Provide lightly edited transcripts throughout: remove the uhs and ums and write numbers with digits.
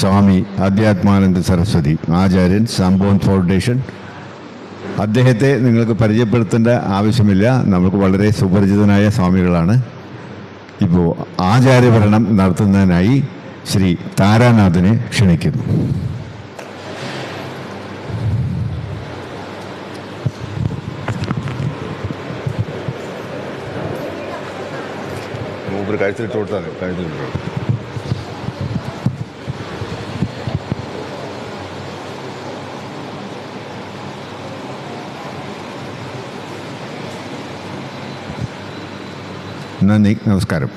സ്വാമി അധ്യാത്മാനന്ദ സരസ്വതി ആചാര്യൻ, സംഭവം ഫൗണ്ടേഷൻ. അദ്ദേഹത്തെ നിങ്ങൾക്ക് പരിചയപ്പെടുത്തേണ്ട ആവശ്യമില്ല, നമുക്ക് വളരെ സുപരിചിതനായ സ്വാമികളാണ്. ഇപ്പോൾ ആചാര്യഭരണം നടത്തുന്നതിനായി ശ്രീ താരാനാഥിനെ ക്ഷണിക്കുന്നു. കഴുത്തിലിട്ട് കൊടുത്താൽ കഴുത്തിലിട്ട് നന്ദി, നമസ്കാരം.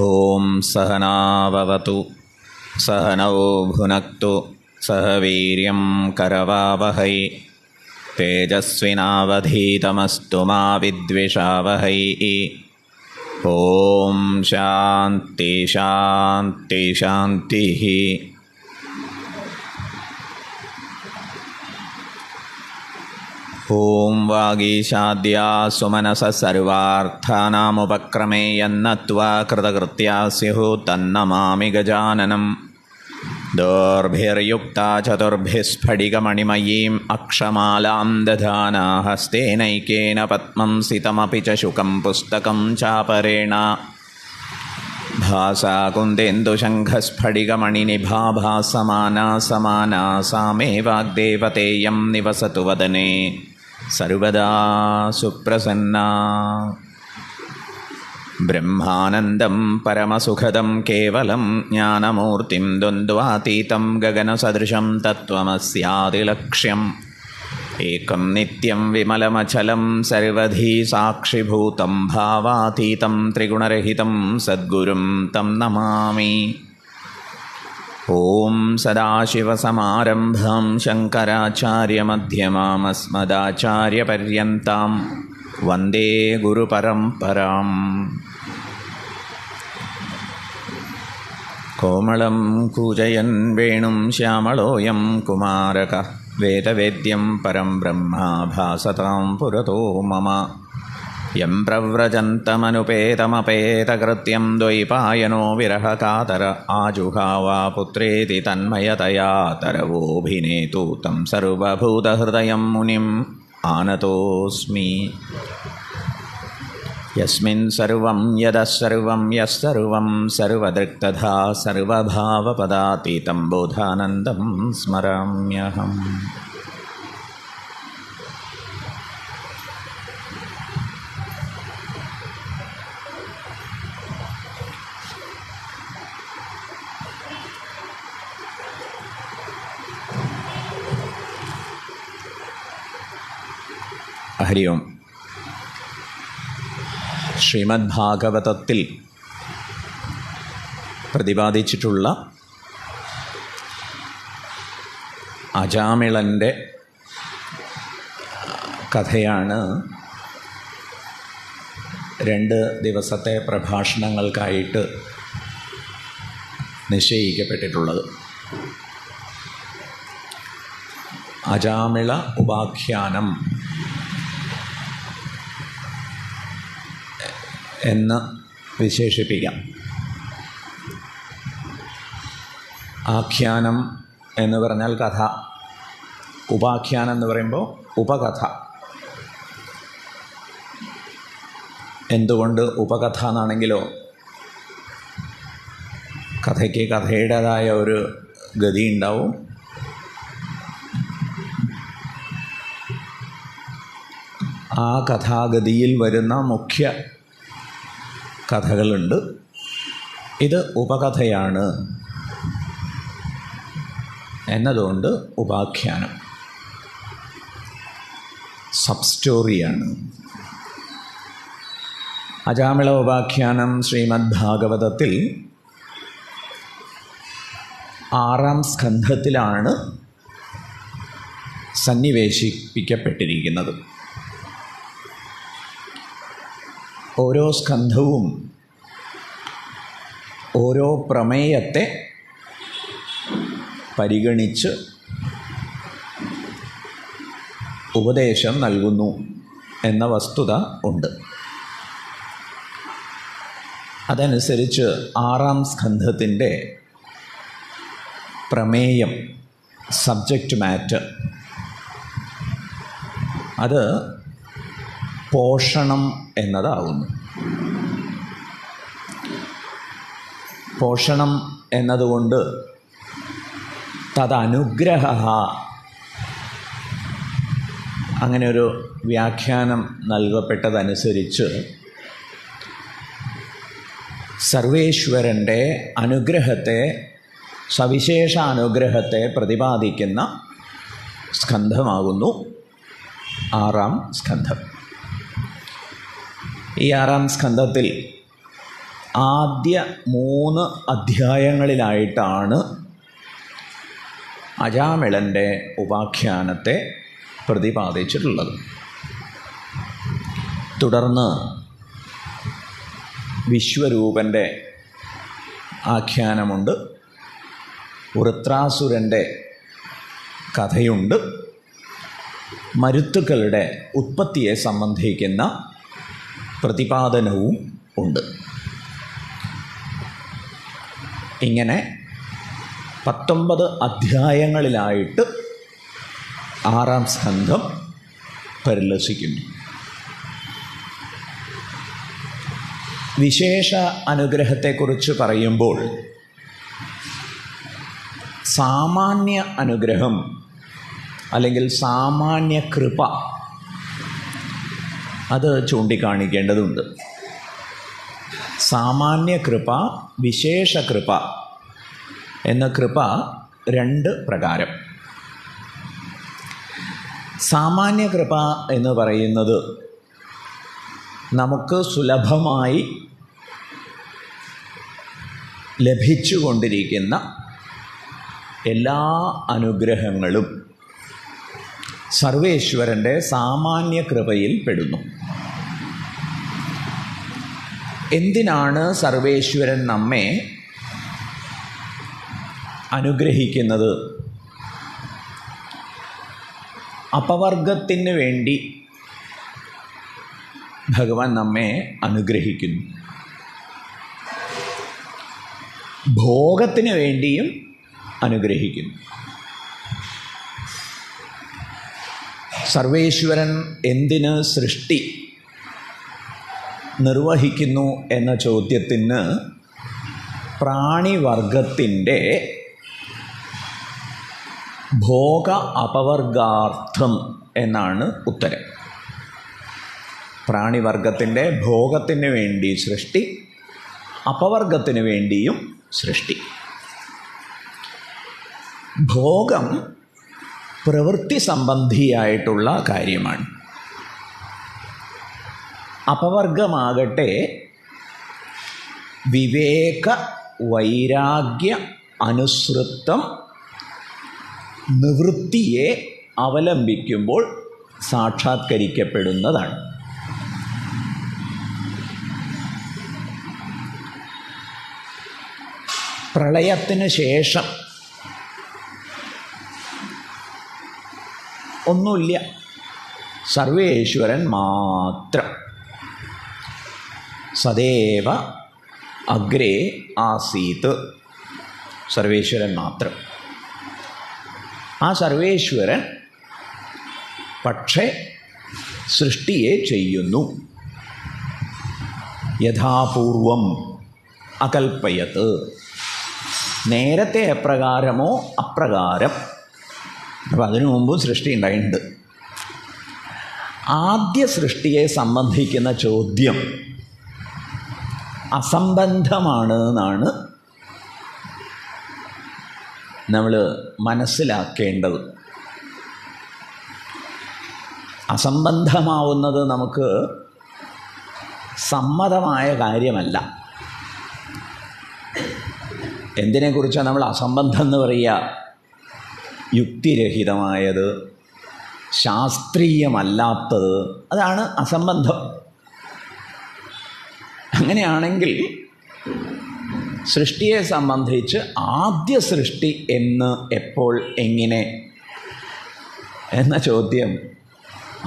ഓം സഹനാവവതു സഹനൗ ഭുനക്തു സഹ വീര്യം കരവാവഹൈ തേജസ്വിനാവധീതമസ്തു മാ വിദ്വിഷാവഹൈ. ഓം ശാന്തി ശാന്തി ശാന്തി. ഓം വാഗീശാദ്യാ സുമനസ സർവാർത്ഥാനാമുപക്രമേ യന്നത്വാ കൃതകൃത്യാ സ്യുഃ തന്നമാമി ഗജാനനം. ദോർഭിർയുക്താ ചതുർഭിः സ്ഫടികമണിമയീം അക്ഷമാലാം ദധാനാ ഹസ്തേനൈകേന പദ്മം സിതമപി ച ശുകം പുസ്തകം ചാപരേണ. ഭാസാ കുന്ദേന്ദുശംഖസ്ഫടികമണിനിഭा ഭാസമാനാ സമാനാ സാ മേ വാഗ്ദേവതേയം നിവസതു വദനെ സർവദാ സുപ്രസന്നാ. ബ്രഹ്മാനന്ദം പരമസുഖദം കേവലം ജ്ഞാനമൂർത്തിം ദ്വന്ദ്വാതീതം ഗഗനസദൃശം തത്വമസ്യാദിലക്ഷ്യം. ഏകം നിത്യം വിമലമചലം സർവധി സാക്ഷിഭൂതം ഭാവാതീതം ത്രിഗുണരഹിതം സദ്ഗുരും തം നമാമി. ഓം സദാശിവസമാരംഭാം ശങ്കരാചാര്യമധ്യമാം അസ്മദാചാര്യപര്യന്താം വന്ദേ ഗുരുപരമ്പരാം. കോമളം കൂജയൻ വേണും ശ്യാമളോയം കുമാരകഃ വേദവേദ്യം പരം ബ്രഹ്മ ഭാസതാം പുരതോ മമ. യം പ്രവ്രജന്തമനുപേതമപേതകൃത്യം ദ്വൈപായനോ വിരഹകാതര ആജുഹാവ പുത്രേതി തന്മയതയാ തരവോഭിനേതു തം സർവഭൂതഹൃദയം മുനിം ആനതോസ്മി. യസ്മിൻ സർവം യദഃസർവം യസ്സർവം സർവദൃക്തഥാ സർവഭാവപദാതീതം ബോധാനന്ദം സ്മരാമ്യഹം. ഹരി ഓം. ശ്രീമദ് ഭാഗവതത്തിൽ പ്രതിപാദിച്ചിട്ടുള്ള അജാമിളൻ്റെ കഥയാണ് 2 ദിവസത്തെ പ്രഭാഷണങ്ങൾക്കായിട്ട് നിശ്ചയിക്കപ്പെട്ടിട്ടുള്ളത്. അജാമിള ഉപാഖ്യാനം എന്ന് വിശേഷിപ്പിക്കാം. ആഖ്യാനം എന്ന് പറഞ്ഞാൽ കഥ, ഉപാഖ്യാനം എന്ന് പറയുമ്പോൾ ഉപകഥ. എന്തുകൊണ്ട് ഉപകഥ എന്നാണെങ്കിലോ കഥയ്ക്ക് കഥയുടേതായ ഒരു ഗതി ഉണ്ടാവും. ആ കഥാഗതിയിൽ വരുന്ന മുഖ്യ കഥകളുണ്ട്. ഇത് ഉപകഥയാണ് എന്നതുകൊണ്ട് ഉപാഖ്യാനം, സബ് സ്റ്റോറിയാണ്. അജാമിള ഉപാഖ്യാനം ശ്രീമദ് ഭാഗവതത്തിൽ 6-ാം സ്കന്ധത്തിലാണ് സന്നിവേശിപ്പിക്കപ്പെട്ടിരിക്കുന്നത്. ഓരോ സ്കന്ധവും ഓരോ പ്രമേയത്തെ പരിഗണിച്ച് ഉപദേശം നൽകുന്നു എന്ന വസ്തുത ഉണ്ട്. അതനുസരിച്ച് 6-ാം സ്കന്ധത്തിൻ്റെ പ്രമേയം, സബ്ജക്റ്റ് മാറ്റർ, അത് പോഷണം എന്നതാകുന്നു. പോഷണം എന്നതുകൊണ്ട് തദനുഗ്രഹ, അങ്ങനെ ഒരു വ്യാഖ്യാനം നൽകപ്പെട്ടതനുസരിച്ച് സർവേശ്വരൻ്റെ അനുഗ്രഹത്തെ, സവിശേഷ അനുഗ്രഹത്തെ പ്രതിപാദിക്കുന്ന സ്കന്ധമാകുന്നു 6-ാം സ്കന്ധം. ഈ 6-ാം സ്കന്ധത്തിൽ ആദ്യ 3 അധ്യായങ്ങളിലായിട്ടാണ് അജാമിളൻ്റെ ഉപാഖ്യാനത്തെ പ്രതിപാദിച്ചിട്ടുള്ളത്. തുടർന്ന് വിശ്വരൂപൻ്റെ ആഖ്യാനമുണ്ട്, വൃത്രാസുരൻ്റെ കഥയുണ്ട്, മരുത്തുക്കളുടെ ഉത്പത്തിയെ സംബന്ധിക്കുന്ന പ്രതിപാദനവും ഉണ്ട്. ഇങ്ങനെ 19 അധ്യായങ്ങളിലായിട്ട് 6-ാം സ്കന്ധം പരിലസിക്കുന്നു. വിശേഷ അനുഗ്രഹത്തെക്കുറിച്ച് പറയുമ്പോൾ സാമാന്യ അനുഗ്രഹം അല്ലെങ്കിൽ സാമാന്യ കൃപ അത് ചൂണ്ടിക്കാണിക്കേണ്ടതുണ്ട്. സാമാന്യ കൃപ, വിശേഷ കൃപ എന്ന കൃപ 2 പ്രകാരം. സാമാന്യകൃപ എന്ന് പറയുന്നത് നമുക്ക് സുലഭമായി ലഭിച്ചുകൊണ്ടിരിക്കുന്ന എല്ലാ അനുഗ്രഹങ്ങളും സർവേശ്വരൻ്റെ സാമാന്യകൃപയിൽ പെടുന്നു. എന്തിനാണ് സർവേശ്വരൻ നമ്മെ അനുഗ്രഹിക്കുന്നത്? അപവർഗത്തിന് വേണ്ടി ഭഗവാൻ നമ്മെ അനുഗ്രഹിക്കുന്നു. ഭോഗത്തിന് വേണ്ടിയും അനുഗ്രഹിക്കുന്നു. സർവേശ്വരൻ എന്തിന് സൃഷ്ടി നിർവഹിക്കുന്നു എന്ന ചോദ്യത്തിന് പ്രാണിവർഗത്തിൻ്റെ ഭോഗ അപവർഗാർത്ഥം എന്നാണ് ഉത്തരം. പ്രാണിവർഗത്തിൻ്റെ ഭോഗത്തിന് വേണ്ടി സൃഷ്ടി, അപവർഗത്തിന് വേണ്ടിയും സൃഷ്ടി. ഭോഗം പ്രവൃത്തി സംബന്ധിയായിട്ടുള്ള കാര്യമാണ്. അപവർഗമാകട്ടെ വിവേക വൈരാഗ്യ അനുസൃതം നിവൃത്തിയെ അവലംബിക്കുമ്പോൾ സാക്ഷാത്കരിക്കപ്പെടുന്നതാണ്. പ്രളയത്തിന് ശേഷം ഒന്നുമില്ല, സർവേശ്വരൻ മാത്രം. സദേവ അഗ്രേ ആസീത്, സർവേശ്വരൻ മാത്രം. ആ സർവേശ്വരൻ പക്ഷേ സൃഷ്ടിയെ ചെയ്യുന്നു. യഥാപൂർവം അകൽപ്പയത്, നേരത്തെ എപ്രകാരമോ അപ്രകാരം. അപ്പോൾ അതിനു മുമ്പും സൃഷ്ടി ഉണ്ടായിട്ടുണ്ട്. ആദ്യ സൃഷ്ടിയെ സംബന്ധിക്കുന്ന ചോദ്യം അസംബന്ധമാണ് എന്നാണ് നമ്മൾ മനസ്സിലാക്കേണ്ടത്. അസംബന്ധമാവുന്നത് നമുക്ക് സമ്മതമായ കാര്യമല്ല. എന്തിനെക്കുറിച്ചാണ് നമ്മൾ അസംബന്ധം എന്ന് പറയുക? യുക്തിരഹിതമായത്, ശാസ്ത്രീയമല്ലാത്തത്, അതാണ് അസംബന്ധം. അങ്ങനെയാണെങ്കിൽ സൃഷ്ടിയെ സംബന്ധിച്ച് ആദ്യ സൃഷ്ടി എന്ന്, എപ്പോൾ, എങ്ങനെ എന്ന ചോദ്യം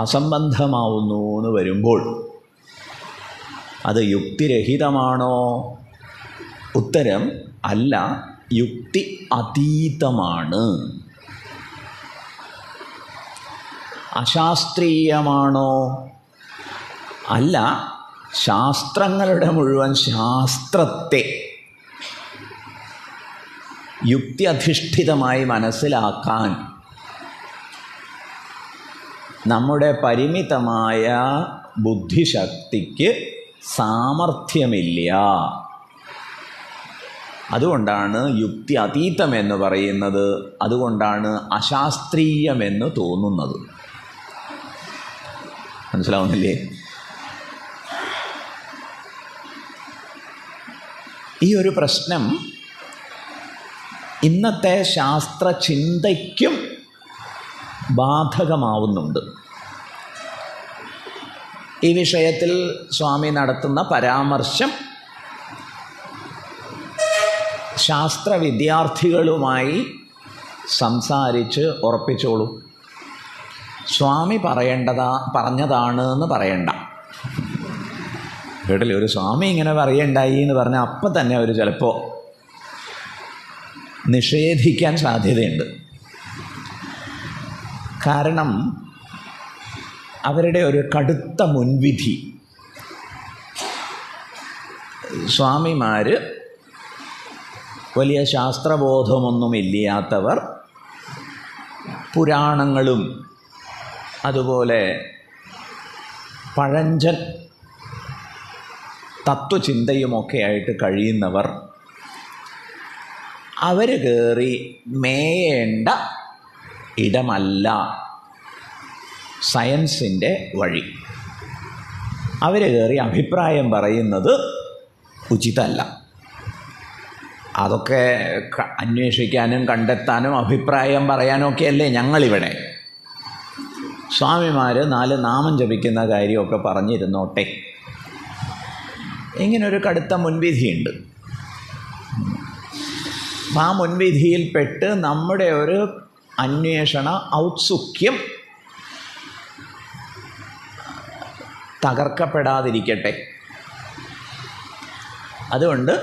അസംബന്ധമാവുന്നു എന്ന് വരുമ്പോൾ അത് യുക്തിരഹിതമാണോ? ഉത്തരം അല്ല, യുക്തി അതീതമാണ്. അശാസ്ത്രീയമാണോ? അല്ല, ശാസ്ത്രങ്ങളുടെ മുഴുവൻ ശാസ്ത്രത്തെ യുക്തി അധിഷ്ഠിതമായി മനസ്സിലാക്കാൻ നമ്മുടെ പരിമിതമായ ബുദ്ധിശക്തിക്ക് സാമർഥ്യമില്ല. അതുകൊണ്ടാണ് യുക്തി അതീതമെന്ന് പറയുന്നത്. അതുകൊണ്ടാണ് അശാസ്ത്രീയമെന്ന് തോന്നുന്നത്. മനസ്സിലാവുന്നില്ലേ? ഈ ഒരു പ്രശ്നം ഇന്നത്തെ ശാസ്ത്രചിന്തയ്ക്കും ബാധകമാവുന്നുണ്ട്. ഈ വിഷയത്തിൽ സ്വാമി നടത്തുന്ന പരാമർശം ശാസ്ത്ര വിദ്യാർത്ഥികളുമായി സംസാരിച്ച് ഉറപ്പിച്ചോളൂ. സ്വാമി പറഞ്ഞതാണ് എന്ന് പറയണ്ട. കേട്ടില്ലേ? ഒരു സ്വാമി ഇങ്ങനെ പറയണ്ടായി എന്ന് പറഞ്ഞാൽ അപ്പം തന്നെ അവർ ചിലപ്പോൾ നിഷേധിക്കാൻ സാധ്യതയുണ്ട്. കാരണം അവരുടെ ഒരു കടുത്ത മുൻവിധി, സ്വാമിമാർ വലിയ ശാസ്ത്രബോധമൊന്നുമില്ലാത്തവർ, പുരാണങ്ങളും അതുപോലെ പഴഞ്ചൻ തത്വചിന്തയുമൊക്കെ ആയിട്ട് കഴിയുന്നവർ, അവർ കയറി മേയേണ്ട ഇടമല്ല സയൻസിൻ്റെ വഴി. അവർ കയറി അഭിപ്രായം പറയുന്നത് ഉചിതമല്ല. അതൊക്കെ അന്വേഷിക്കാനും കണ്ടെത്താനും അഭിപ്രായം പറയാനും ഒക്കെയല്ലേ ഞങ്ങളിവിടെ. സ്വാമിമാർ 4 നാമം ജപിക്കുന്ന കാര്യമൊക്കെ പറഞ്ഞിരുന്നോട്ടെ. ഇങ്ങനൊരു കടുത്ത മുൻവിധിയുണ്ട്. ആ മുൻവിധിയിൽപ്പെട്ട് നമ്മുടെ ഒരു അന്വേഷണ ഔത്സുക്യം തകർക്കപ്പെടാതിരിക്കട്ടെ. അതുകൊണ്ട്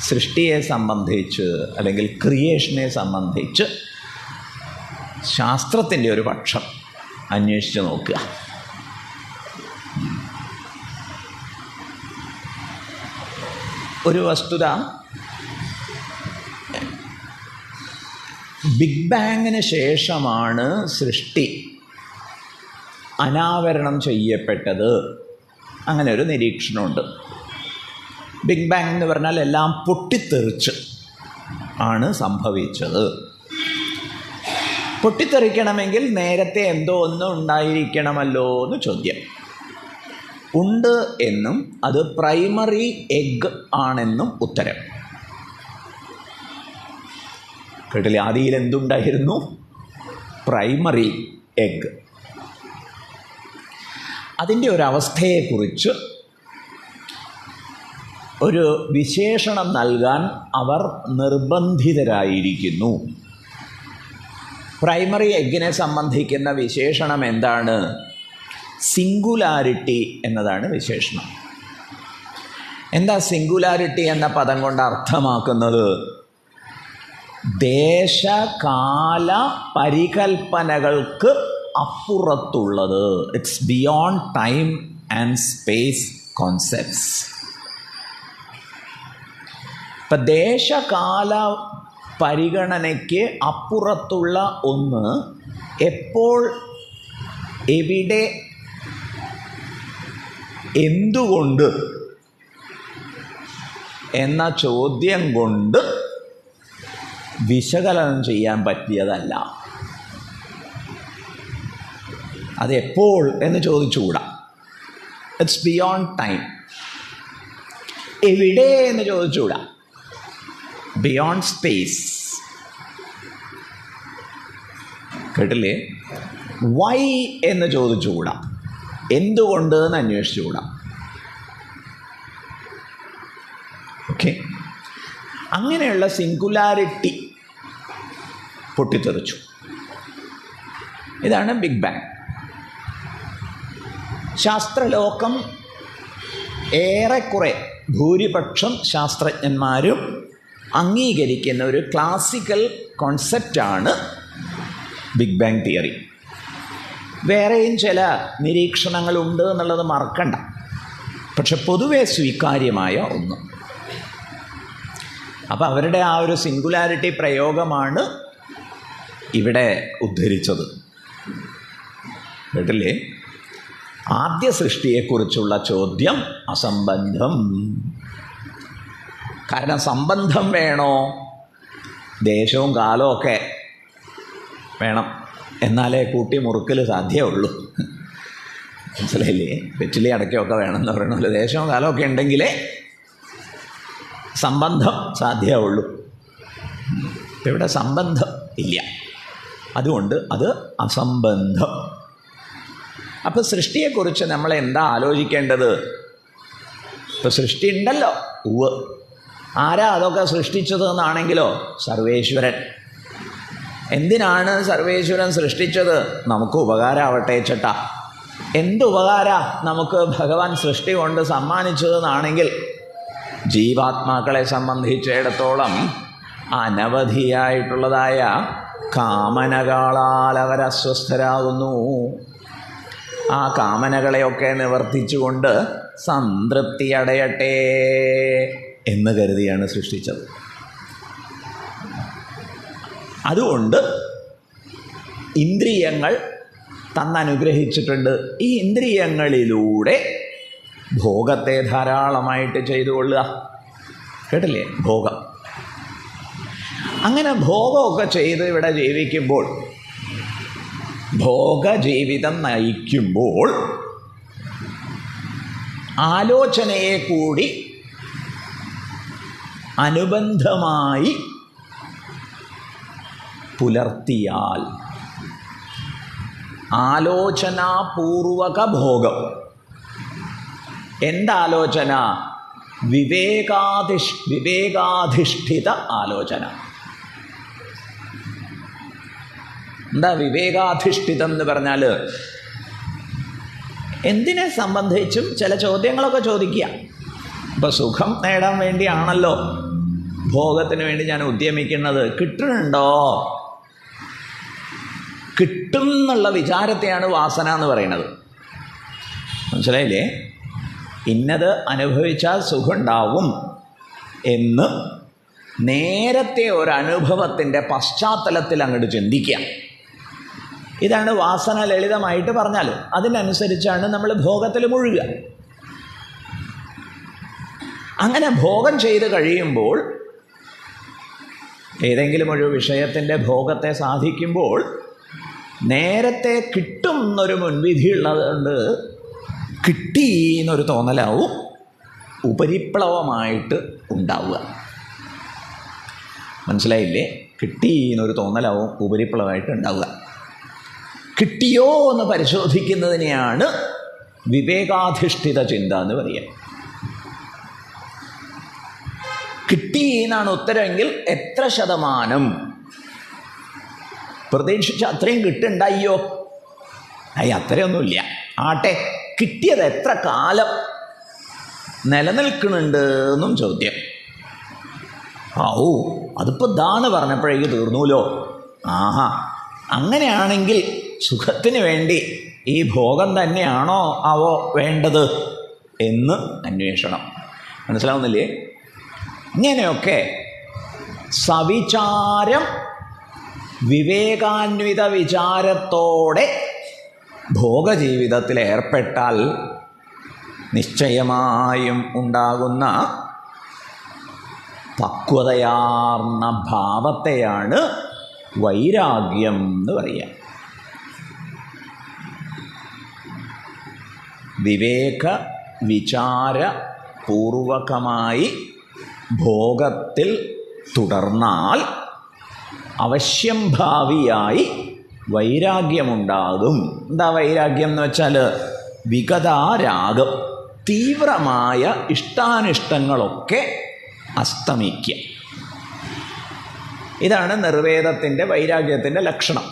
സൃഷ്ടിയെ സംബന്ധിച്ച് അല്ലെങ്കിൽ ക്രിയേഷനെ സംബന്ധിച്ച് ശാസ്ത്രത്തിൻ്റെ ഒരു പക്ഷം അന്വേഷിച്ച് നോക്കുക. ഒരു വസ്തുത, ബിഗ് ബാങ്ങിന് ശേഷമാണ് സൃഷ്ടി അനാവരണം ചെയ്യപ്പെട്ടത്. അങ്ങനെ ഒരു നിരീക്ഷണമുണ്ട്. ബിഗ് ബാങ് എന്ന് പറഞ്ഞാൽ എല്ലാം പൊട്ടിത്തെറിച്ച് ആണ് സംഭവിച്ചത്. പൊട്ടിത്തെറിക്കണമെങ്കിൽ നേരത്തെ എന്തോ ഒന്ന് ഉണ്ടായിരിക്കണമല്ലോ എന്ന് ചോദ്യം. ഉണ്ട് എന്നും അത് പ്രൈമറി എഗ് ആണെന്നും ഉത്തരം. കേട്ടില്ലേ? ആദിയിൽ എന്തുണ്ടായിരുന്നു? Primary egg. അതിൻ്റെ ഒരവസ്ഥയെക്കുറിച്ച് ഒരു വിശേഷണം നൽകാൻ അവർ നിർബന്ധിതരായിരിക്കുന്നു. പ്രൈമറി എഗ്ഗിനെ സംബന്ധിക്കുന്ന വിശേഷണം എന്താണ്? സിംഗുലാരിറ്റി എന്നതാണ് വിശേഷണം. എന്താ സിംഗുലാരിറ്റി എന്ന പദം കൊണ്ട് അർത്ഥമാക്കുന്നത്? ദേശകാല പരികൽപ്പനകൾക്ക് അപ്പുറത്തുള്ളത്. It's beyond time and space concepts. ഇപ്പം ദേശകാല പരിഗണനയ്ക്ക് അപ്പുറത്തുള്ള ഒന്ന് എപ്പോൾ, എവിടെ, എന്തുകൊണ്ട് എന്ന ചോദ്യം കൊണ്ട് വിശകലനം ചെയ്യാൻ പറ്റിയതല്ല. അതെപ്പോൾ എന്ന് ചോദിച്ചുകൂടാ. It's beyond time. എവിടെ എന്ന് ചോദിച്ചുകൂടാ. Beyond space. കേട്ടില്ലേ? വൈ എന്ന് ചോദിച്ചുകൂടാ. എന്തുകൊണ്ട് എന്ന് അന്വേഷിച്ചുകൂടാ. ഓക്കെ. അങ്ങനെയുള്ള സിംഗുലാരിറ്റി പൊട്ടിത്തെറിച്ചു. ഇതാണ് ബിഗ് ബാങ്. ശാസ്ത്രലോകം ഏറെക്കുറെ ഭൂരിപക്ഷം ശാസ്ത്രജ്ഞന്മാരും അംഗീകരിക്കുന്ന ഒരു ക്ലാസിക്കൽ കോൺസെപ്റ്റാണ് ബിഗ് ബാങ് തിയറി. വേറെയും ചില നിരീക്ഷണങ്ങളുണ്ട് എന്നുള്ളത് മറക്കണ്ട. പക്ഷെ പൊതുവെ സ്വീകാര്യമായ ഒന്ന്. അപ്പോൾ അവരുടെ ആ ഒരു സിംഗുലാരിറ്റി പ്രയോഗമാണ് ഇവിടെ ഉദ്ധരിച്ചത്. കേട്ടില്ലേ? ആദ്യ സൃഷ്ടിയെക്കുറിച്ചുള്ള ചോദ്യം അസംബന്ധം. കാരണം സംബന്ധം വേണോ? ദേശവും കാലവും ഒക്കെ വേണം, എന്നാലേ കൂട്ടി മുറുക്കൽ സാധ്യമുള്ളൂ. മനസ്സിലായില്ലേ? വെറ്റിലി അടയ്ക്കൊക്കെ വേണമെന്ന് പറയണമല്ലോ. ദേശവും കാലമൊക്കെ ഉണ്ടെങ്കിലേ സംബന്ധം സാധ്യമുള്ളൂ. ഇവിടെ സംബന്ധം ഇല്ല. അതുകൊണ്ട് അത് അസംബന്ധം. അപ്പോൾ സൃഷ്ടിയെക്കുറിച്ച് നമ്മൾ എന്താ ആലോചിക്കേണ്ടത്? ഇപ്പോൾ സൃഷ്ടി ഉണ്ടല്ലോ. ഉവ്വ്. ആരാ അതൊക്കെ സൃഷ്ടിച്ചത് എന്നാണെങ്കിലോ സർവേശ്വരൻ. എന്തിനാണ് സർവേശ്വരൻ സൃഷ്ടിച്ചത്? നമുക്ക് ഉപകാരമാവട്ടെ ചേട്ടാ. എന്തുപകാര നമുക്ക് ഭഗവാൻ സൃഷ്ടി കൊണ്ട് സമ്മാനിച്ചതെന്നാണെങ്കിൽ ജീവാത്മാക്കളെ സംബന്ധിച്ചിടത്തോളം അനവധിയായിട്ടുള്ളതായ കാമനകളാൽ അവരസ്വസ്ഥരാകുന്നു. ആ കാമനകളെയൊക്കെ നിവർത്തിച്ചുകൊണ്ട് സംതൃപ്തി അടയട്ടെ എന്ന് കരുതിയാണ് സൃഷ്ടിച്ചത്. അതുകൊണ്ട് ഇന്ദ്രിയങ്ങൾ തന്നനുഗ്രഹിച്ചിട്ടുണ്ട്. ഈ ഇന്ദ്രിയങ്ങളിലൂടെ ഭോഗത്തെ ധാരാളമായിട്ട് ചെയ്തുകൊള്ളുക. കേട്ടില്ലേ? ഭോഗം. അങ്ങനെ ഭോഗമൊക്കെ ചെയ്ത് ഇവിടെ ജീവിക്കുമ്പോൾ ഭോഗജീവിതം നയിക്കുമ്പോൾ ആലോചനയെ കൂടി അനുബന്ധമായി പുലർത്തിയാൽ ആലോചനാപൂർവക ഭോഗം. എന്താലോചന? വിവേകാധിഷ്ഠിത ആലോചന. എന്താ വിവേകാധിഷ്ഠിതം എന്ന് പറഞ്ഞാൽ? എന്തിനെ സംബന്ധിച്ചും ചില ചോദ്യങ്ങളൊക്കെ ചോദിക്കുക. ഇപ്പം സുഖം നേടാൻ വേണ്ടിയാണല്ലോ ഭോഗത്തിന് വേണ്ടി ഞാൻ ഉദ്യമിക്കുന്നത്. കിട്ടുന്നുണ്ടോ? കിട്ടും എന്നുള്ള വിചാരത്തെയാണ് വാസന എന്ന് പറയുന്നത്. മനസ്സിലായില്ലേ? ഇന്നത് അനുഭവിച്ചാൽ സുഖമുണ്ടാവും എന്ന് നേരത്തെ ഒരനുഭവത്തിൻ്റെ പശ്ചാത്തലത്തിൽ അങ്ങോട്ട് ചിന്തിക്കുക. ഇതാണ് വാസന, ലളിതമായിട്ട് പറഞ്ഞാൽ. അതിനനുസരിച്ചാണ് നമ്മൾ ഭോഗത്തിൽ മുഴുകുക. അങ്ങനെ ഭോഗം ചെയ്ത് കഴിയുമ്പോൾ, ഏതെങ്കിലും ഒരു വിഷയത്തിൻ്റെ ഭോഗത്തെ സാധിക്കുമ്പോൾ നേരത്തെ കിട്ടും എന്നൊരു മുൻവിധി ഉള്ളതുകൊണ്ട് കിട്ടി എന്നൊരു തോന്നലാവും ഉപരിപ്ലവമായിട്ട് ഉണ്ടാവുക. മനസ്സിലായില്ലേ? കിട്ടി എന്നൊരു തോന്നലാവും ഉപരിപ്ലവമായിട്ട് ഉണ്ടാവുക. കിട്ടിയോ എന്ന് പരിശോധിക്കുന്നതിനെയാണ് വിവേകാധിഷ്ഠിത ചിന്ത എന്ന് പറയുക. കിട്ടി എന്നാണ് ഉത്തരമെങ്കിൽ എത്ര ശതമാനം പ്രതീക്ഷിച്ച് അത്രയും കിട്ടുണ്ടായോ? അത്രയൊന്നുമില്ല. ആട്ടെ, കിട്ടിയത് എത്ര കാലം നിലനിൽക്കുന്നുണ്ട് എന്നും ചോദ്യം. അതിപ്പോൾ ഇതാന്ന് പറഞ്ഞപ്പോഴേക്ക് തീർന്നുല്ലോ. ആഹാ, അങ്ങനെയാണെങ്കിൽ സുഖത്തിന് വേണ്ടി ഈ ഭോഗം തന്നെയാണോ അവോ വേണ്ടത് എന്ന് അന്വേഷണം. മനസ്സിലാവുന്നില്ലേ? ഇങ്ങനെയൊക്കെ സവിചാരം, വിവേകാന്വിത വിചാരത്തോടെ ഭോഗജീവിതത്തിൽ ഏർപ്പെട്ടാൽ നിശ്ചയമായും ഉണ്ടാകുന്ന പക്വതയാർന്ന ഭാവത്തെയാണ് വൈരാഗ്യം എന്ന് പറയുക. വിവേക വിചാര പൂർവകമായി ഭോഗത്തിൽ തുടർന്നാൽ അവശ്യം ഭാവിയായി വൈരാഗ്യമുണ്ടാകും. എന്താ വൈരാഗ്യം എന്ന് വെച്ചാൽ? വിഗതാരാഗം, തീവ്രമായ ഇഷ്ടാനിഷ്ടങ്ങളൊക്കെ അസ്തമിക്കുക. ഇതാണ് നിർവേദത്തിൻ്റെ വൈരാഗ്യത്തിൻ്റെ ലക്ഷണം.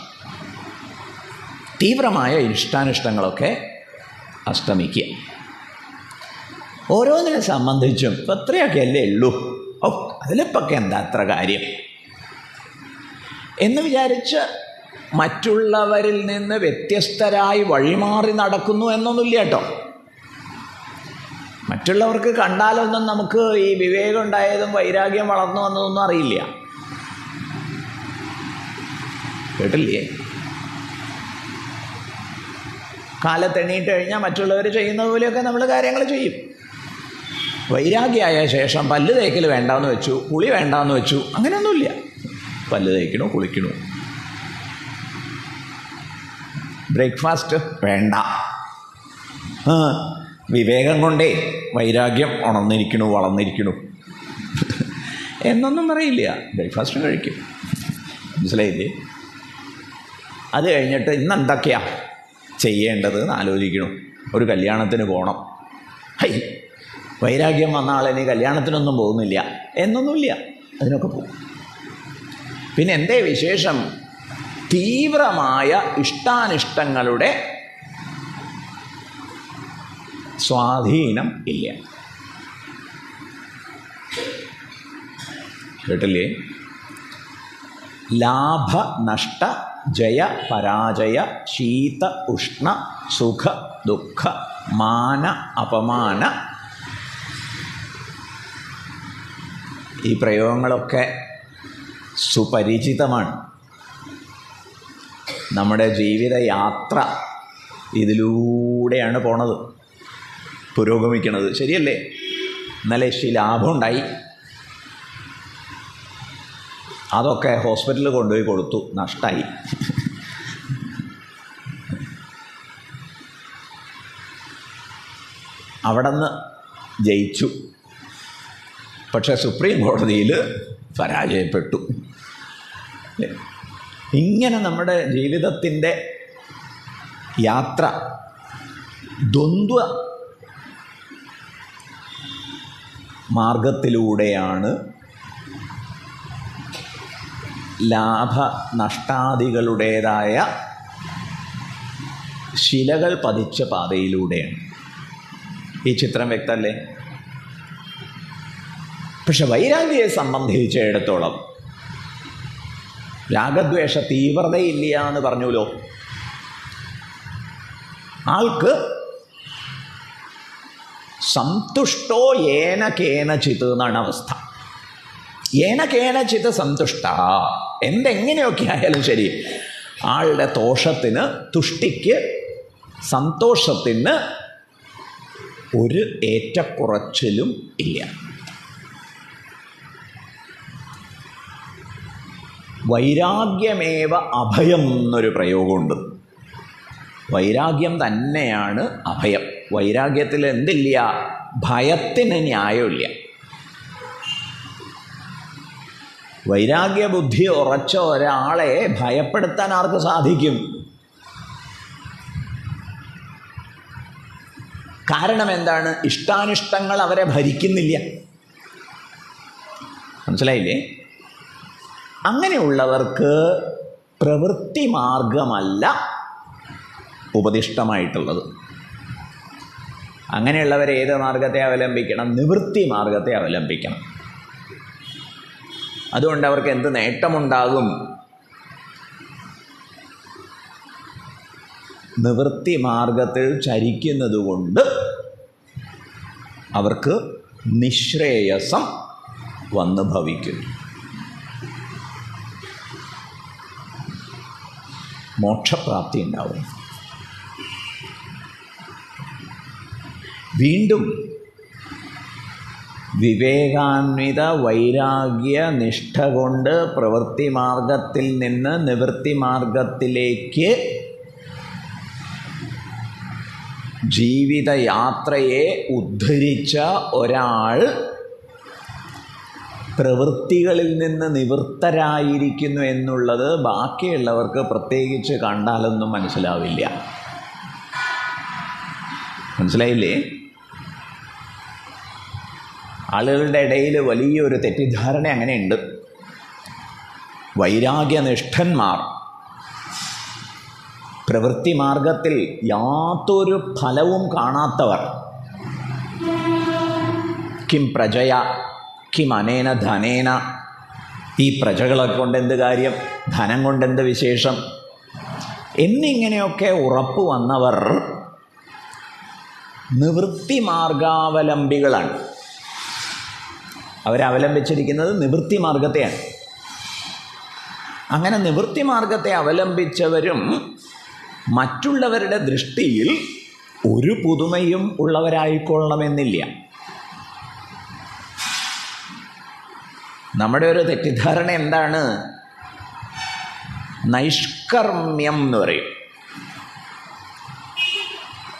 തീവ്രമായ ഇഷ്ടാനിഷ്ടങ്ങളൊക്കെ അസ്തമിക്കുക. ഓരോന്നിനെ സംബന്ധിച്ചും ഇപ്പം എത്രയൊക്കെ അല്ലേ ഉള്ളൂ, അതിലിപ്പൊക്കെ എന്താ അത്ര കാര്യം എന്ന് വിചാരിച്ച് മറ്റുള്ളവരിൽ നിന്ന് വ്യത്യസ്തരായി വഴിമാറി നടക്കുന്നു എന്നൊന്നുമില്ല കേട്ടോ. മറ്റുള്ളവർക്ക് കണ്ടാലൊന്നും നമുക്ക് ഈ വിവേകം ഉണ്ടായതും വൈരാഗ്യം വളർന്നു വന്നതൊന്നും അറിയില്ല. കേട്ടില്ലേ? കാലത്തെണീറ്റ് കഴിഞ്ഞാൽ മറ്റുള്ളവർ ചെയ്യുന്നത് പോലെയൊക്കെ നമ്മൾ കാര്യങ്ങൾ ചെയ്യും. വൈരാഗ്യമായ ശേഷം പല്ല് തേക്കൽ വേണ്ടാന്ന് വെച്ചു, കുളി വേണ്ടാന്ന് വെച്ചു, അങ്ങനെയൊന്നുമില്ല. പല്ല് തേക്കണു, കുളിക്കണു. ബ്രേക്ക്ഫാസ്റ്റ് വേണ്ട. വിവേകം കൊണ്ടേ വൈരാഗ്യം ഉണർന്നിരിക്കണു, വളർന്നിരിക്കണു എന്നൊന്നും പറയില്ല. ബ്രേക്ക്ഫാസ്റ്റ് കഴിക്കും. മനസ്സിലായില്ലേ? അത് കഴിഞ്ഞിട്ട് ഇന്ന് എന്തൊക്കെയാ ചെയ്യേണ്ടത് എന്ന് ആലോചിക്കണം. ഒരു കല്യാണത്തിന് പോകണം. വൈരാഗ്യം വന്ന ആളിനി കല്യാണത്തിനൊന്നും പോകുന്നില്ല എന്നൊന്നുമില്ല, അതിനൊക്കെ പോകും. പിന്നെ എന്തേ വിശേഷം? തീവ്രമായ ഇഷ്ടാനിഷ്ടങ്ങളുടെ സ്വാധീനം ഇല്ല. കേട്ടില്ലേ? ലാഭ നഷ്ട ജയ പരാജയ ശീത ഉഷ്ണ സുഖ ദുഃഖ മാന അപമാന, ഈ പ്രയോഗങ്ങളൊക്കെ സുപരിചിതമാണ്. നമ്മുടെ ജീവിതയാത്ര ഇതിലൂടെയാണ് പോണത്, പുരോഗമിക്കണത്. ശരിയല്ലേ? ഇന്നലെ ലാഭമുണ്ടായി, അതൊക്കെ ഹോസ്പിറ്റലിൽ കൊണ്ടുപോയി കൊടുത്തു, നഷ്ടമായി. അവിടെ നിന്ന് ജയിച്ചു. പക്ഷെ സുപ്രീം കോടതിയിൽ പരാജയപ്പെട്ടു. ഇങ്ങനെ നമ്മുടെ ജീവിതത്തിൻ്റെ യാത്ര ദ്വന്ദ്വ മാർഗത്തിലൂടെയാണ്, ലാഭനഷ്ടാദികളുടേതായ ശിലകൾ പതിച്ച പാതയിലൂടെയാണ്. ഈ ചിത്രം വ്യക്തമല്ലേ? പക്ഷെ വൈരാഗ്യയെ സംബന്ധിച്ചിടത്തോളം രാഗദ്വേഷ തീവ്രതയില്ല എന്ന് പറഞ്ഞുല്ലോ. ആൾക്ക് സന്തുഷ്ടോ ഏന കേനചിത് എന്നാണ് അവസ്ഥ. ഏന കേനചിത് സന്തുഷ്ട, എന്തെങ്ങനെയൊക്കെ ആയാലും ശരി, ആളുടെ ദോഷത്തിന്, തുഷ്ടിക്ക്, സന്തോഷത്തിന് ഒരു ഏറ്റക്കുറച്ചിലും ഇല്ല. വൈരാഗ്യമേവ അഭയം എന്നൊരു പ്രയോഗമുണ്ട്. വൈരാഗ്യം തന്നെയാണ് അഭയം. വൈരാഗ്യത്തിൽ എന്തില്ല? ഭയത്തിന് ന്യായമില്ല. വൈരാഗ്യബുദ്ധി ഉറച്ച ഒരാളെ ഭയപ്പെടുത്താൻ ആർക്ക് സാധിക്കും? കാരണം എന്താണ്? ഇഷ്ടാനിഷ്ടങ്ങൾ അവരെ ഭരിക്കുന്നില്ല. മനസ്സിലായില്ലേ? അങ്ങനെയുള്ളവർക്ക് പ്രവൃത്തി മാർഗമല്ല ഉപദിഷ്ടമായിട്ടുള്ളത്. അങ്ങനെയുള്ളവർ ഏത് മാർഗത്തെ അവലംബിക്കണം? നിവൃത്തി മാർഗത്തെ അവലംബിക്കണം. അതുകൊണ്ട് അവർക്ക് എന്ത് നേട്ടമുണ്ടാകും? നിവൃത്തി മാർഗത്തിൽ ചരിക്കുന്നത് കൊണ്ട് അവർക്ക് നിശ്രേയസം വന്ന് ഭവിക്കും. മോക്ഷപ്രാപ്തി ഉണ്ടാവും. വീണ്ടും വിവേകാന്വിത വൈരാഗ്യ നിഷ്ഠ കൊണ്ട് പ്രവൃത്തി മാർഗത്തിൽ നിന്ന് നിവൃത്തി മാർഗത്തിലേക്ക് ജീവിതയാത്രയെ ഉദ്ധരിച്ച ഒരാൾ പ്രവൃത്തികളിൽ നിന്ന് നിവൃത്തരായിരിക്കുന്നു എന്നുള്ളത് ബാക്കിയുള്ളവർക്ക് പ്രത്യേകിച്ച് കണ്ടാലൊന്നും മനസ്സിലാവില്ല. മനസ്സിലായില്ലേ? ആളുകളുടെ ഇടയിൽ വലിയൊരു തെറ്റിദ്ധാരണ അങ്ങനെയുണ്ട്. വൈരാഗ്യനിഷ്ഠന്മാർ പ്രവൃത്തി മാർഗത്തിൽ യാതൊരു ഫലവും കാണാത്തവർ, കിം പ്രജയ കിം അനേന ധനേന, ഈ പ്രജകളെ കൊണ്ട് എന്ത് കാര്യം, ധനം കൊണ്ടെന്ത് വിശേഷം എന്നിങ്ങനെയൊക്കെ ഉറപ്പ് വന്നവർ നിവൃത്തി മാർഗാവലംബികളാണ്. അവരവലംബിച്ചിരിക്കുന്നത് നിവൃത്തി മാർഗത്തെയാണ്. അങ്ങനെ നിവൃത്തി മാർഗത്തെ അവലംബിച്ചവരും മറ്റുള്ളവരുടെ ദൃഷ്ടിയിൽ ഒരു പുതുമയും ഉള്ളവരായിക്കൊള്ളണമെന്നില്ല. നമ്മുടെ ഒരു തെറ്റിദ്ധാരണ എന്താണ്? നൈഷ്കർമ്മ്യം എന്ന് പറയും.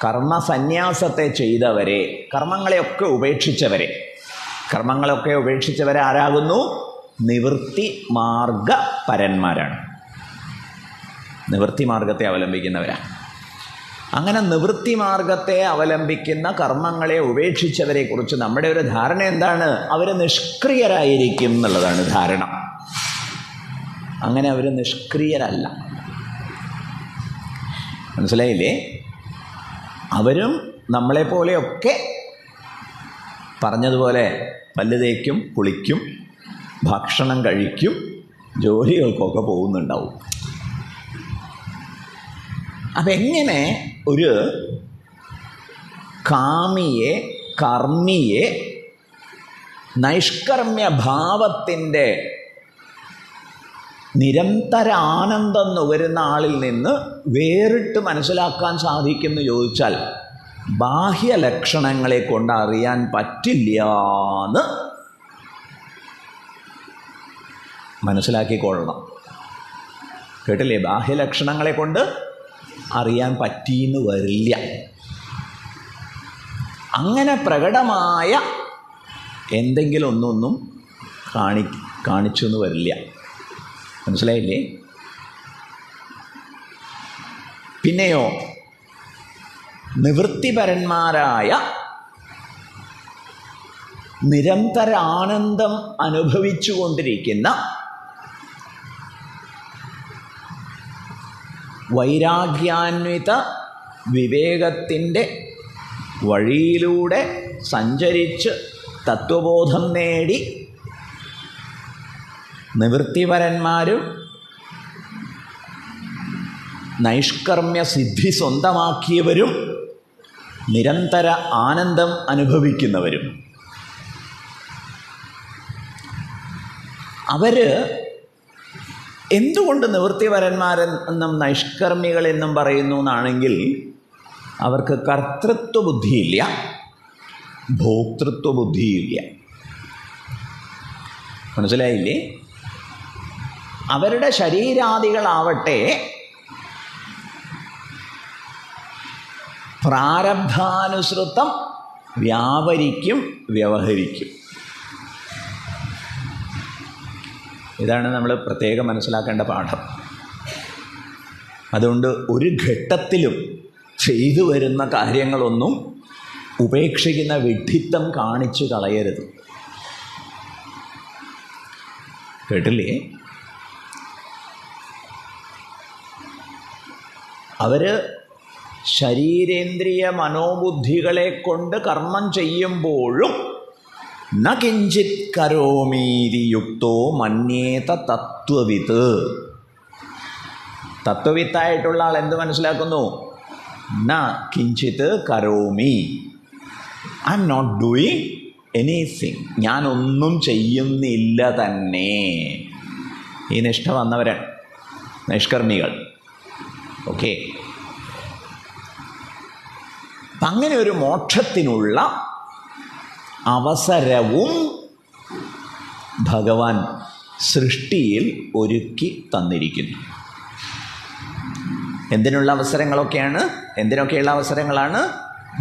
കർമ്മസന്യാസത്തെ ചെയ്തവരെ, കർമ്മങ്ങളെയൊക്കെ ഉപേക്ഷിച്ചവരെ ആരാകുന്നു? നിവൃത്തി മാർഗ പരന്മാരാണ്. നിവൃത്തി മാർഗത്തെ അവലംബിക്കുന്നവരാണ്. അങ്ങനെ നിവൃത്തി മാർഗത്തെ അവലംബിക്കുന്ന കർമ്മങ്ങളെ ഉപേക്ഷിച്ചവരെ കുറിച്ച് നമ്മുടെ ഒരു ധാരണ എന്താണ്? അവർ നിഷ്ക്രിയരായിരിക്കും എന്നുള്ളതാണ് ധാരണ. അങ്ങനെ അവർ നിഷ്ക്രിയരല്ല. മനസ്സിലായില്ലേ? അവരും നമ്മളെപ്പോലെയൊക്കെ പറഞ്ഞതുപോലെ പല്ല് തേക്കും, കുളിക്കും, ഭക്ഷണം കഴിക്കും, ജോലികൾക്കൊക്കെ പോകുന്നുണ്ടാവും. അപ്പം എങ്ങനെ ഒരു കാമിയെ, കർമ്മിയെ നൈഷ്കർമ്മ്യ ഭാവത്തിൻ്റെ നിരന്തര ആനന്ദം നുകരുന്ന ആളിൽ നിന്ന് വേറിട്ട് മനസ്സിലാക്കാൻ സാധിക്കുമെന്ന് ചോദിച്ചാൽ ബാഹ്യലക്ഷണങ്ങളെ കൊണ്ട് അറിയാൻ പറ്റില്ല എന്ന് മനസ്സിലാക്കിക്കൊള്ളണം. കേട്ടില്ലേ? ബാഹ്യലക്ഷണങ്ങളെ കൊണ്ട് അറിയാൻ പറ്റിയെന്ന് വരില്ല. അങ്ങനെ പ്രകടമായ എന്തെങ്കിലും ഒന്നൊന്നും കാണിച്ചു എന്ന് വരില്ല. മനസ്സിലായില്ലേ? പിന്നെയോ നിവൃത്തിപരന്മാരായ നിരന്തര ആനന്ദം അനുഭവിച്ചു കൊണ്ടിരിക്കുന്ന വൈരാഗ്യാന്വിത വിവേകത്തിൻ്റെ വഴിയിലൂടെ സഞ്ചരിച്ച് തത്വബോധം നേടി നിവൃത്തിപരന്മാരും നൈഷ്കർമ്മ്യ സിദ്ധി സ്വന്തമാക്കിയവരും നിരന്തര ആനന്ദം അനുഭവിക്കുന്നവരും അവർ എന്തുകൊണ്ട് നിവൃത്തിപരന്മാരെന്നും നൈഷ്കർമ്മികളെന്നും പറയുന്നു എന്നാണെങ്കിൽ അവർക്ക് കർത്തൃത്വ ബുദ്ധിയില്ല, ഭോക്തൃത്വ ബുദ്ധിയില്ല. മനസ്സിലായില്ലേ? അവരുടെ ശരീരാദികളാവട്ടെ പ്രാരബ്ധാനുസൃതം വ്യാപരിക്കും, വ്യവഹരിക്കും. ഇതാണ് നമ്മൾ പ്രത്യേകം മനസ്സിലാക്കേണ്ട പാഠം. അതുകൊണ്ട് ഒരു ഘട്ടത്തിലും ചെയ്തു വരുന്ന കാര്യങ്ങളൊന്നും ഉപേക്ഷിക്കുന്ന വിഡ്ഢിത്തം കാണിച്ചു കളയരുത്. കേട്ടില്ലേ? അവർ ശരീരേന്ദ്രിയ മനോബുദ്ധികളെ കൊണ്ട് കർമ്മം ചെയ്യുമ്പോഴും ന കിഞ്ചിത് കരോമീതി യുക്തോ മന്യേത തത്വവിത്ത്. തത്വവിത്തായിട്ടുള്ള ആൾ എന്ത് മനസ്സിലാക്കുന്നു? ന കിഞ്ചിത് കരോമി, I am not doing anything, ഞാനൊന്നും ചെയ്യുന്നില്ല തന്നെ. ഈ നിഷ്ഠ വന്നവരാണ് നൈഷ്കർമ്മികൾ. ഓക്കെ, അപ്പം അങ്ങനെ ഒരു മോക്ഷത്തിനുള്ള അവസരവും ഭഗവാൻ സൃഷ്ടിയിൽ ഒരുക്കി തന്നിരിക്കുന്നു. എന്തിനുള്ള അവസരങ്ങളൊക്കെയാണ്? എന്തിനൊക്കെയുള്ള അവസരങ്ങളാണ്?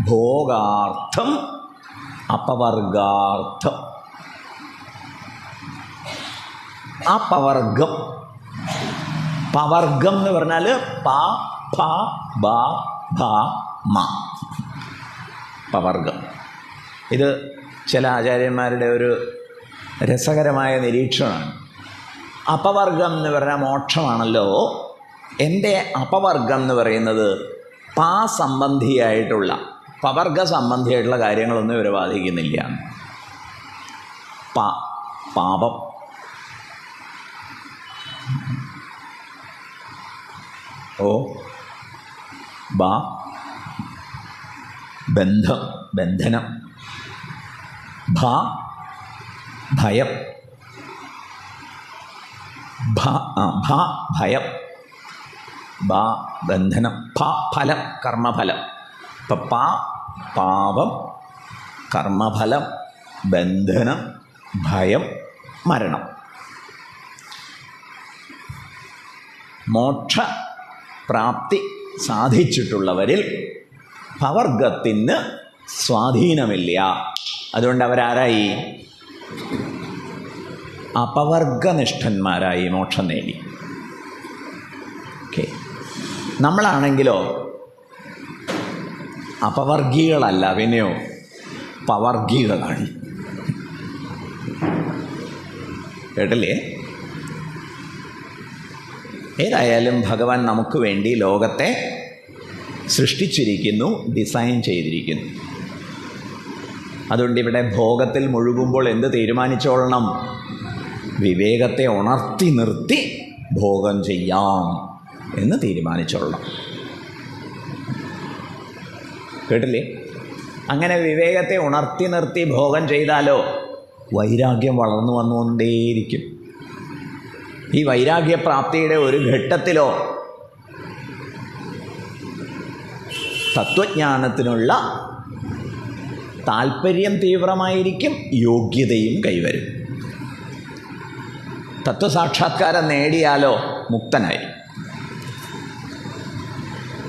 ഭോഗാർത്ഥം, അപവർഗാർത്ഥം. അപവർഗം, പവർഗം എന്ന് പറഞ്ഞാൽ പ ഫ ബ ഭ മ, പവർഗം. ഇത് ചില ആചാര്യന്മാരുടെ ഒരു രസകരമായ നിരീക്ഷണമാണ്. അപവർഗം എന്ന് പറഞ്ഞാൽ മോക്ഷമാണല്ലോ. എൻ്റെ അപവർഗം എന്ന് പറയുന്നത് സംബന്ധിയായിട്ടുള്ള, പവർഗ സംബന്ധിയായിട്ടുള്ള കാര്യങ്ങളൊന്നും ഇവരെ ബാധിക്കുന്നില്ല. പാപം, ബന്ധനം, ഭയം, ഭയം, ബന്ധനം, ഫലം, കർമ്മഫലം. ഇപ്പം പാപം, കർമ്മഫലം, ബന്ധനം, ഭയം, മരണം. മോക്ഷ പ്രാപ്തി സാധിച്ചിട്ടുള്ളവരിൽ പവർഗത്തിന് സ്വാധീനമില്ല. അതുകൊണ്ട് അവരാരായി? അപവർഗനിഷ്ഠന്മാരായി മോക്ഷം നേടി. ഓക്കെ, നമ്മളാണെങ്കിലോ അപവർഗികളല്ല, പിന്നെയോ പവർഗികളാണ്. കേട്ടില്ലേ? ഏതായാലും ഭഗവാൻ നമുക്ക് വേണ്ടി ലോകത്തെ സൃഷ്ടിച്ചിരിക്കുന്നു, ഡിസൈൻ ചെയ്തിരിക്കുന്നു. അതുകൊണ്ട് ഇവിടെ ഭോഗത്തിൽ മുഴുകുമ്പോൾ എന്ത് തീരുമാനിച്ചോളണം? വിവേകത്തെ ഉണർത്തി നിർത്തി ഭോഗം ചെയ്യാം എന്ന് തീരുമാനിച്ചോളണം. കേട്ടില്ലേ? അങ്ങനെ വിവേകത്തെ ഉണർത്തി നിർത്തി ഭോഗം ചെയ്താലോ വൈരാഗ്യം വളർന്നു വന്നുകൊണ്ടേയിരിക്കും. ഈ വൈരാഗ്യപ്രാപ്തിയുടെ ഒരു ഘട്ടത്തിലോ തത്വജ്ഞാനത്തിനുള്ള താല്പര്യം തീവ്രമായിരിക്കും, യോഗ്യതയും കൈവരും. തത്വസാക്ഷാത്കാരം നേടിയാലോ മുക്തനായി.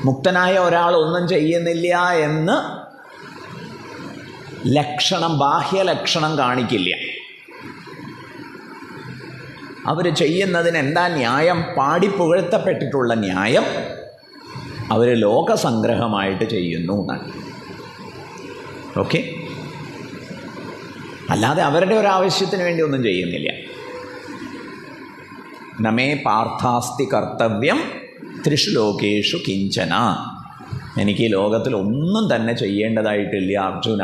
മുക്തനായ ഒരാൾ ഒന്നും ചെയ്യുന്നില്ല എന്ന് ബാഹ്യലക്ഷണം കാണിക്കില്ല. അവർ ചെയ്യുന്നതിന് എന്താ ന്യായം? പാടിപ്പുകഴ്ത്തപ്പെട്ടിട്ടുള്ള ന്യായം അവർ ലോകസംഗ്രഹമായിട്ട് ചെയ്യുന്നു എന്നാണ്. ഓക്കെ, അല്ലാതെ അവരുടെ ഒരാവശ്യത്തിന് വേണ്ടി ഒന്നും ചെയ്യുന്നില്ല. നമേ പാർത്ഥാസ്തി കർത്തവ്യം ത്രിഷു ലോകേഷു കിഞ്ചന. എനിക്ക് ഈ ലോകത്തിൽ ഒന്നും തന്നെ ചെയ്യേണ്ടതായിട്ടില്ല അർജുന.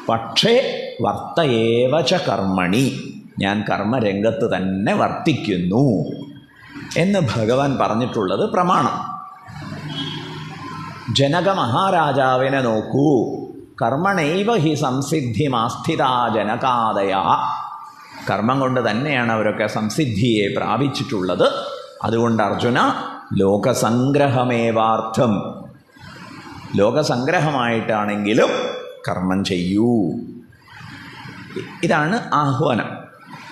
പക്ഷേ വർത്തയേവച കർമ്മണി, ഞാൻ കർമ്മരംഗത്ത് തന്നെ വർത്തിക്കുന്നു എന്ന് ഭഗവാൻ പറഞ്ഞിട്ടുള്ളത് പ്രമാണം. ജനക മഹാരാജാവിനെ നോക്കൂ. കർമ്മണൈവ ഹി സംസിദ്ധിമാസ്ഥിതാ ജനകാദയ. കർമ്മം കൊണ്ട് തന്നെയാണ് അവരൊക്കെ സംസിദ്ധിയെ പ്രാപിച്ചിട്ടുള്ളത്. അതുകൊണ്ട് അർജുന, ലോകസംഗ്രഹമേവാർത്ഥം, ലോകസംഗ്രഹമായിട്ടാണെങ്കിലും കർമ്മം ചെയ്യൂ. ഇതാണ് ആഹ്വാനം.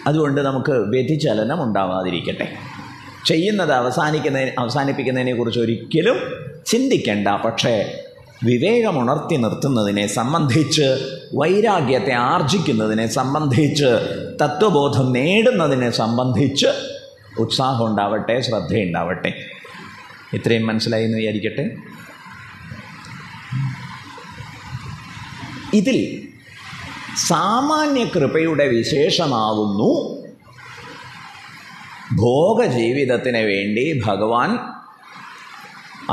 അതുകൊണ്ട് നമുക്ക് വ്യതിചലനം ഉണ്ടാവാതിരിക്കട്ടെ. ചെയ്യുന്നത് അവസാനിപ്പിക്കുന്നതിനെക്കുറിച്ച് ഒരിക്കലും ചിന്തിക്കേണ്ട. പക്ഷേ വിവേകമുണർത്തി നിർത്തുന്നതിനെ സംബന്ധിച്ച്, വൈരാഗ്യത്തെ ആർജിക്കുന്നതിനെ സംബന്ധിച്ച്, തത്വബോധം നേടുന്നതിനെ സംബന്ധിച്ച് ഉത്സാഹം ഉണ്ടാവട്ടെ, ശ്രദ്ധയുണ്ടാവട്ടെ. ഇത്രയും മനസ്സിലായി എന്ന് വിചാരിക്കട്ടെ. ഇതിൽ സാമാന്യ കൃപയുടെ വിശേഷമാവുന്നു ഭോഗജീവിതത്തിന് വേണ്ടി ഭഗവാൻ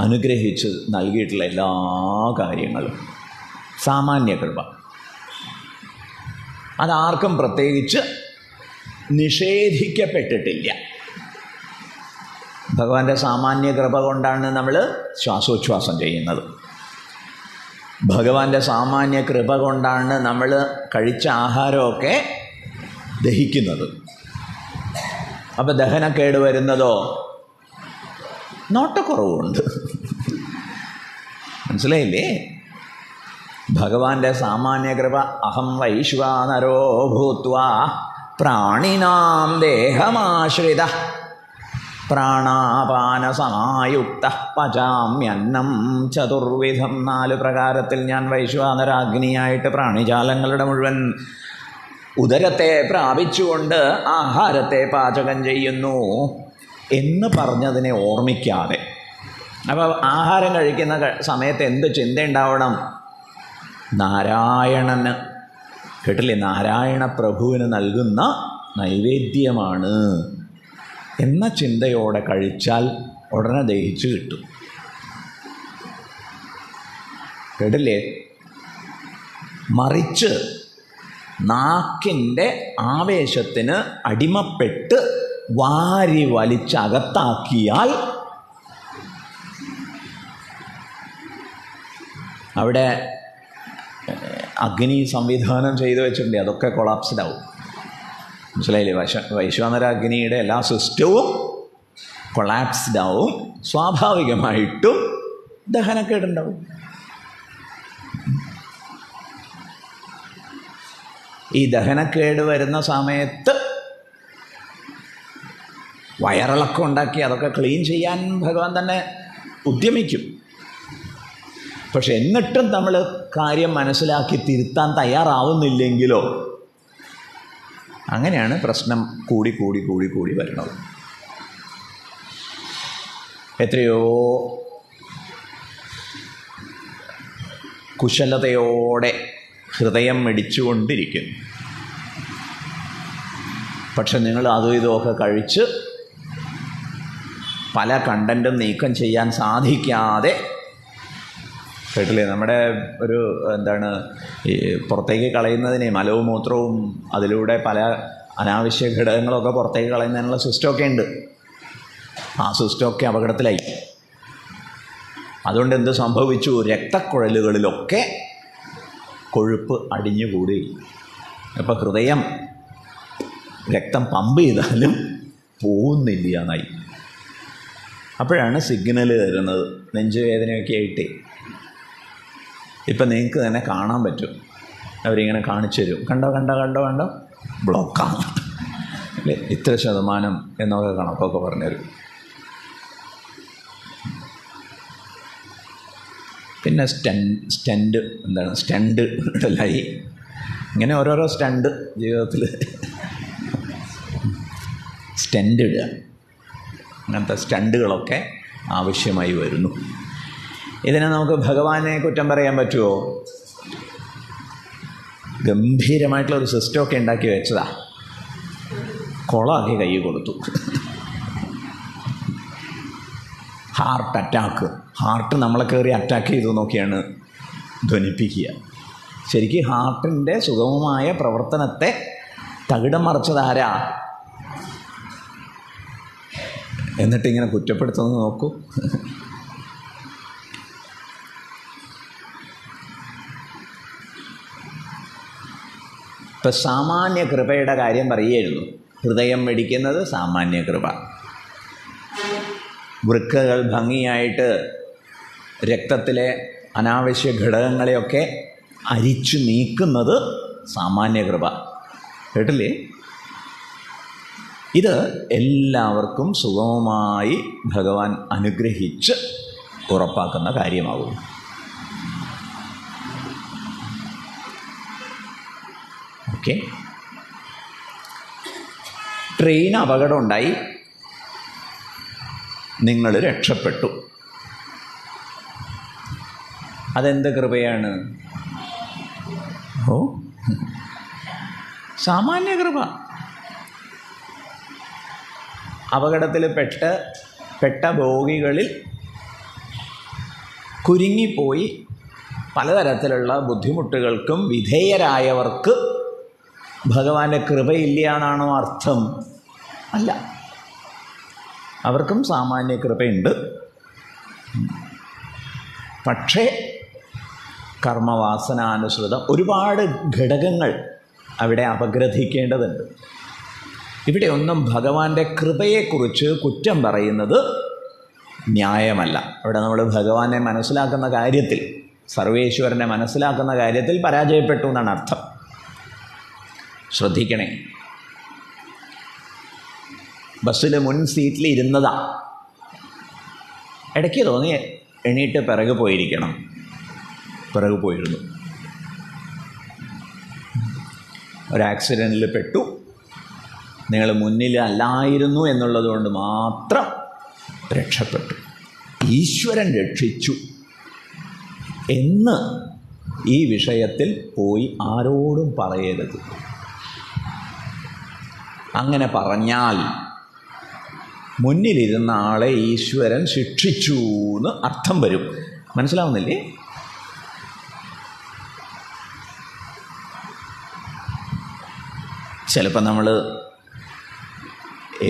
അനുഗ്രഹിച്ച് നൽകിയിട്ടുള്ള എല്ലാ കാര്യങ്ങളും. സാമാന്യ കൃപ അതാർക്കും പ്രത്യേകിച്ച് നിഷേധിക്കപ്പെട്ടിട്ടില്ല. ഭഗവാന്റെ സാമാന്യ കൃപ കൊണ്ടാണ് നമ്മൾ ശ്വാസോച്ഛ്വാസം ചെയ്യുന്നത്. ഭഗവാന്റെ സാമാന്യ കൃപ കൊണ്ടാണ് നമ്മൾ കഴിച്ച ആഹാരമൊക്കെ ദഹിക്കുന്നത്. അപ്പോൾ ദഹനക്കേട് വരുന്നതോ? നോട്ടക്കുറവുണ്ട്. മനസ്സിലായില്ലേ? ഭഗവാന്റെ സാമാന്യ കൃപ. അഹം വൈശ്വാനരോ ഭൂത്വാ പ്രാണിനാം ദേഹമാശ്രിത പ്രാണാപാനസമായുക്ത പചാമ്യന്നം ചതുർവിധം. 4 പ്രകാരത്തിൽ ഞാൻ വൈശ്വാനരാഗ്നിയായിട്ട് പ്രാണിജാലങ്ങളുടെ മുഴുവൻ ഉദരത്തെ പ്രാപിച്ചുകൊണ്ട് ആഹാരത്തെ പാചകം ചെയ്യുന്നു എന്ന് പറഞ്ഞതിനെ ഓർമ്മിക്കാതെ. അപ്പോൾ ആഹാരം കഴിക്കുന്ന സമയത്ത് എന്ത് ചിന്ത ഉണ്ടാവണം? നാരായണന്, കേട്ടില്ലേ, നാരായണ പ്രഭുവിന് നൽകുന്ന നൈവേദ്യമാണ് എന്ന ചിന്തയോടെ കഴിച്ചാൽ ഉടനെ ദഹിച്ചു കിട്ടും. കേട്ടില്ലേ? മറിച്ച് നാക്കിൻ്റെ ആവേശത്തിന് അടിമപ്പെട്ട് വാരി വലിച്ചകത്താക്കിയാൽ അവിടെ അഗ്നി സംവിധാനം ചെയ്തു വെച്ചിട്ടുണ്ട്, അതൊക്കെ കൊളാപ്സ്ഡ് ആവും. മനസ്സിലായില്ലേ? വൈശ്വാനര അഗ്നിയുടെ എല്ലാ സിസ്റ്റവും കൊളാപ്സ്ഡ് ആവും. സ്വാഭാവികമായിട്ടും ദഹനക്കേടുണ്ടാവും. ഈ ദഹനക്കേട് വരുന്ന സമയത്ത് വയറിളക്കം ഉണ്ടാക്കി അതൊക്കെ ക്ലീൻ ചെയ്യാൻ ഭഗവാൻ തന്നെ ഉദ്യമിക്കും. പക്ഷെ എന്നിട്ടും നമ്മൾ കാര്യം മനസ്സിലാക്കി തിരുത്താൻ തയ്യാറാവുന്നില്ലെങ്കിലോ അങ്ങനെയാണ് പ്രശ്നം കൂടി കൂടി കൂടി കൂടി വരുന്നത്. എത്രയോ കുശലതയോടെ ഹൃദയം മിടിച്ചുകൊണ്ടിരിക്കുന്നു. പക്ഷെ നിങ്ങൾ അതും ഇതുമൊക്കെ കഴിച്ച് പല കണ്ടൻറ്റും നീക്കം ചെയ്യാൻ സാധിക്കാതെ, കേട്ടില്ലേ, നമ്മുടെ ഒരു ഈ പുറത്തേക്ക് കളയുന്നതിനെ മലവും മൂത്രവും അതിലൂടെ പല അനാവശ്യ ഘടകങ്ങളൊക്കെ പുറത്തേക്ക് കളയുന്നതിനുള്ള സിസ്റ്റമൊക്കെ ഉണ്ട്. ആ സിസ്റ്റമൊക്കെ അപകടത്തിലായി. അതുകൊണ്ട് എന്ത് സംഭവിച്ചു? രക്തക്കുഴലുകളിലൊക്കെ കൊഴുപ്പ് അടിഞ്ഞുകൂടി. അപ്പോൾ ഹൃദയം രക്തം പമ്പ് ചെയ്താലും പോകുന്നില്ല എന്നായി. അപ്പോഴാണ് സിഗ്നൽ തരുന്നത്, നെഞ്ചുവേദനയൊക്കെ ആയിട്ട്. ഇപ്പം നിങ്ങൾക്ക് തന്നെ കാണാൻ പറ്റും, അവരിങ്ങനെ കാണിച്ചു തരും, കണ്ടോ കണ്ടോ കണ്ടോ കണ്ടോ ബ്ലോക്കാണ് അല്ലേ, ഇത്ര ശതമാനം എന്നൊക്കെ കണക്കൊക്കെ പറഞ്ഞുതരും. പിന്നെ സ്റ്റണ്ട് എന്താണ് സ്റ്റണ്ട് ഇടലായി. ഇങ്ങനെ ഓരോരോ സ്റ്റണ്ട് ജീവിതത്തിൽ സ്റ്റണ്ട് ഇടുക, അങ്ങനത്തെ സ്റ്റണ്ടുകളൊക്കെ ആവശ്യമായി വരുന്നു. ഇതിനെ നമുക്ക് ഭഗവാനെ കുറ്റം പറയാൻ പറ്റുമോ? ഗംഭീരമായിട്ടുള്ളൊരു സിസ്റ്റമൊക്കെ ഉണ്ടാക്കി വെച്ചതാ, കൊളാക്കി കൈ കൊടുത്തു. ഹാർട്ട് അറ്റാക്ക്, ഹാർട്ട് നമ്മളെ കയറി അറ്റാക്ക് ചെയ്തു നോക്കിയാണ് ധ്വനിപ്പിക്കുക. ശരിക്കും ഹാർട്ടിൻ്റെ സുഗമമായ പ്രവർത്തനത്തെ തകിടം മറിച്ചതാരാ? എന്നിട്ടിങ്ങനെ കുറ്റപ്പെടുത്തുന്നത് നോക്കൂ. ഇപ്പം സാമാന്യ കൃപയുടെ കാര്യം പറയുമായിരുന്നു. ഹൃദയം വെടിക്കുന്നത് സാമാന്യ കൃപ, വൃക്കകൾ ഭംഗിയായിട്ട് രക്തത്തിലെ അനാവശ്യ ഘടകങ്ങളെയൊക്കെ അരിച്ചു നീക്കുന്നത് സാമാന്യ കൃപ. കേട്ടില്ലേ? ഇത് എല്ലാവർക്കും സുഗമമായി ഭഗവാൻ അനുഗ്രഹിച്ച് ഉറപ്പാക്കുന്ന കാര്യമാകും. ഓക്കെ, ട്രെയിൻ അപകടം ഉണ്ടായി, നിങ്ങൾ രക്ഷപ്പെട്ടു. അതെന്ത് കൃപയാണ്? ഓ, സാമാന്യ കൃപ. അപകടത്തിൽ പെട്ട ബോഗികളിൽ കുരുങ്ങിപ്പോയി പലതരത്തിലുള്ള ബുദ്ധിമുട്ടുകൾക്കും വിധേയരായവർക്ക് ഭഗവാന്റെ കൃപയില്ല എന്നാണോ അർത്ഥം? അല്ല, അവർക്കും സാമാന്യ കൃപയുണ്ട്. പക്ഷേ കർമ്മവാസനാനുസൃതം ഒരുപാട് ഘടകങ്ങൾ അവിടെ അപഗ്രഥിക്കേണ്ടതുണ്ട്. ഇവിടെ ഒന്നും ഭഗവാന്റെ കൃപയെക്കുറിച്ച് കുറ്റം പറയുന്നത് ന്യായമല്ല. അവിടെ നമ്മൾ ഭഗവാനെ മനസ്സിലാക്കുന്ന കാര്യത്തിൽ, സർവേശ്വരനെ മനസ്സിലാക്കുന്ന കാര്യത്തിൽ പരാജയപ്പെട്ടു എന്നാണ് അർത്ഥം. ശ്രദ്ധിക്കണേ, ബസ്സിൽ മുൻ സീറ്റിൽ ഇരുന്നതാ, ഇടയ്ക്ക് തോന്നി എണീറ്റ് പിറകു പോയിരിക്കണം, പിറകു പോയിരുന്നു. ഒരു ആക്സിഡൻറ്റിൽ പെട്ടു, നിങ്ങൾ മുന്നിൽ അല്ലായിരുന്നു എന്നുള്ളത് കൊണ്ട് മാത്രം രക്ഷപ്പെട്ടു, ഈശ്വരൻ രക്ഷിച്ചു എന്ന് ഈ വിഷയത്തിൽ പോയി ആരോടും പറയരുത്. അങ്ങനെ പറഞ്ഞാൽ മുന്നിലിരുന്ന ആളെ ഈശ്വരൻ ശിക്ഷിച്ചു എന്ന് അർത്ഥം വരും. മനസ്സിലാവുന്നില്ലേ? ചിലപ്പോൾ നമ്മൾ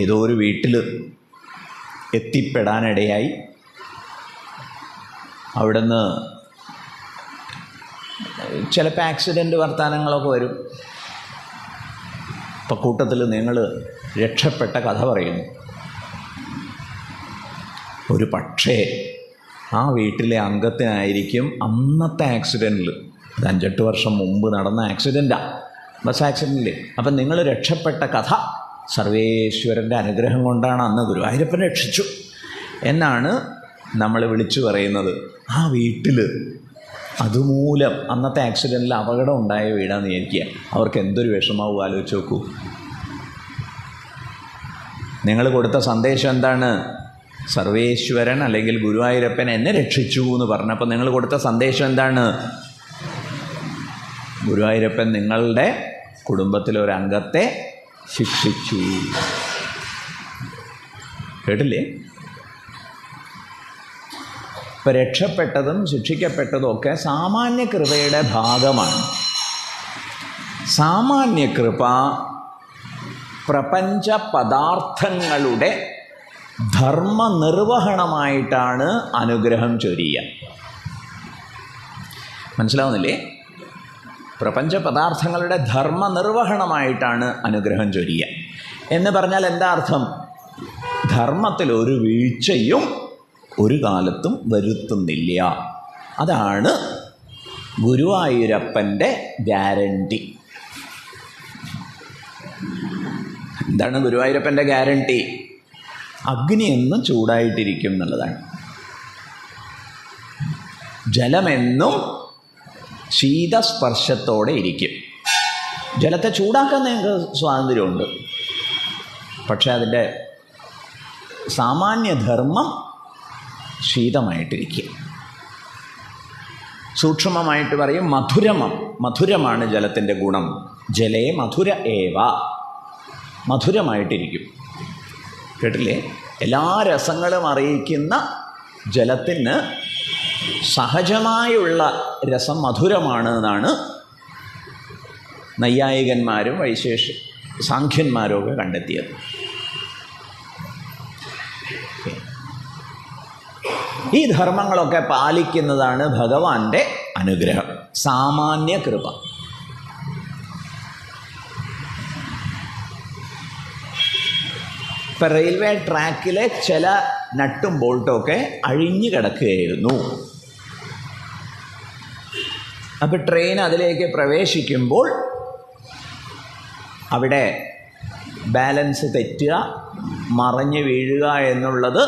ഏതോ ഒരു വീട്ടിൽ എത്തിപ്പെടാനിടയായി, അവിടുന്ന് ചിലപ്പോൾ ആക്സിഡൻറ്റ് വർത്തമാനങ്ങളൊക്കെ വരും. ഇപ്പം കൂട്ടത്തിൽ നിങ്ങൾ രക്ഷപ്പെട്ട കഥ പറയുന്നു. ഒരു പക്ഷേ ആ വീട്ടിലെ അംഗത്തിനായിരിക്കും അന്നത്തെ ആക്സിഡൻറ്റിൽ, അത് 5-8 വർഷം മുമ്പ് നടന്ന ആക്സിഡൻറ്റാണ്, ബസ് ആക്സിഡൻറ്റിൽ. അപ്പം നിങ്ങൾ രക്ഷപ്പെട്ട കഥ സർവേശ്വരൻ്റെ അനുഗ്രഹം കൊണ്ടാണ് അന്ന് ഗുരുവായൂരപ്പൻ രക്ഷിച്ചു എന്നാണ് നമ്മൾ വിളിച്ചു പറയുന്നത്. ആ വീട്ടിൽ അതുമൂലം അന്നത്തെ ആക്സിഡൻറ്റിൽ അപകടം ഉണ്ടായ വീടാന്ന് വിചാരിക്കുക, അവർക്ക് എന്തൊരു വിഷമാവും ആലോചിച്ച് നോക്കൂ. നിങ്ങൾ കൊടുത്ത സന്ദേശം എന്താണ്? സർവേശ്വരൻ അല്ലെങ്കിൽ ഗുരുവായൂരപ്പൻ എന്നെ രക്ഷിച്ചു എന്ന് പറഞ്ഞപ്പോൾ നിങ്ങൾ കൊടുത്ത സന്ദേശം എന്താണ്? ഗുരുവായൂരപ്പൻ നിങ്ങളുടെ കുടുംബത്തിലൊരംഗത്തെ ശിക്ഷിച്ചു. കേട്ടില്ലേ? ഇപ്പം രക്ഷപ്പെട്ടതും ശിക്ഷിക്കപ്പെട്ടതും ഒക്കെ സാമാന്യ കൃപയുടെ ഭാഗമാണ്. സാമാന്യ കൃപ പ്രപഞ്ച പദാർത്ഥങ്ങളുടെ ധർമ്മനിർവഹണമായിട്ടാണ് അനുഗ്രഹം ചൊരിയുക. മനസ്സിലാവുന്നില്ലേ? പ്രപഞ്ച പദാർത്ഥങ്ങളുടെ ധർമ്മനിർവഹണമായിട്ടാണ് അനുഗ്രഹം ചൊരിയുക എന്ന് പറഞ്ഞാൽ എന്താ അർത്ഥം? ധർമ്മത്തിൽ ഒരു വീഴ്ചയും ഒരു കാലത്തും വരുത്തുന്നില്ല. അതാണ് ഗുരുവായൂരപ്പൻ്റെ ഗ്യാരണ്ടി. എന്താണ് ഗുരുവായൂരപ്പൻ്റെ ഗ്യാരണ്ടി? അഗ്നി എന്നും ചൂടായിട്ടിരിക്കും എന്നുള്ളതാണ്. ജലമെന്നും ശീതസ്പർശത്തോടെ ഇരിക്കും. ജലത്തെ ചൂടാക്കാൻ നിങ്ങൾക്ക് സ്വാതന്ത്ര്യമുണ്ട്, പക്ഷെ അതിൻ്റെ സാമാന്യധർമ്മം ശീതമായിട്ടിരിക്കും. സൂക്ഷ്മമായിട്ട് പറയും മധുരമാണ് ജലത്തിൻ്റെ ഗുണം. ജലേ മധുര ഏവ, മധുരമായിട്ടിരിക്കും. കേട്ടില്ലേ? എല്ലാ രസങ്ങളും അറിയിക്കുന്ന ജലത്തിന് സഹജമായുള്ള രസം മധുരമാണ് എന്നാണ് നൈയായികന്മാരും സാഖ്യന്മാരും ഒക്കെ കണ്ടെത്തിയത്. ഈ ധർമ്മങ്ങളൊക്കെ പാലിക്കുന്നതാണ് ഭഗവാന്റെ അനുഗ്രഹം, സാമാന്യ കൃപ. ഇപ്പം റെയിൽവേ ട്രാക്കിലെ ചില നട്ടും ബോൾട്ടുമൊക്കെ അഴിഞ്ഞു കിടക്കുകയായിരുന്നു. അപ്പോൾ ട്രെയിൻ അതിലേക്ക് പ്രവേശിക്കുമ്പോൾ അവിടെ ബാലൻസ് തെറ്റുക, മറിഞ്ഞു വീഴുക എന്നുള്ളത്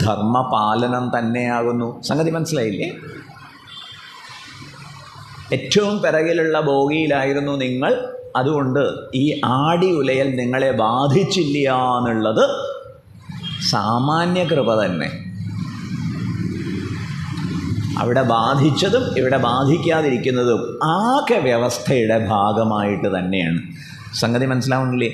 ധർമ്മപാലനം തന്നെയാകുന്നു. സംഗതി മനസ്സിലായില്ലേ? ഏറ്റവും പിറകിലുള്ള ബോഗിയിലായിരുന്നു നിങ്ങൾ, അതുകൊണ്ട് ഈ ആടി ഉലയൽ നിങ്ങളെ ബാധിച്ചില്ല എന്നുള്ളത് സാമാന്യ കൃപ തന്നെ. അവിടെ ബാധിച്ചതും ഇവിടെ ബാധിക്കാതിരിക്കുന്നതും ആകെ വ്യവസ്ഥയുടെ ഭാഗമായിട്ട് തന്നെയാണ്. സംഗതി മനസ്സിലാവുന്നില്ലേ?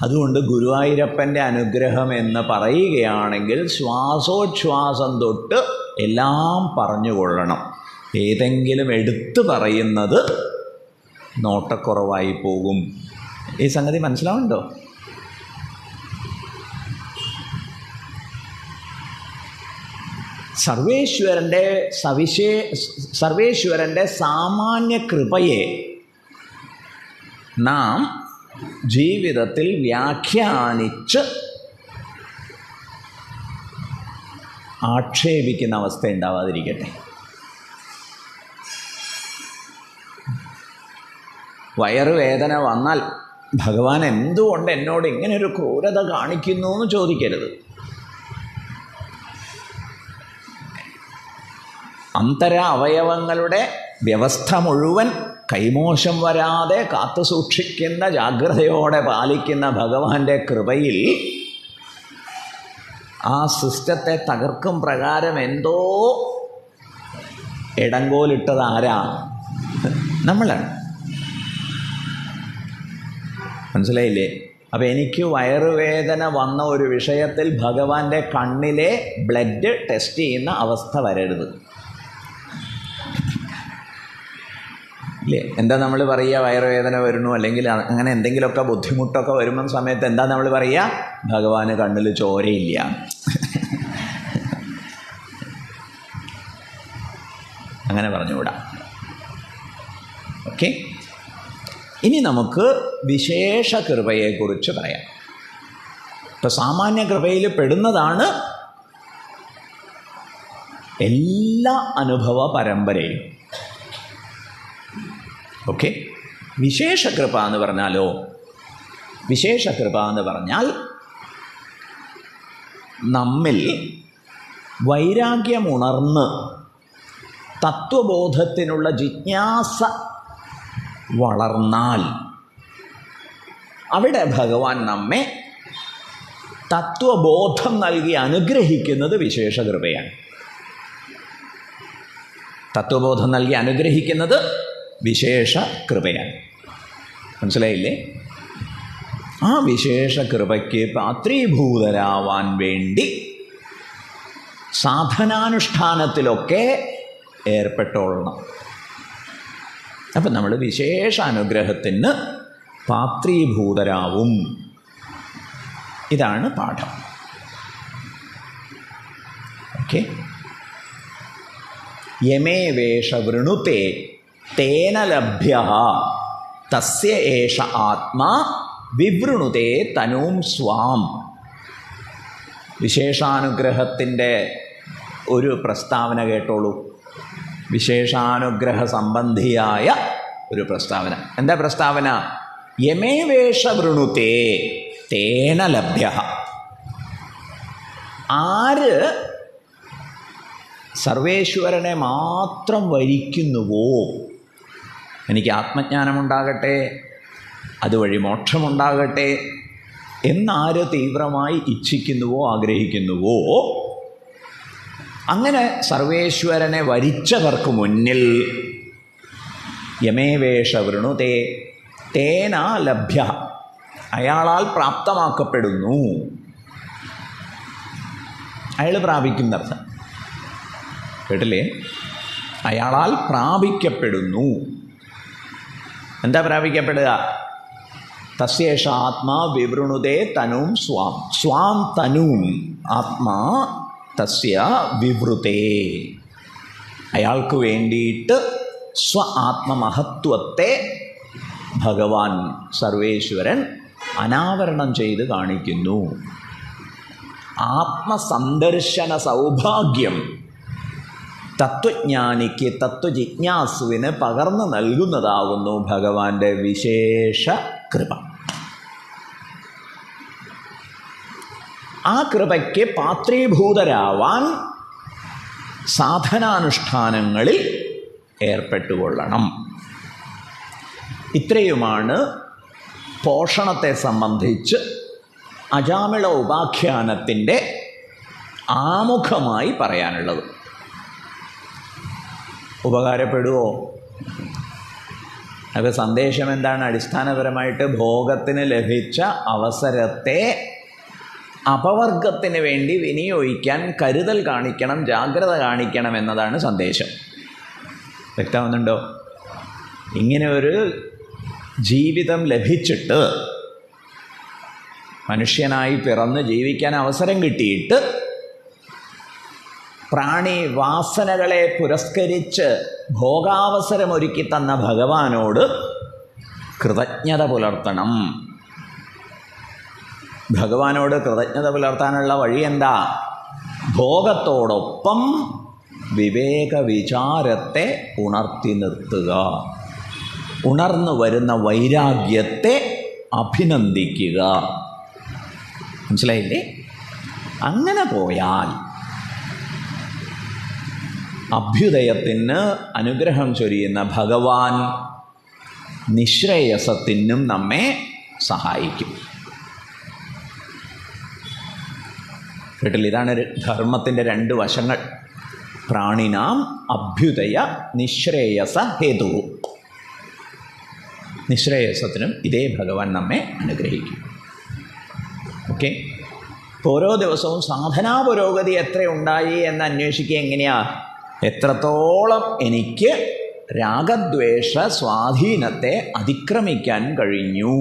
അതുകൊണ്ട് ഗുരുവായൂരപ്പൻ്റെ അനുഗ്രഹം എന്ന് പറയുകയാണെങ്കിൽ ശ്വാസോച്ഛ്വാസം തൊട്ട് എല്ലാം പറഞ്ഞുകൊള്ളണം. ഏതെങ്കിലും എടുത്തു പറയുന്നത് നോട്ടക്കുറവായി പോകും. ഈ സംഗതി മനസ്സിലാവുന്നുണ്ടോ? സർവേശ്വരൻ്റെ സാമാന്യ കൃപയെ നാം ജീവിതത്തിൽ വ്യാഖ്യാനിച്ച് ആക്ഷേപിക്കുന്ന അവസ്ഥ ഉണ്ടാവാതിരിക്കട്ടെ. വയറുവേദന വന്നാൽ ഭഗവാൻ എന്തുകൊണ്ട് എന്നോട് ഇങ്ങനൊരു ക്രൂരത കാണിക്കുന്നു എന്ന് ചോദിക്കരുത്. അന്തര അവയവങ്ങളുടെ വ്യവസ്ഥ മുഴുവൻ കൈമോശം വരാതെ കാത്തു സൂക്ഷിക്കുന്ന, ജാഗ്രതയോടെ പാലിക്കുന്ന ഭഗവാന്റെ കൃപയിൽ ആ സിസ്റ്റത്തെ തകർക്കും പ്രകാരം എന്തോ ഇടങ്കോലിട്ടത് ആരാ? നമ്മളാണ്. മനസ്സിലായില്ലേ? അപ്പം എനിക്ക് വയറുവേദന വന്ന ഒരു വിഷയത്തിൽ ഭഗവാന്റെ കണ്ണിലെ ബ്ലഡ് ടെസ്റ്റ് ചെയ്യുന്ന അവസ്ഥ വരരുത്. ഇല്ലേ? എന്താ നമ്മൾ പറയുക? വയറുവേദന വരുന്നു അല്ലെങ്കിൽ അങ്ങനെ എന്തെങ്കിലുമൊക്കെ ബുദ്ധിമുട്ടൊക്കെ വരുന്ന സമയത്ത് എന്താ നമ്മൾ പറയുക? ഭഗവാന് കണ്ണിൽ ചോരയില്ല. അങ്ങനെ പറഞ്ഞുകൂടാ. ഓക്കെ, ഇനി നമുക്ക് വിശേഷ കൃപയെക്കുറിച്ച് പറയാം. ഇപ്പം സാമാന്യ കൃപയിൽ പെടുന്നതാണ് എല്ലാ അനുഭവ പരമ്പരയും. ഓക്കെ, വിശേഷ കൃപ എന്ന് പറഞ്ഞാലോ? വിശേഷ കൃപ എന്ന് പറഞ്ഞാൽ നമ്മിൽ വൈരാഗ്യമുണർന്ന് തത്വബോധത്തിനുള്ള ജിജ്ഞാസ വളർന്നാൽ അവിടെ ഭഗവാൻ നമ്മെ തത്വബോധം നൽകി അനുഗ്രഹിക്കുന്നത് വിശേഷ കൃപയാണ്. തത്വബോധം നൽകി അനുഗ്രഹിക്കുന്നത് വിശേഷ കൃപയാണ്. മനസ്സിലായില്ലേ? ആ വിശേഷ കൃപയ്ക്ക് പാത്രീഭൂതരാവാൻ വേണ്ടി സാധനാനുഷ്ഠാനത്തിലൊക്കെ ഏർപ്പെട്ടോളണം. അപ്പം നമ്മൾ വിശേഷ അനുഗ്രഹത്തിന് പാത്രീഭൂതരാവും. ഇതാണ് പാഠം. ഓക്കെ, യമേ വേഷ വൃണുതേ തേന ലഭ്യ തസ്യ ഏഷ ആത്മാ വിവൃണുതേ തനൂം സ്വാം. വിശേഷാനുഗ്രഹത്തിൻ്റെ ഒരു പ്രസ്താവന കേട്ടോളൂ. വിശേഷാനുഗ്രഹ സംബന്ധിയായ ഒരു പ്രസ്താവന. എന്താ പ്രസ്താവന? യമേ വേഷ വൃണുതേ തേന ലഭ്യ. ആര് സർവേശ്വരനെ മാത്രം വരിക്കുന്നുവോ, എനിക്ക് ആത്മജ്ഞാനമുണ്ടാകട്ടെ, അതുവഴി മോക്ഷമുണ്ടാകട്ടെ എന്നാര് തീവ്രമായി ഇച്ഛിക്കുന്നുവോ ആഗ്രഹിക്കുന്നുവോ, അങ്ങനെ സർവേശ്വരനെ വരിച്ചവർക്ക് മുന്നിൽ യമേവേഷ വൃണുതേ തേന ലഭ്യ, അയാളാൽ പ്രാപ്തമാക്കപ്പെടുന്നു. അയാൾ പ്രാപിക്കുന്നർത്ഥം കേട്ടില്ലേ? അയാളാൽ പ്രാപിക്കപ്പെടുന്നു. എന്താ പ്രാപിക്കപ്പെടുക? തസ്യേഷ ആത്മാ വിവൃണുതേ തനും സ്വാം, സ്വാം തനും ആത്മാ തസ്യ വിവൃതേ. അയാൾക്ക് വേണ്ടിയിട്ട് സ്വ ആത്മമഹത്വത്തെ ഭഗവാൻ സർവേശ്വരൻ അനാവരണം ചെയ്ത് കാണിക്കുന്നു. ആത്മസന്ദർശന സൗഭാഗ്യം തത്വജ്ഞാനിക്ക്, തത്വജിജ്ഞാസുവിന് പകർന്നു നൽകുന്നതാകുന്നു ഭഗവാന്റെ വിശേഷ കൃപ. ആ കൃപയ്ക്ക് പാത്രീഭൂതരാവാൻ സാധനാനുഷ്ഠാനങ്ങളിൽ ഏർപ്പെട്ടുകൊള്ളണം. ഇത്രയുമാണ് പോഷണത്തെ സംബന്ധിച്ച് അജാമിള ഉപാഖ്യാനത്തിൻ്റെ ആമുഖമായി പറയാനുള്ളത്. ഉപകാരപ്പെടുമോ? അത് സന്ദേശം എന്താണ്? അടിസ്ഥാനപരമായിട്ട് ഭോഗത്തിന് ലഭിച്ച അവസരത്തെ അപവർഗത്തിന് വേണ്ടി വിനിയോഗിക്കാൻ കരുതൽ കാണിക്കണം, ജാഗ്രത കാണിക്കണം എന്നതാണ് സന്ദേശം. വ്യക്തമാകുന്നുണ്ടോ? ഇങ്ങനെ ഒരു ജീവിതം ലഭിച്ചിട്ട്, മനുഷ്യനായി പിറന്ന് ജീവിക്കാൻ അവസരം കിട്ടിയിട്ട്, പ്രാണി വാസനകളെ പുരസ്കരിച്ച് ഭോഗാവസരമൊരുക്കി തന്ന ഭഗവാനോട് കൃതജ്ഞത പുലർത്തണം. ഭഗവാനോട് കൃതജ്ഞത പുലർത്താനുള്ള വഴി എന്താ? ഭോഗത്തോടൊപ്പം വിവേക വിചാരത്തെ ഉണർത്തി നിർത്തുക, ഉണർന്നു വരുന്ന വൈരാഗ്യത്തെ അഭിനന്ദിക്കുക. മനസ്സിലായില്ലേ? അങ്ങനെ പോയാൽ അഭ്യുദയത്തിന് അനുഗ്രഹം ചൊരിയുന്ന ഭഗവാൻ നിശ്രേയസത്തിനും നമ്മെ സഹായിക്കും. കേട്ടില്ല? ഇതാണ് ധർമ്മത്തിൻ്റെ രണ്ട് വശങ്ങൾ. പ്രാണിനാം അഭ്യുദയ നിശ്രേയസ ഹേതു. നിശ്രേയസത്തിനും ഇതേ ഭഗവാൻ നമ്മെ അനുഗ്രഹിക്കും. ഓക്കെ. ഓരോ ദിവസവും സാധനാ പുരോഗതി എത്രയുണ്ടായി എന്ന് അന്വേഷിക്കുക. എങ്ങനെയാ? എത്രത്തോളം എനിക്ക് രാഗദ്വേഷ സ്വാധീനത്തെ അതിക്രമിക്കാൻ കഴിഞ്ഞു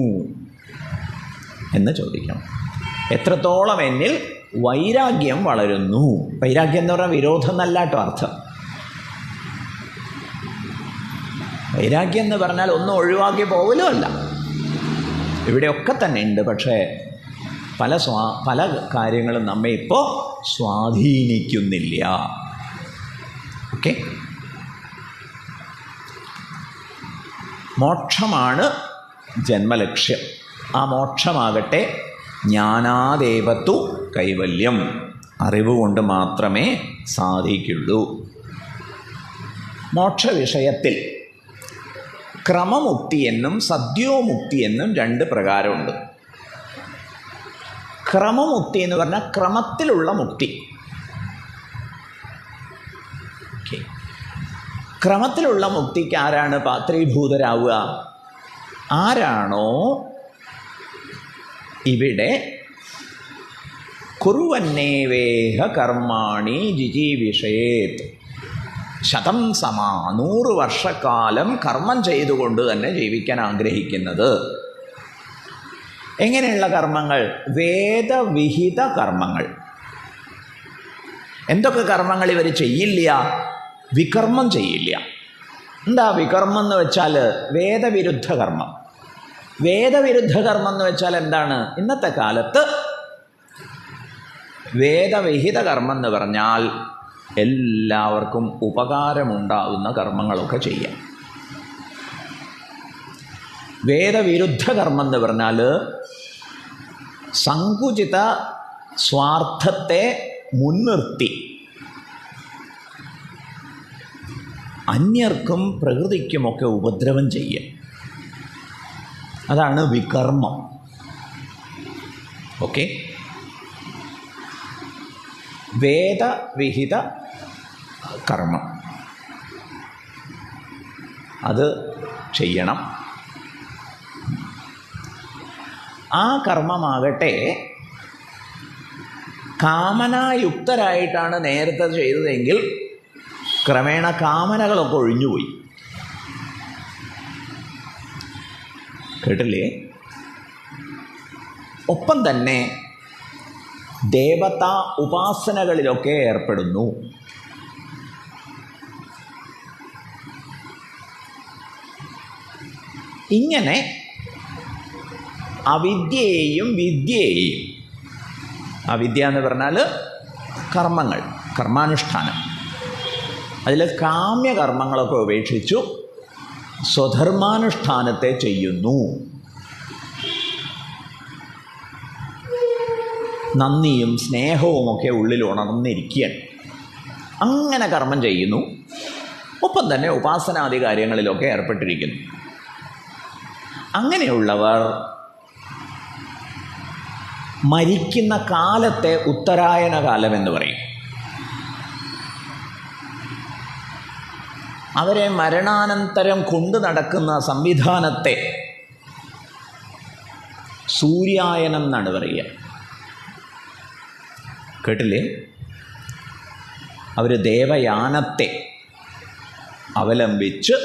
എന്ന് ചോദിക്കണം. എത്രത്തോളം എന്നിൽ വൈരാഗ്യം വളരുന്നു. വൈരാഗ്യം എന്ന് പറഞ്ഞാൽ വിരോധം എന്നല്ല കേട്ടോ അർത്ഥം. വൈരാഗ്യം എന്ന് പറഞ്ഞാൽ ഒന്നും ഒഴിവാക്കി പോകലും അല്ല. ഇവിടെയൊക്കെ തന്നെ ഉണ്ട്. പക്ഷേ പല കാര്യങ്ങളും നമ്മെ ഇപ്പോൾ സ്വാധീനിക്കുന്നില്ല. ഓക്കെ. മോക്ഷമാണ് ജന്മലക്ഷ്യം. ആ മോക്ഷമാകട്ടെ ജ്ഞാനാദേവത്തു കൈവല്യം, അറിവ് കൊണ്ട് മാത്രമേ സാധിക്കുള്ളൂ. മോക്ഷവിഷയത്തിൽ ക്രമമുക്തി എന്നും സദ്യോമുക്തി എന്നും രണ്ട് പ്രകാരമുണ്ട്. ക്രമമുക്തി എന്ന് പറഞ്ഞാൽ ക്രമത്തിലുള്ള മുക്തി. ക്രമത്തിലുള്ള മുക്തിക്ക് ആരാണ് പാത്രീഭൂതരാവുക? ആരാണോ ഇവിടെ കുറുവന്നേവേഹ കർമാണി ജിജീവിഷേത്, ശതം സമാ 100 വർഷക്കാലം കർമ്മം ചെയ്തുകൊണ്ട് തന്നെ ജീവിക്കാൻ ആഗ്രഹിക്കുന്നത്. എങ്ങനെയുള്ള കർമ്മങ്ങൾ? വേദവിഹിത കർമ്മങ്ങൾ. എന്തൊക്കെ കർമ്മങ്ങൾ ഇവർ ചെയ്യില്ല? വികർമ്മം ചെയ്യില്ല. എന്താ വികർമ്മം എന്ന് വെച്ചാൽ? വേദവിരുദ്ധ കർമ്മം. വേദവിരുദ്ധ കർമ്മം എന്ന് വെച്ചാൽ എന്താണ്? ഇന്നത്തെ കാലത്ത് വേദവിഹിത കർമ്മം എന്ന് പറഞ്ഞാൽ എല്ലാവർക്കും ഉപകാരമുണ്ടാകുന്ന കർമ്മങ്ങളൊക്കെ ചെയ്യാം. വേദവിരുദ്ധ കർമ്മം എന്ന് പറഞ്ഞാൽ സങ്കുചിത സ്വാർത്ഥത്തെ മുൻനിർത്തി അന്യർക്കും പ്രകൃതിക്കുമൊക്കെ ഉപദ്രവം ചെയ്യുക. അതാണ് വികർമ്മം. ഓക്കെ, വേദവിഹിത കർമ്മം അത് ചെയ്യണം. ആ കർമ്മമാകട്ടെ കാമനായുക്തരായിട്ടാണ് നേരത്തെ ചെയ്തതെങ്കിൽ ക്രമേണ കാമനകളൊക്കെ ഒഴിഞ്ഞുപോയി. കേട്ടില്ലേ? ഒപ്പം തന്നെ ദേവതാ ഉപാസനകളിലൊക്കെ ഏർപ്പെടുന്നു. ഇങ്ങനെ അവിദ്യയെയും വിദ്യയെയും, അവിദ്യ എന്ന് പറഞ്ഞാൽ കർമ്മങ്ങൾ, കർമാനുഷ്ഠാനം, അതിൽ കാമ്യകർമ്മങ്ങളൊക്കെ ഉപേക്ഷിച്ചു സ്വധർമാനുഷ്ഠാനത്തെ ചെയ്യുന്നു. നന്ദിയും സ്നേഹവുമൊക്കെ ഉള്ളിൽ ഉണർന്നിരിക്കുകയാണ്. അങ്ങനെ കർമ്മം ചെയ്യുന്നു. ഒപ്പം തന്നെ ഉപാസനാദി കാര്യങ്ങളിലൊക്കെ ഏർപ്പെട്ടിരിക്കുന്നു. അങ്ങനെയുള്ളവർ മരിക്കുന്ന കാലത്തെ ഉത്തരായന കാലം എന്ന് പറയും. അവരെ മരണാനന്തരം കൊണ്ടു നടക്കുന്ന സംവിധാനത്തെ സൂര്യായനം എന്നാണ് പറയുക. കേട്ടില്ലേ? അവർ ദേവയാനത്തെ അവലംബിച്ച്